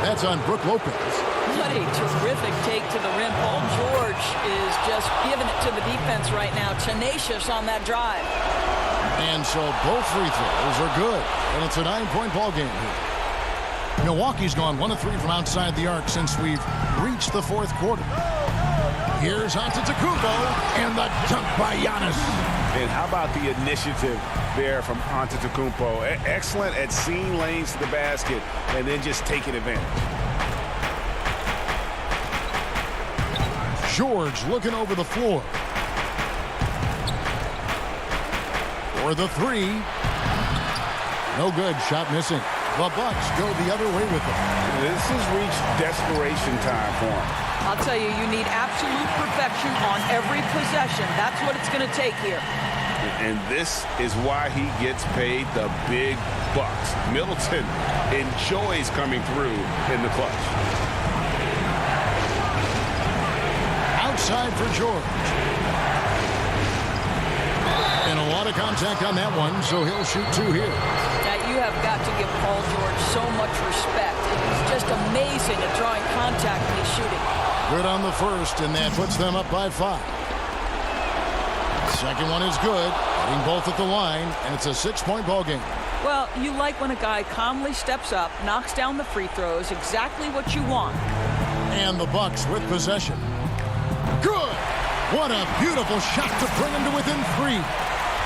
That's on Brook Lopez. What a terrific take to the rim. Paul George is just giving it to the defense right now. Tenacious on that drive. And so both free throws are good. And it's a 9-point ball game here. Milwaukee's gone 1 of 3 from outside the arc since we've reached the 4th quarter. Here's Antetokounmpo and the dunk by Giannis. And how about the initiative there from Antetokounmpo? Excellent at seeing lanes to the basket and then just taking advantage. George looking over the floor. For the 3. No good. Shot missing. The Bucks go the other way with it. This has reached desperation time for him. I'll tell you, you need absolute perfection on every possession. That's what it's going to take here. And this is why he gets paid the big bucks. Middleton enjoys coming through in the clutch. Outside for George. And a lot of contact on that one, so he'll shoot 2 here. Now, you have got to give Paul George so much respect. It's just amazing at drawing contact when he's shooting. Good on the first, and that puts them up by 5. Second one is good, hitting both at the line, and it's a 6-point ball game. Well, you like when a guy calmly steps up, knocks down the free throws, exactly what you want. And the Bucks with possession. Good! What a beautiful shot to bring him to within 3.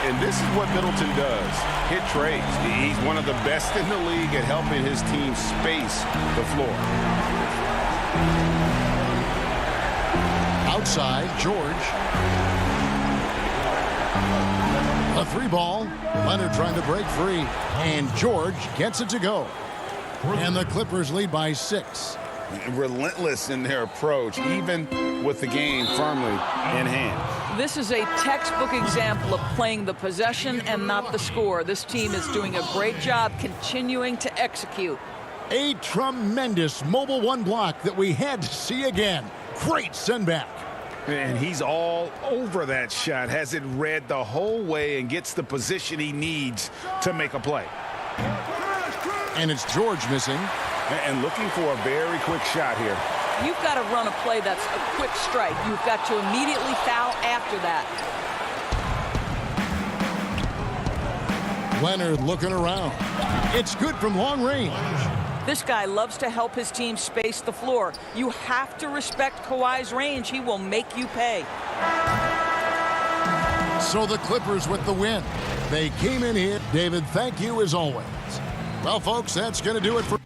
And this is what Middleton does. Hit trades. He's one of the best in the league at helping his team space the floor. Outside, George. A 3-ball. Leonard trying to break free. And George gets it to go. And the Clippers lead by 6. Relentless in their approach, even with the game firmly in hand. This is a textbook example of playing the possession and not the score. This team is doing a great job continuing to execute. A tremendous mobile 1 block that we had to see again. Great send back. And he's all over that shot, has it read the whole way and gets the position he needs to make a play. And it's George missing. And looking for a very quick shot here. You've got to run a play that's a quick strike. You've got to immediately foul after that. Leonard looking around. It's good from long range. This guy loves to help his team space the floor. You have to respect Kawhi's range. He will make you pay. So the Clippers with the win. They came in here. David, thank you as always. Well, folks, that's going to do it for...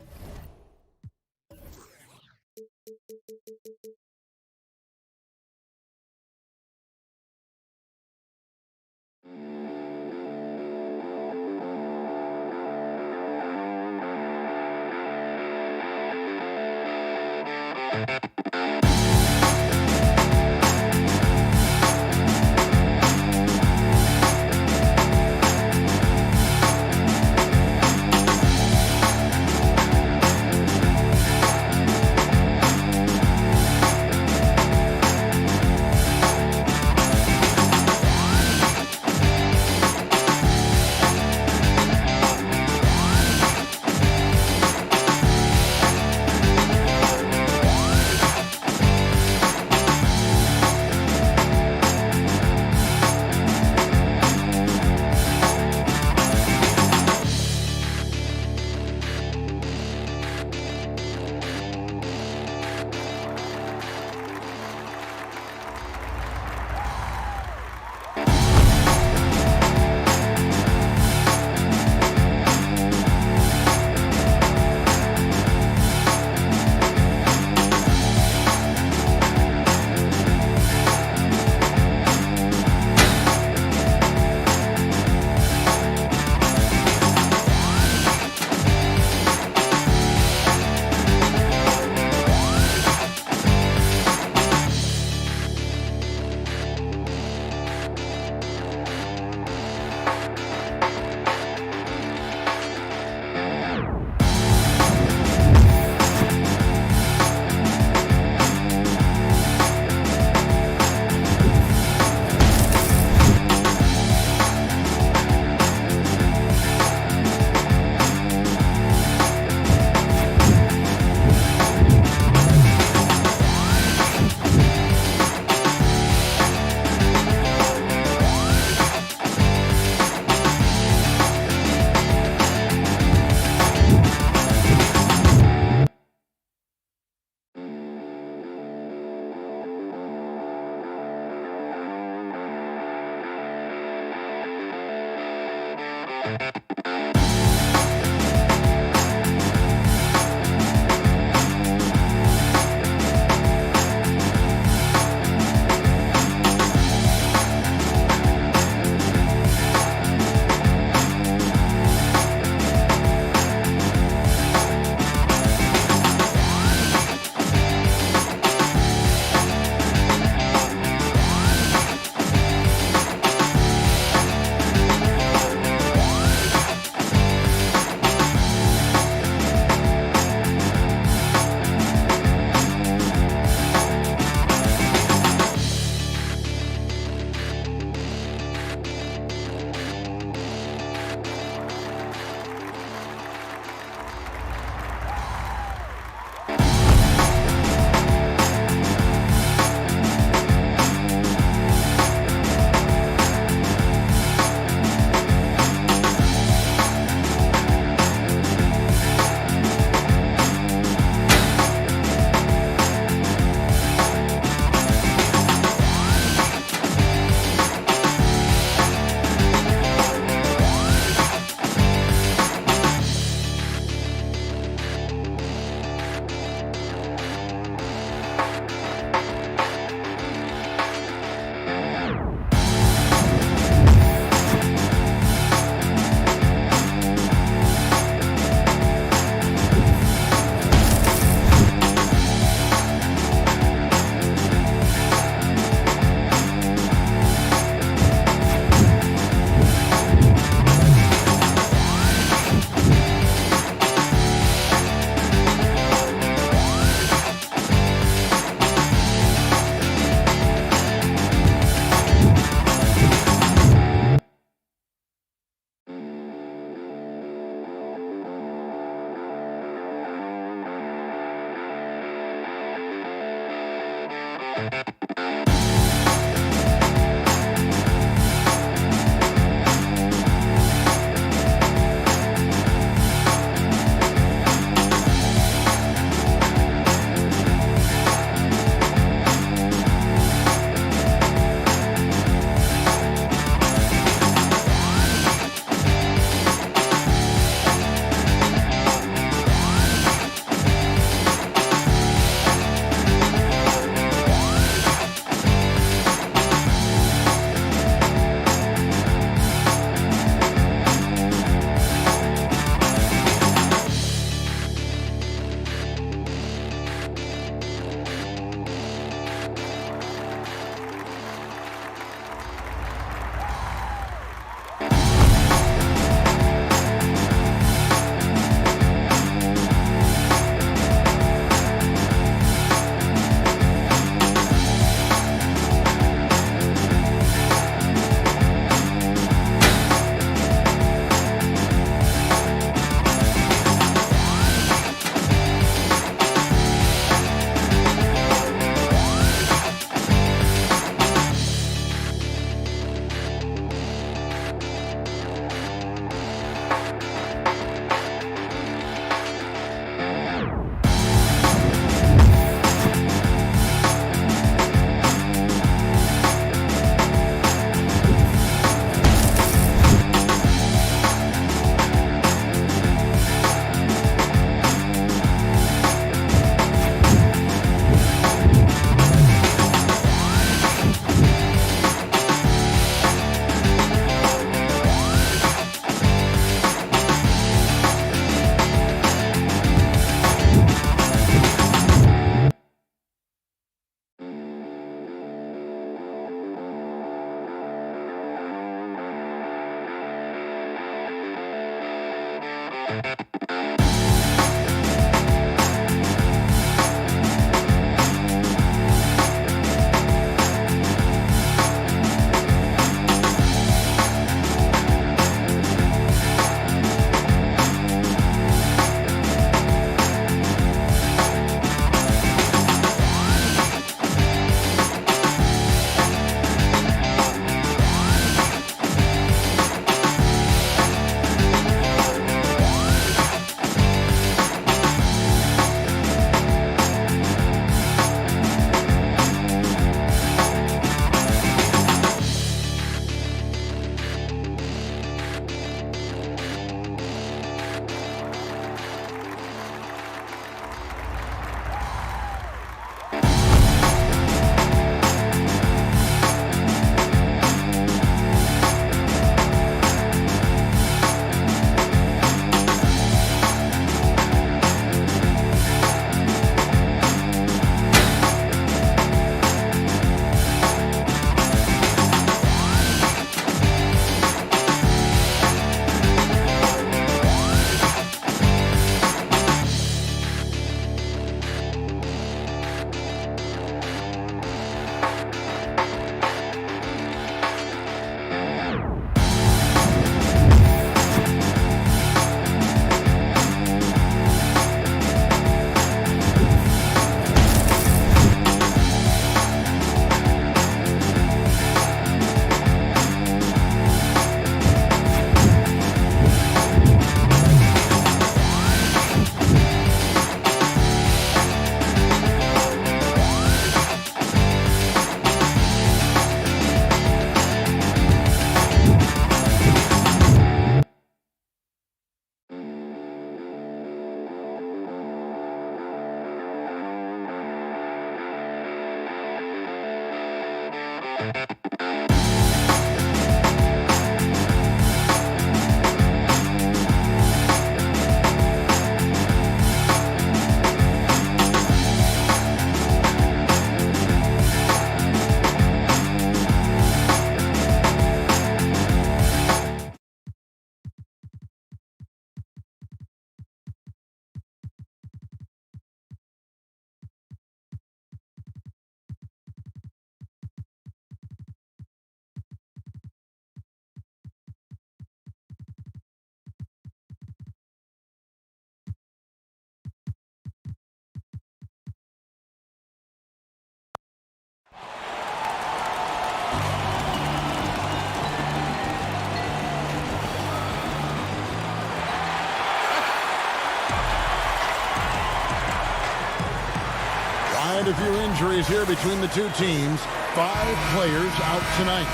Quite a few injuries here between the two teams. 5 players out tonight.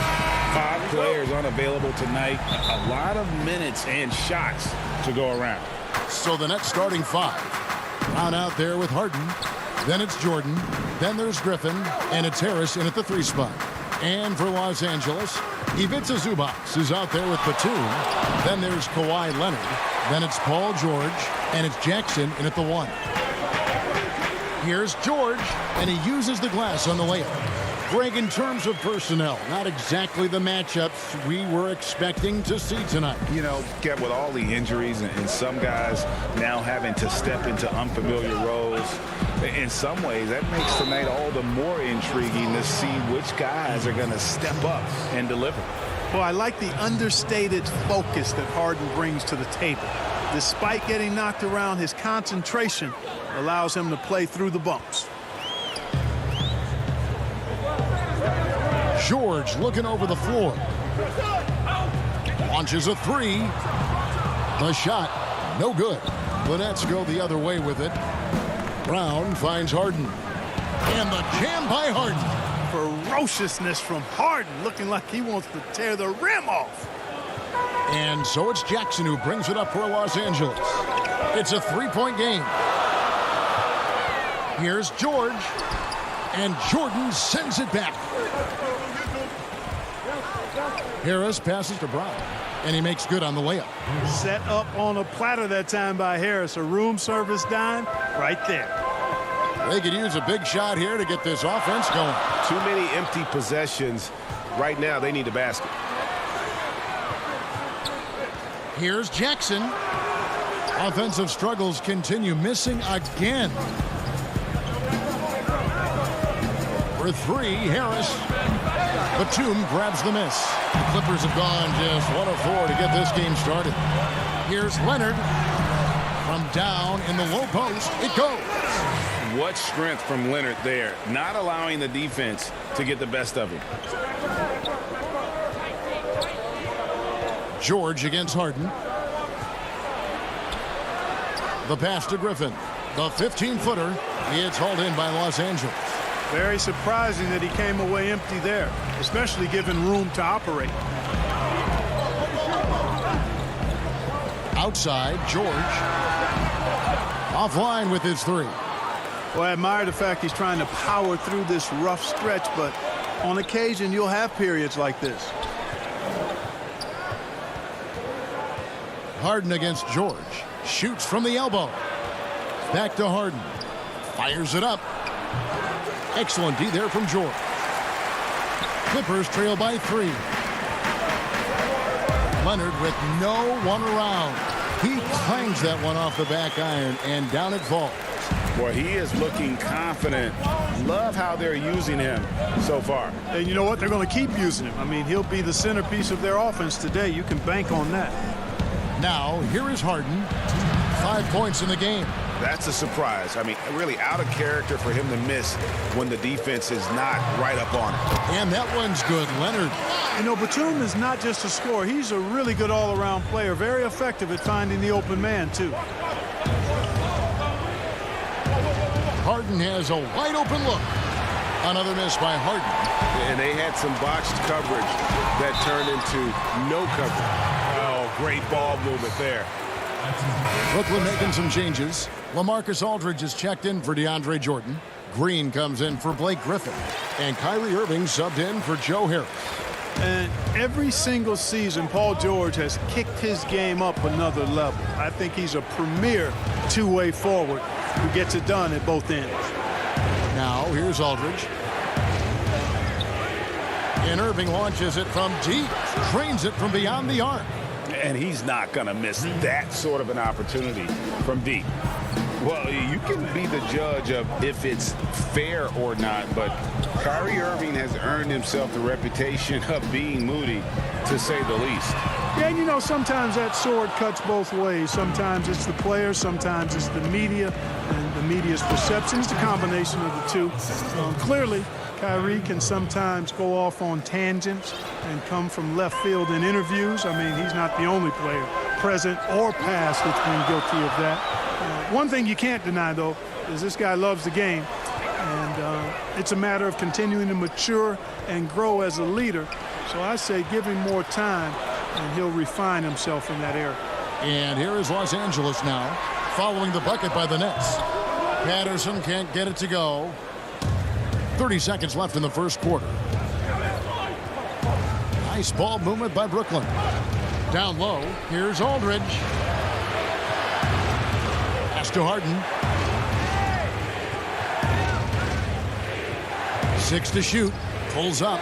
5 players unavailable tonight. A lot of minutes and shots to go around. So the Nets starting 5. Brown out there with Harden. Then it's Jordan. Then there's Griffin. And it's Harris in at the 3 spot. And for Los Angeles, Ivica Zubac is out there with Batum. Then there's Kawhi Leonard. Then it's Paul George. And it's Jackson in at the 1. Here's George, and he uses the glass on the layup. Greg, in terms of personnel, not exactly the matchups we were expecting to see tonight. You know, get with all the injuries and some guys now having to step into unfamiliar roles. In some ways, that makes tonight all the more intriguing to see which guys are going to step up and deliver. Well, I like the understated focus that Harden brings to the table. Despite getting knocked around, his concentration allows him to play through the bumps. George looking over the floor. Launches a 3. The shot, no good. The Nets go the other way with it. Brown finds Harden. And the jam by Harden. Ferociousness from Harden, looking like he wants to tear the rim off. And so it's Jackson who brings it up for Los Angeles. It's a 3-point game. Here's George. And Jordan sends it back. Harris passes to Brown. And he makes good on the layup. Set up on a platter that time by Harris. A room service dime right there. They could use a big shot here to get this offense going. Too many empty possessions. Right now, they need a basket. Here's Jackson. Offensive struggles continue, missing again. For three, Harris. Batum grabs the miss. The Clippers have gone just 1 of 4 to get this game started. Here's Leonard. From down in the low post, it goes. What strength from Leonard there, not allowing the defense to get the best of him. George against Harden. The pass to Griffin. The 15-footer. It's hauled in by Los Angeles. Very surprising that he came away empty there, especially given room to operate. Outside, George. Offline with his three. Well, I admire the fact he's trying to power through this rough stretch, but on occasion you'll have periods like this. Harden against George. Shoots from the elbow. Back to Harden. Fires it up. Excellent D there from George. Clippers trail by 3. Leonard with no one around. He clangs that one off the back iron, and down it falls. Boy, he is looking confident. Love how they're using him so far. And you know what? They're going to keep using him. I mean, he'll be the centerpiece of their offense today. You can bank on that. Now, here is Harden. 5 points in the game. That's a surprise. I mean, really out of character for him to miss when the defense is not right up on it. And that one's good, Leonard. You know, Batum is not just a scorer. He's a really good all-around player. Very effective at finding the open man, too. Harden has a wide-open look. Another miss by Harden. And they had some botched coverage that turned into no coverage. Oh, great ball movement there. Brooklyn making some changes. LaMarcus Aldridge is checked in for DeAndre Jordan. Green comes in for Blake Griffin. And Kyrie Irving subbed in for Joe Harris. And every single season, Paul George has kicked his game up another level. I think he's a premier two-way forward who gets it done at both ends. Now, here's Aldridge. And Irving launches it from deep. Trains it from beyond the arc. And he's not going to miss that sort of an opportunity from deep. Well, you can be the judge of if it's fair or not, but Kyrie Irving has earned himself the reputation of being moody, to say the least. Yeah, and you know, sometimes that sword cuts both ways. Sometimes it's the players, sometimes it's the media, and the media's perception. It's a combination of the two. Clearly, Kyrie can sometimes go off on tangents and come from left field in interviews. I mean, he's not the only player, present or past, that's been guilty of that. One thing you can't deny, though, is this guy loves the game. And it's a matter of continuing to mature and grow as a leader. So I say give him more time, and he'll refine himself in that area. And here is Los Angeles now, following the bucket by the Nets. Patterson can't get it to go. 30 seconds left in the first quarter. Nice ball movement by Brooklyn. Down low, here's Aldridge. Pass to Harden. 6 to shoot. Pulls up.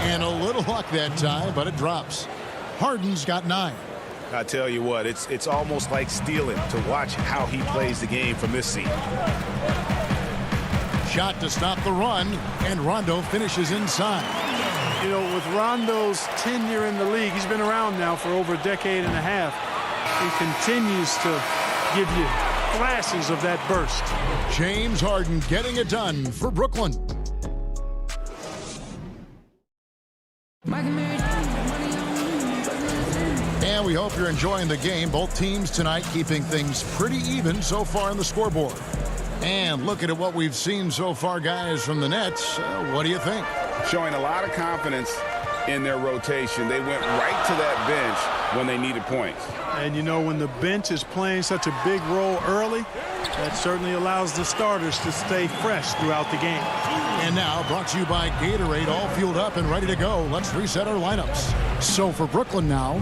And a little luck that time, but it drops. Harden's got 9. I tell you what, it's almost like stealing to watch how he plays the game from this seat. Shot to stop the run, and Rondo finishes inside. You know, with Rondo's tenure in the league, he's been around now for over a decade and a half. He continues to give you flashes of that burst. James Harden getting it done for Brooklyn. And we hope you're enjoying the game. Both teams tonight keeping things pretty even so far on the scoreboard. And looking at what we've seen so far, guys, from the Nets, what do you think? Showing a lot of confidence in their rotation. They went right to that bench when they needed points. And, you know, when the bench is playing such a big role early, that certainly allows the starters to stay fresh throughout the game. And now, brought to you by Gatorade, all fueled up and ready to go. Let's reset our lineups. So for Brooklyn now,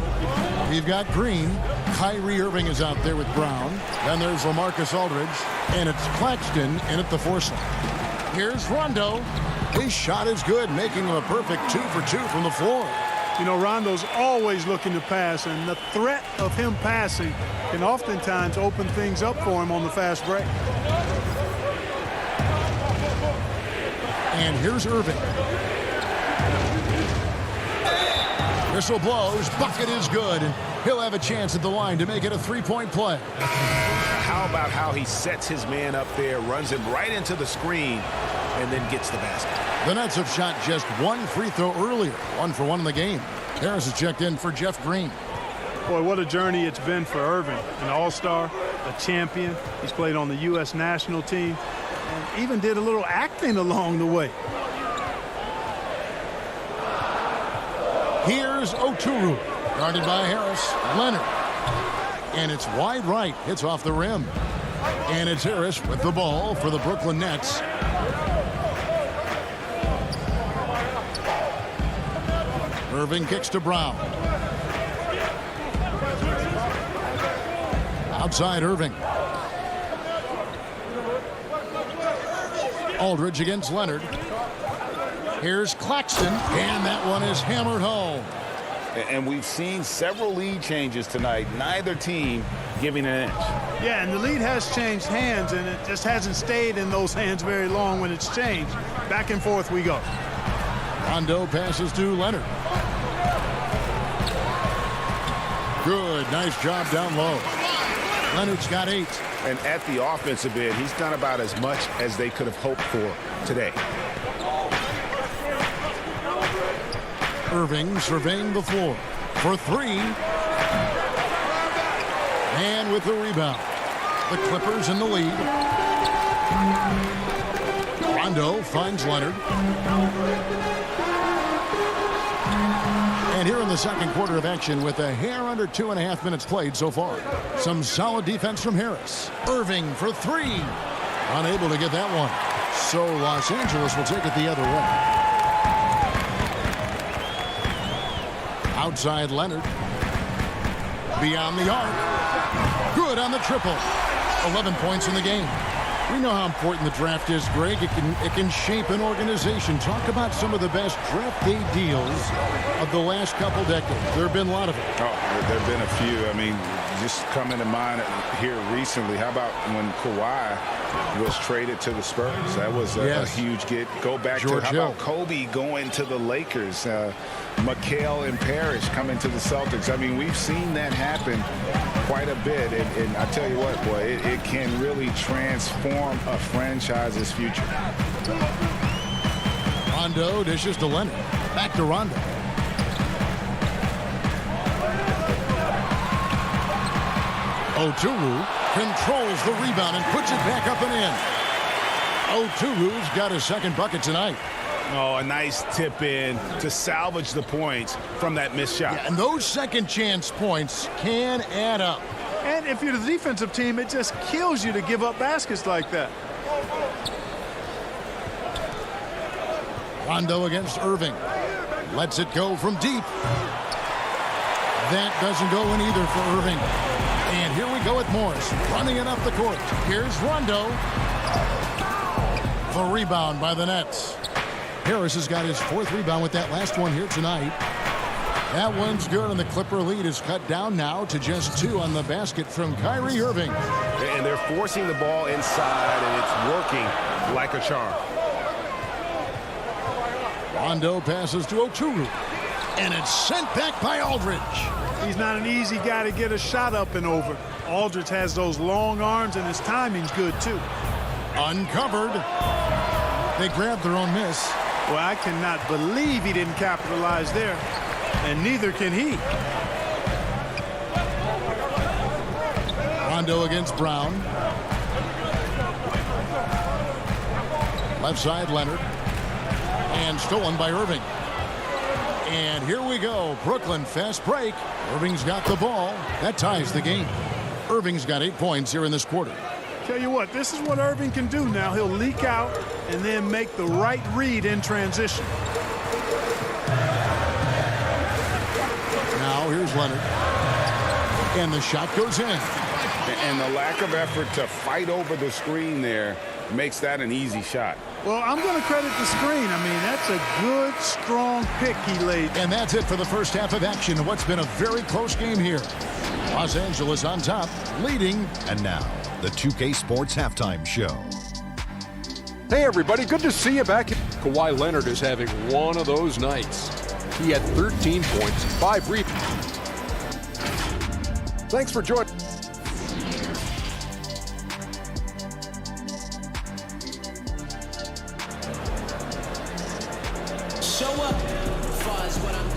we've got Green. Kyrie Irving is out there with Brown. Then there's LaMarcus Aldridge. And it's Claxton in at the 4 slot. Here's Rondo. His shot is good, making him a perfect 2 for 2 from the floor. You know, Rondo's always looking to pass, and the threat of him passing can oftentimes open things up for him on the fast break. And here's Irving. Whistle blows. Bucket is good. And he'll have a chance at the line to make it a three-point play. How about how he sets his man up there, runs him right into the screen, and then gets the basket. The Nets have shot just one free throw earlier. 1 for 1 in the game. Harris has checked in for Jeff Green. Boy, what a journey it's been for Irving. An all-star, a champion. He's played on the U.S. national team and even did a little acting along the way. Here's Oturu, guarded by Harris. Leonard. And it's wide right. Hits off the rim. And it's Harris with the ball for the Brooklyn Nets. Irving kicks to Brown. Outside Irving. Aldridge against Leonard. Here's Claxton, and that one is hammered home. And we've seen several lead changes tonight. Neither team giving an inch. Yeah, and the lead has changed hands, and it just hasn't stayed in those hands very long when it's changed. Back and forth we go. Rondo passes to Leonard. Good, nice job down low. Leonard's got 8. And at the offensive end, he's done about as much as they could have hoped for today. Irving surveying the floor for 3. And with the rebound, the Clippers in the lead. Rondo finds Leonard. And here in the second quarter of action with a hair under 2.5 minutes played so far. Some solid defense from Harris. Irving for 3. Unable to get that one. So Los Angeles will take it the other way. Outside Leonard. Beyond the arc. Good on the triple. 11 points in the game. We know how important the draft is, Greg. It can shape an organization. Talk about some of the best draft day deals of the last couple decades. There have been a lot of them. Oh, there have been a few. I mean, just coming to mind here recently. How about when Kawhi was traded to the Spurs? That was a huge get. Go back George to how Hill. about Kobe going to the Lakers? McHale and Parrish coming to the Celtics. I mean, we've seen that happen quite a bit. And I tell you what, boy, it can really transform a franchise's future. Rondo dishes to Leonard. Back to Rondo. Oturu controls the rebound and puts it back up and in. Oturu's got his second bucket tonight. Oh, a nice tip in to salvage the points from that missed shot. Yeah, and those second chance points can add up. And if you're the defensive team, it just kills you to give up baskets like that. Rondo against Irving. Lets it go from deep. That doesn't go in either for Irving. And here we go with Morris running it up the court. Here's Rondo. The rebound by the Nets. Harris has got his 4th rebound with that last one here tonight. That one's good, and the Clipper lead is cut down now to just 2 on the basket from Kyrie Irving. And they're forcing the ball inside, and it's working like a charm. Rondo passes to Oturu, and it's sent back by Aldridge. He's not an easy guy to get a shot up and over. Aldridge has those long arms, and his timing's good, too. Uncovered. They grabbed their own miss. Well, I cannot believe he didn't capitalize there, and neither can he. Rondo against Brown. Left side, Leonard. And stolen by Irving. And here we go. Brooklyn, fast break. Irving's got the ball. That ties the game. Irving's got 8 points here in this quarter. Tell you what, this is what Irving can do now. He'll leak out and then make the right read in transition. Now here's Leonard. And the shot goes in. And the lack of effort to fight over the screen there makes that an easy shot. Well, I'm going to credit the screen. I mean, that's a good, strong pick he laid. And that's it for the first half of action. What's been a very close game here. Los Angeles on top, leading. And now, the 2K Sports Halftime Show. Hey, everybody. Good to see you back. Kawhi Leonard is having one of those nights. He had 13 points, 5 rebounds. Thanks for joining.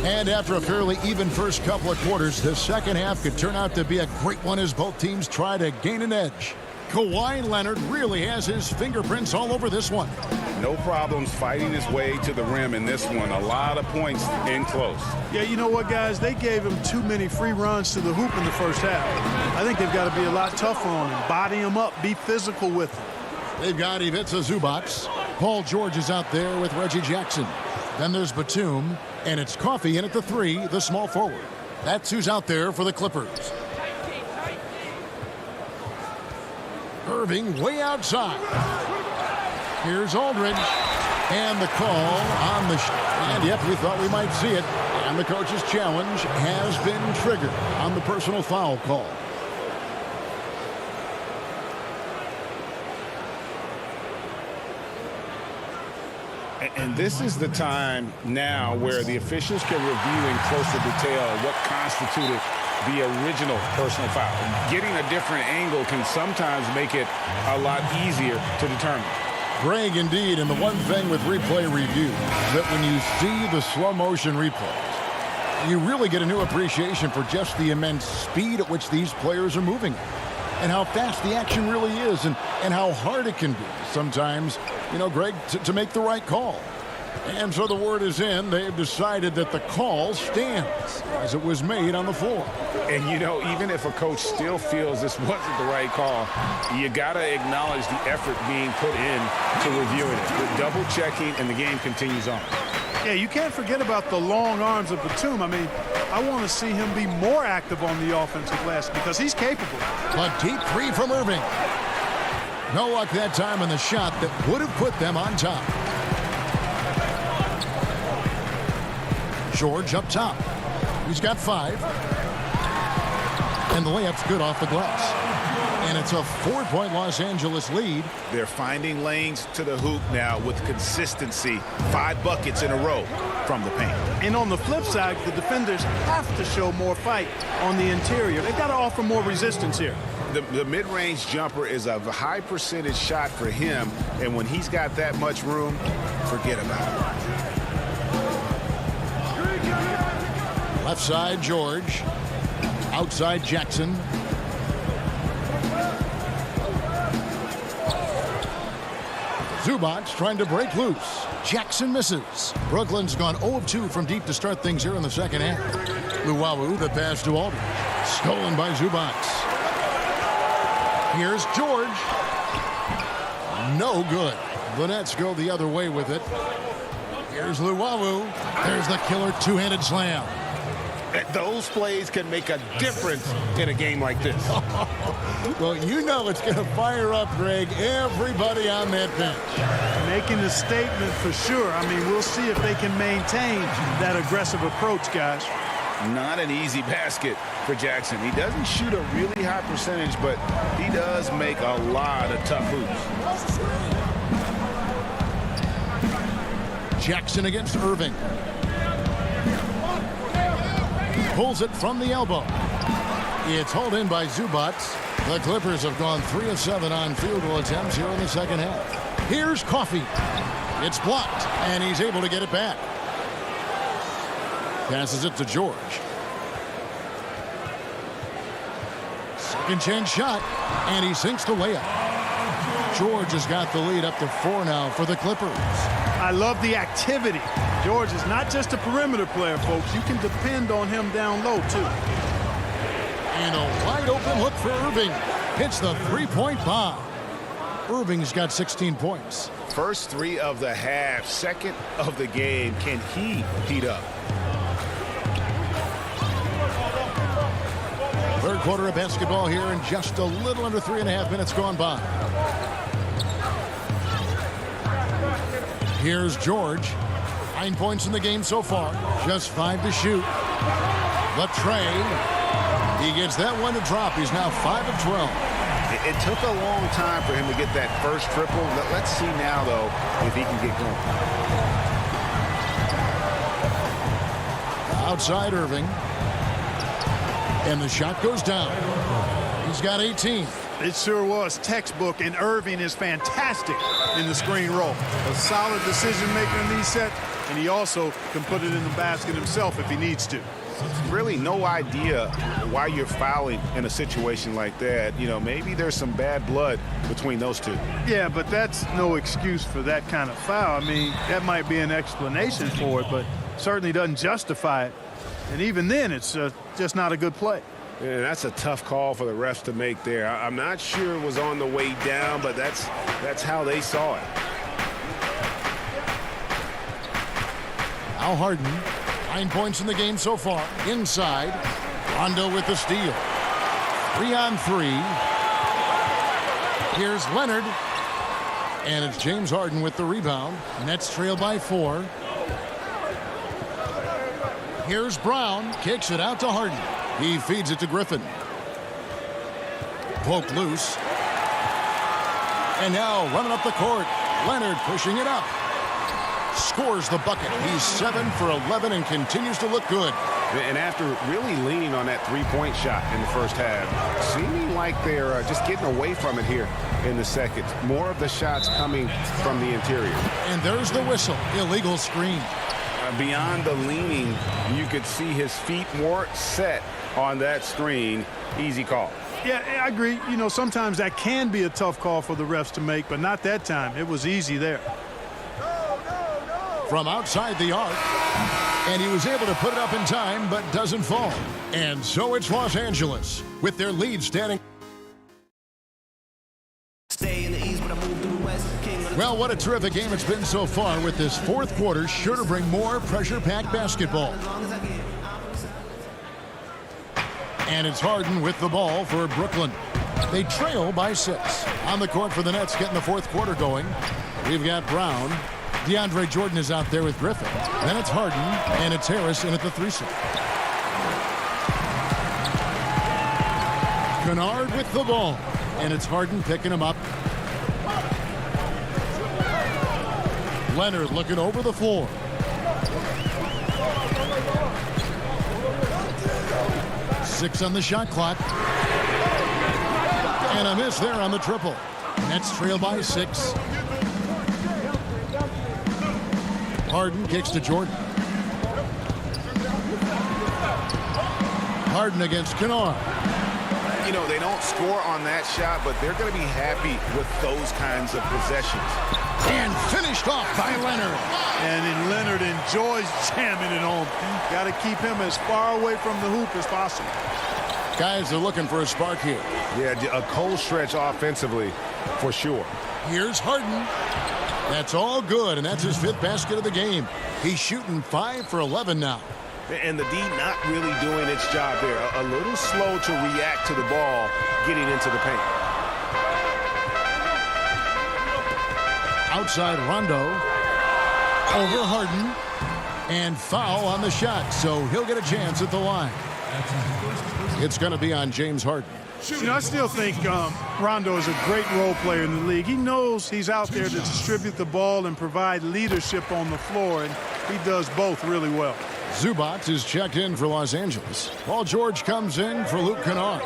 And after a fairly even first couple of quarters, the second half could turn out to be a great one as both teams try to gain an edge. Kawhi Leonard really has his fingerprints all over this one. No problems fighting his way to the rim in this one. A lot of points in close. Yeah, you know what, guys? They gave him too many free runs to the hoop in the first half. I think they've got to be a lot tougher on him. Body him up. Be physical with him. They've got Ivica Zubac. Paul George is out there with Reggie Jackson. Then there's Batum. And it's Coffey in at the 3, the small forward. That's who's out there for the Clippers. Irving way outside. Here's Aldridge. And the call on the shot. And yep, we thought we might see it. And the coach's challenge has been triggered on the personal foul call. And this is the time now where the officials can review in closer detail what constituted the original personal foul. Getting a different angle can sometimes make it a lot easier to determine. Greg, indeed, and the one thing with replay review, that when you see the slow motion replays, you really get a new appreciation for just the immense speed at which these players are moving and how fast the action really is and how hard it can be sometimes, you know, Greg, to make the right call. And so the word is in. They've decided that the call stands as it was made on the floor. And, you know, even if a coach still feels this wasn't the right call, you got to acknowledge the effort being put in to reviewing it. The double checking, and the game continues on. Yeah, you can't forget about the long arms of Batum. I mean, I want to see him be more active on the offensive glass because he's capable. A deep 3 from Irving. No luck that time on the shot that would have put them on top. George up top. He's got 5. And the layup's good off the glass. And it's a 4-point Los Angeles lead. They're finding lanes to the hoop now with consistency. 5 buckets in a row from the paint. And on the flip side, the defenders have to show more fight on the interior. They've got to offer more resistance here. The mid-range jumper is a high percentage shot for him. And when he's got that much room, forget about it. Left side, George. Outside, Jackson. Zubac trying to break loose. Jackson misses. Brooklyn's gone 0 of 2 from deep to start things here in the second half. Luwawu, the pass to Aldridge. Stolen by Zubac. Here's George. No good. The Nets go the other way with it. Here's Luwawu. There's the killer two-handed slam. Those plays can make a difference in a game like this. Well, you know it's going to fire up, Greg, everybody on that bench. Making a statement for sure. I mean, we'll see if they can maintain that aggressive approach, guys. Not an easy basket for Jackson. He doesn't shoot a really high percentage, but he does make a lot of tough hoops. Jackson against Irving. Pulls it from the elbow. It's hauled in by Zubac. The Clippers have gone 3 of 7 on field goal attempts here in the second half. Here's Coffey. It's blocked, and he's able to get it back. Passes it to George. Second chance shot, and he sinks the layup. George has got the lead up to 4 now for the Clippers. I love the activity. George is not just a perimeter player, folks. You can depend on him down low, too. And a wide open look for Irving. Hits the three-point bomb. Irving's got 16 points. First 3 of the half, second of the game. Can he heat up? Third quarter of basketball here, and just a little under 3.5 minutes gone by. Here's George. 9 points in the game so far. Just 5 to shoot. But Trey, he gets that one to drop. He's now 5 of 12. It took a long time for him to get that first triple. Let's see now, though, if he can get going. Outside Irving. And the shot goes down. He's got 18. It sure was textbook, and Irving is fantastic in the screen roll. A solid decision maker in these sets, and he also can put it in the basket himself if he needs to. Really no idea why you're fouling in a situation like that. You know, maybe there's some bad blood between those two. Yeah, but that's no excuse for that kind of foul. I mean, that might be an explanation for it, but certainly doesn't justify it. And even then, it's just not a good play. Yeah, that's a tough call for the refs to make there. I'm not sure it was on the way down, but that's how they saw it. Al Harden, 9 points in the game so far. Inside, Rondo with the steal. 3 on 3. Here's Leonard. And it's James Harden with the rebound. Nets trail by 4. Here's Brown. Kicks it out to Harden. He feeds it to Griffin. Poked loose. And now running up the court. Leonard pushing it up. Scores the bucket. He's 7 for 11 and continues to look good. And after really leaning on that three-point shot in the first half, seeming like they're just getting away from it here in the second. More of the shots coming from the interior. And there's the whistle. Illegal screen. Beyond the leaning, you could see his feet more set on that screen. Easy call. Yeah, I agree. You know, sometimes that can be a tough call for the refs to make, but not that time. It was easy there. From outside the arc, and he was able to put it up in time, but doesn't fall. And so it's Los Angeles with their lead standing. Well, what a terrific game it's been so far, with this fourth quarter sure to bring more pressure-packed basketball. And it's Harden with the ball for Brooklyn. They trail by 6. On the court for the Nets, getting the fourth quarter going. We've got Brown. DeAndre Jordan is out there with Griffin. Then it's Harden, and it's Harris in at the 3-seat. Kennard with the ball, and it's Harden picking him up. Leonard looking over the floor. Six on the shot clock. And a miss there on the triple. Nets trail by 6. Harden kicks to Jordan. Harden against Kennard. You know, they don't score on that shot, but they're going to be happy with those kinds of possessions. And finished off by Leonard. And Leonard enjoys jamming it home. Got to keep him as far away from the hoop as possible. Guys are looking for a spark here. Yeah, a cold stretch offensively for sure. Here's Harden. That's all good, and that's his 5th basket of the game. He's shooting 5 for 11 now. And the D not really doing its job there. A little slow to react to the ball getting into the paint. Outside Rondo. Over Harden. And foul on the shot, so he'll get a chance at the line. It's going to be on James Harden. You know, I still think Rondo is a great role player in the league. He knows he's out there to distribute the ball and provide leadership on the floor, and he does both really well. Zubac is checked in for Los Angeles. Paul George comes in for Luke Kennard.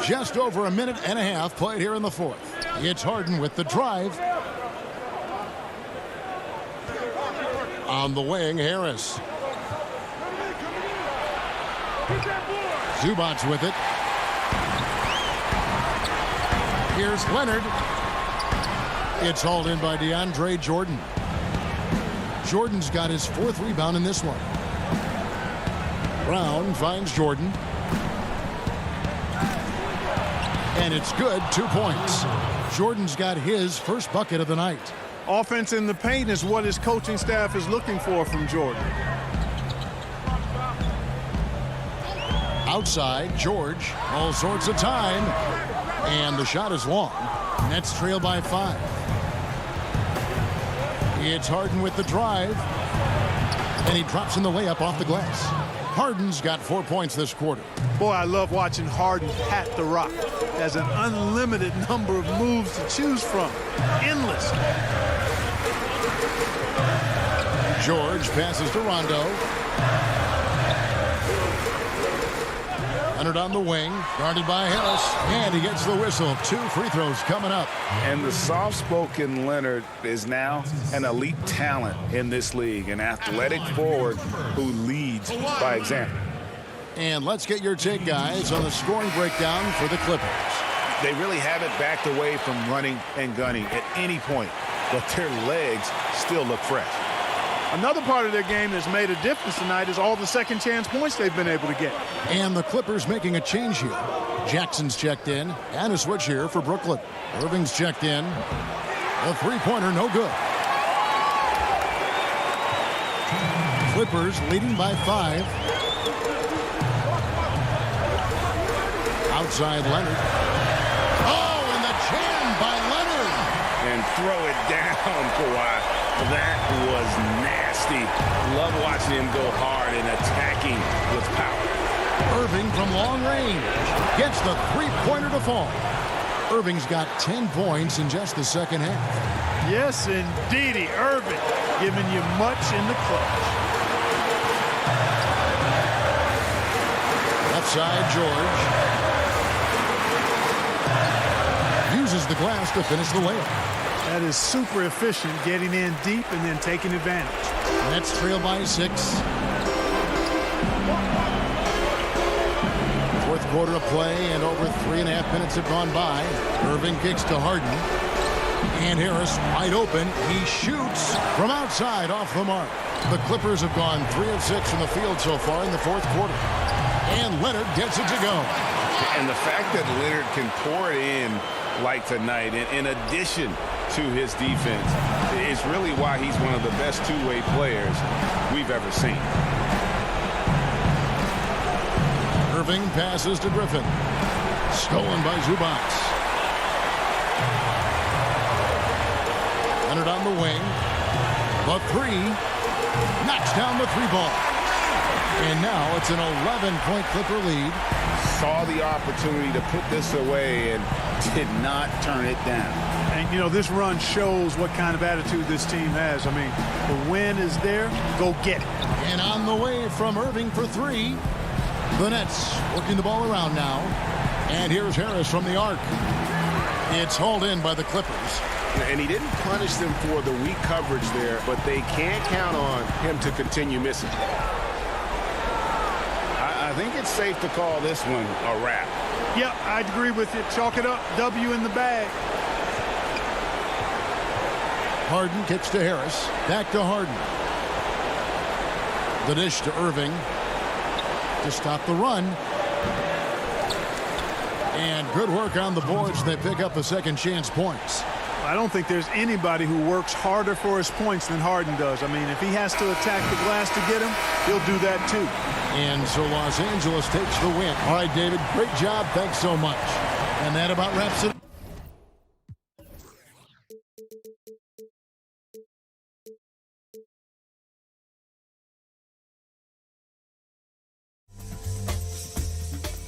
Just over a minute and a half played here in the fourth. It's Harden with the drive. On the wing, Harris. Zubac with it. Here's Leonard. It's hauled in by DeAndre Jordan. Jordan's got his 4th rebound in this one. Brown finds Jordan. And it's good, 2 points. Jordan's got his first bucket of the night. Offense in the paint is what his coaching staff is looking for from Jordan. Outside, George, all sorts of time. And the shot is long. Nets trail by 5. It's Harden with the drive. And he drops in the layup off the glass. Harden's got 4 points this quarter. Boy, I love watching Harden pat the rock. Has an unlimited number of moves to choose from. Endless. George passes to Rondo. Leonard on the wing, guarded by Harris, and he gets the whistle. 2 free throws coming up. And the soft-spoken Leonard is now an elite talent in this league, an athletic forward who leads by example. And let's get your take, guys, on the scoring breakdown for the Clippers. They really haven't backed away from running and gunning at any point, but their legs still look fresh. Another part of their game that's made a difference tonight is all the second chance points they've been able to get. And the Clippers making a change here. Jackson's checked in, and a switch here for Brooklyn. Irving's checked in. A three-pointer, no good. Clippers leading by 5. Outside Leonard. Oh, and the jam by Leonard. And throw it down, Kawhi. That was nasty. Love watching him go hard and attacking with power. Irving from long range gets the three-pointer to fall. Irving's got 10 points in just the second half. Yes, indeedy. Irving giving you much in the clutch. Left side, George. Uses the glass to finish the layup. That is super efficient, getting in deep and then taking advantage. Nets trail by 6. Fourth quarter of play, and over 3.5 minutes have gone by. Irving kicks to Harden. And Harris wide open. He shoots from outside off the mark. The Clippers have gone 3 of 6 from the field so far in the fourth quarter. And Leonard gets it to go. And the fact that Leonard can pour it in like tonight, in addition to his defense, is really why he's one of the best two-way players we've ever seen. Irving passes to Griffin. Stolen by Zubac. Leonard on the wing. The 3. Knocks down the 3-ball. And now it's an 11-point Clipper lead. Saw the opportunity to put this away and did not turn it down. And, you know, this run shows what kind of attitude this team has. I mean, the win is there. Go get it. And on the way from Irving for 3. The Nets working the ball around now. And here's Harris from the arc. It's hauled in by the Clippers. And he didn't punish them for the weak coverage there, but they can't count on him to continue missing. I think it's safe to call this one a wrap. Yep, I'd agree with it. Chalk it up. W in the bag. Harden kicks to Harris. Back to Harden. The dish to Irving to stop the run. And good work on the boards. They pick up the second chance points. I don't think there's anybody who works harder for his points than Harden does. I mean, if he has to attack the glass to get him, he'll do that too. And so Los Angeles takes the win. All right, David, great job. Thanks so much. And that about wraps it up.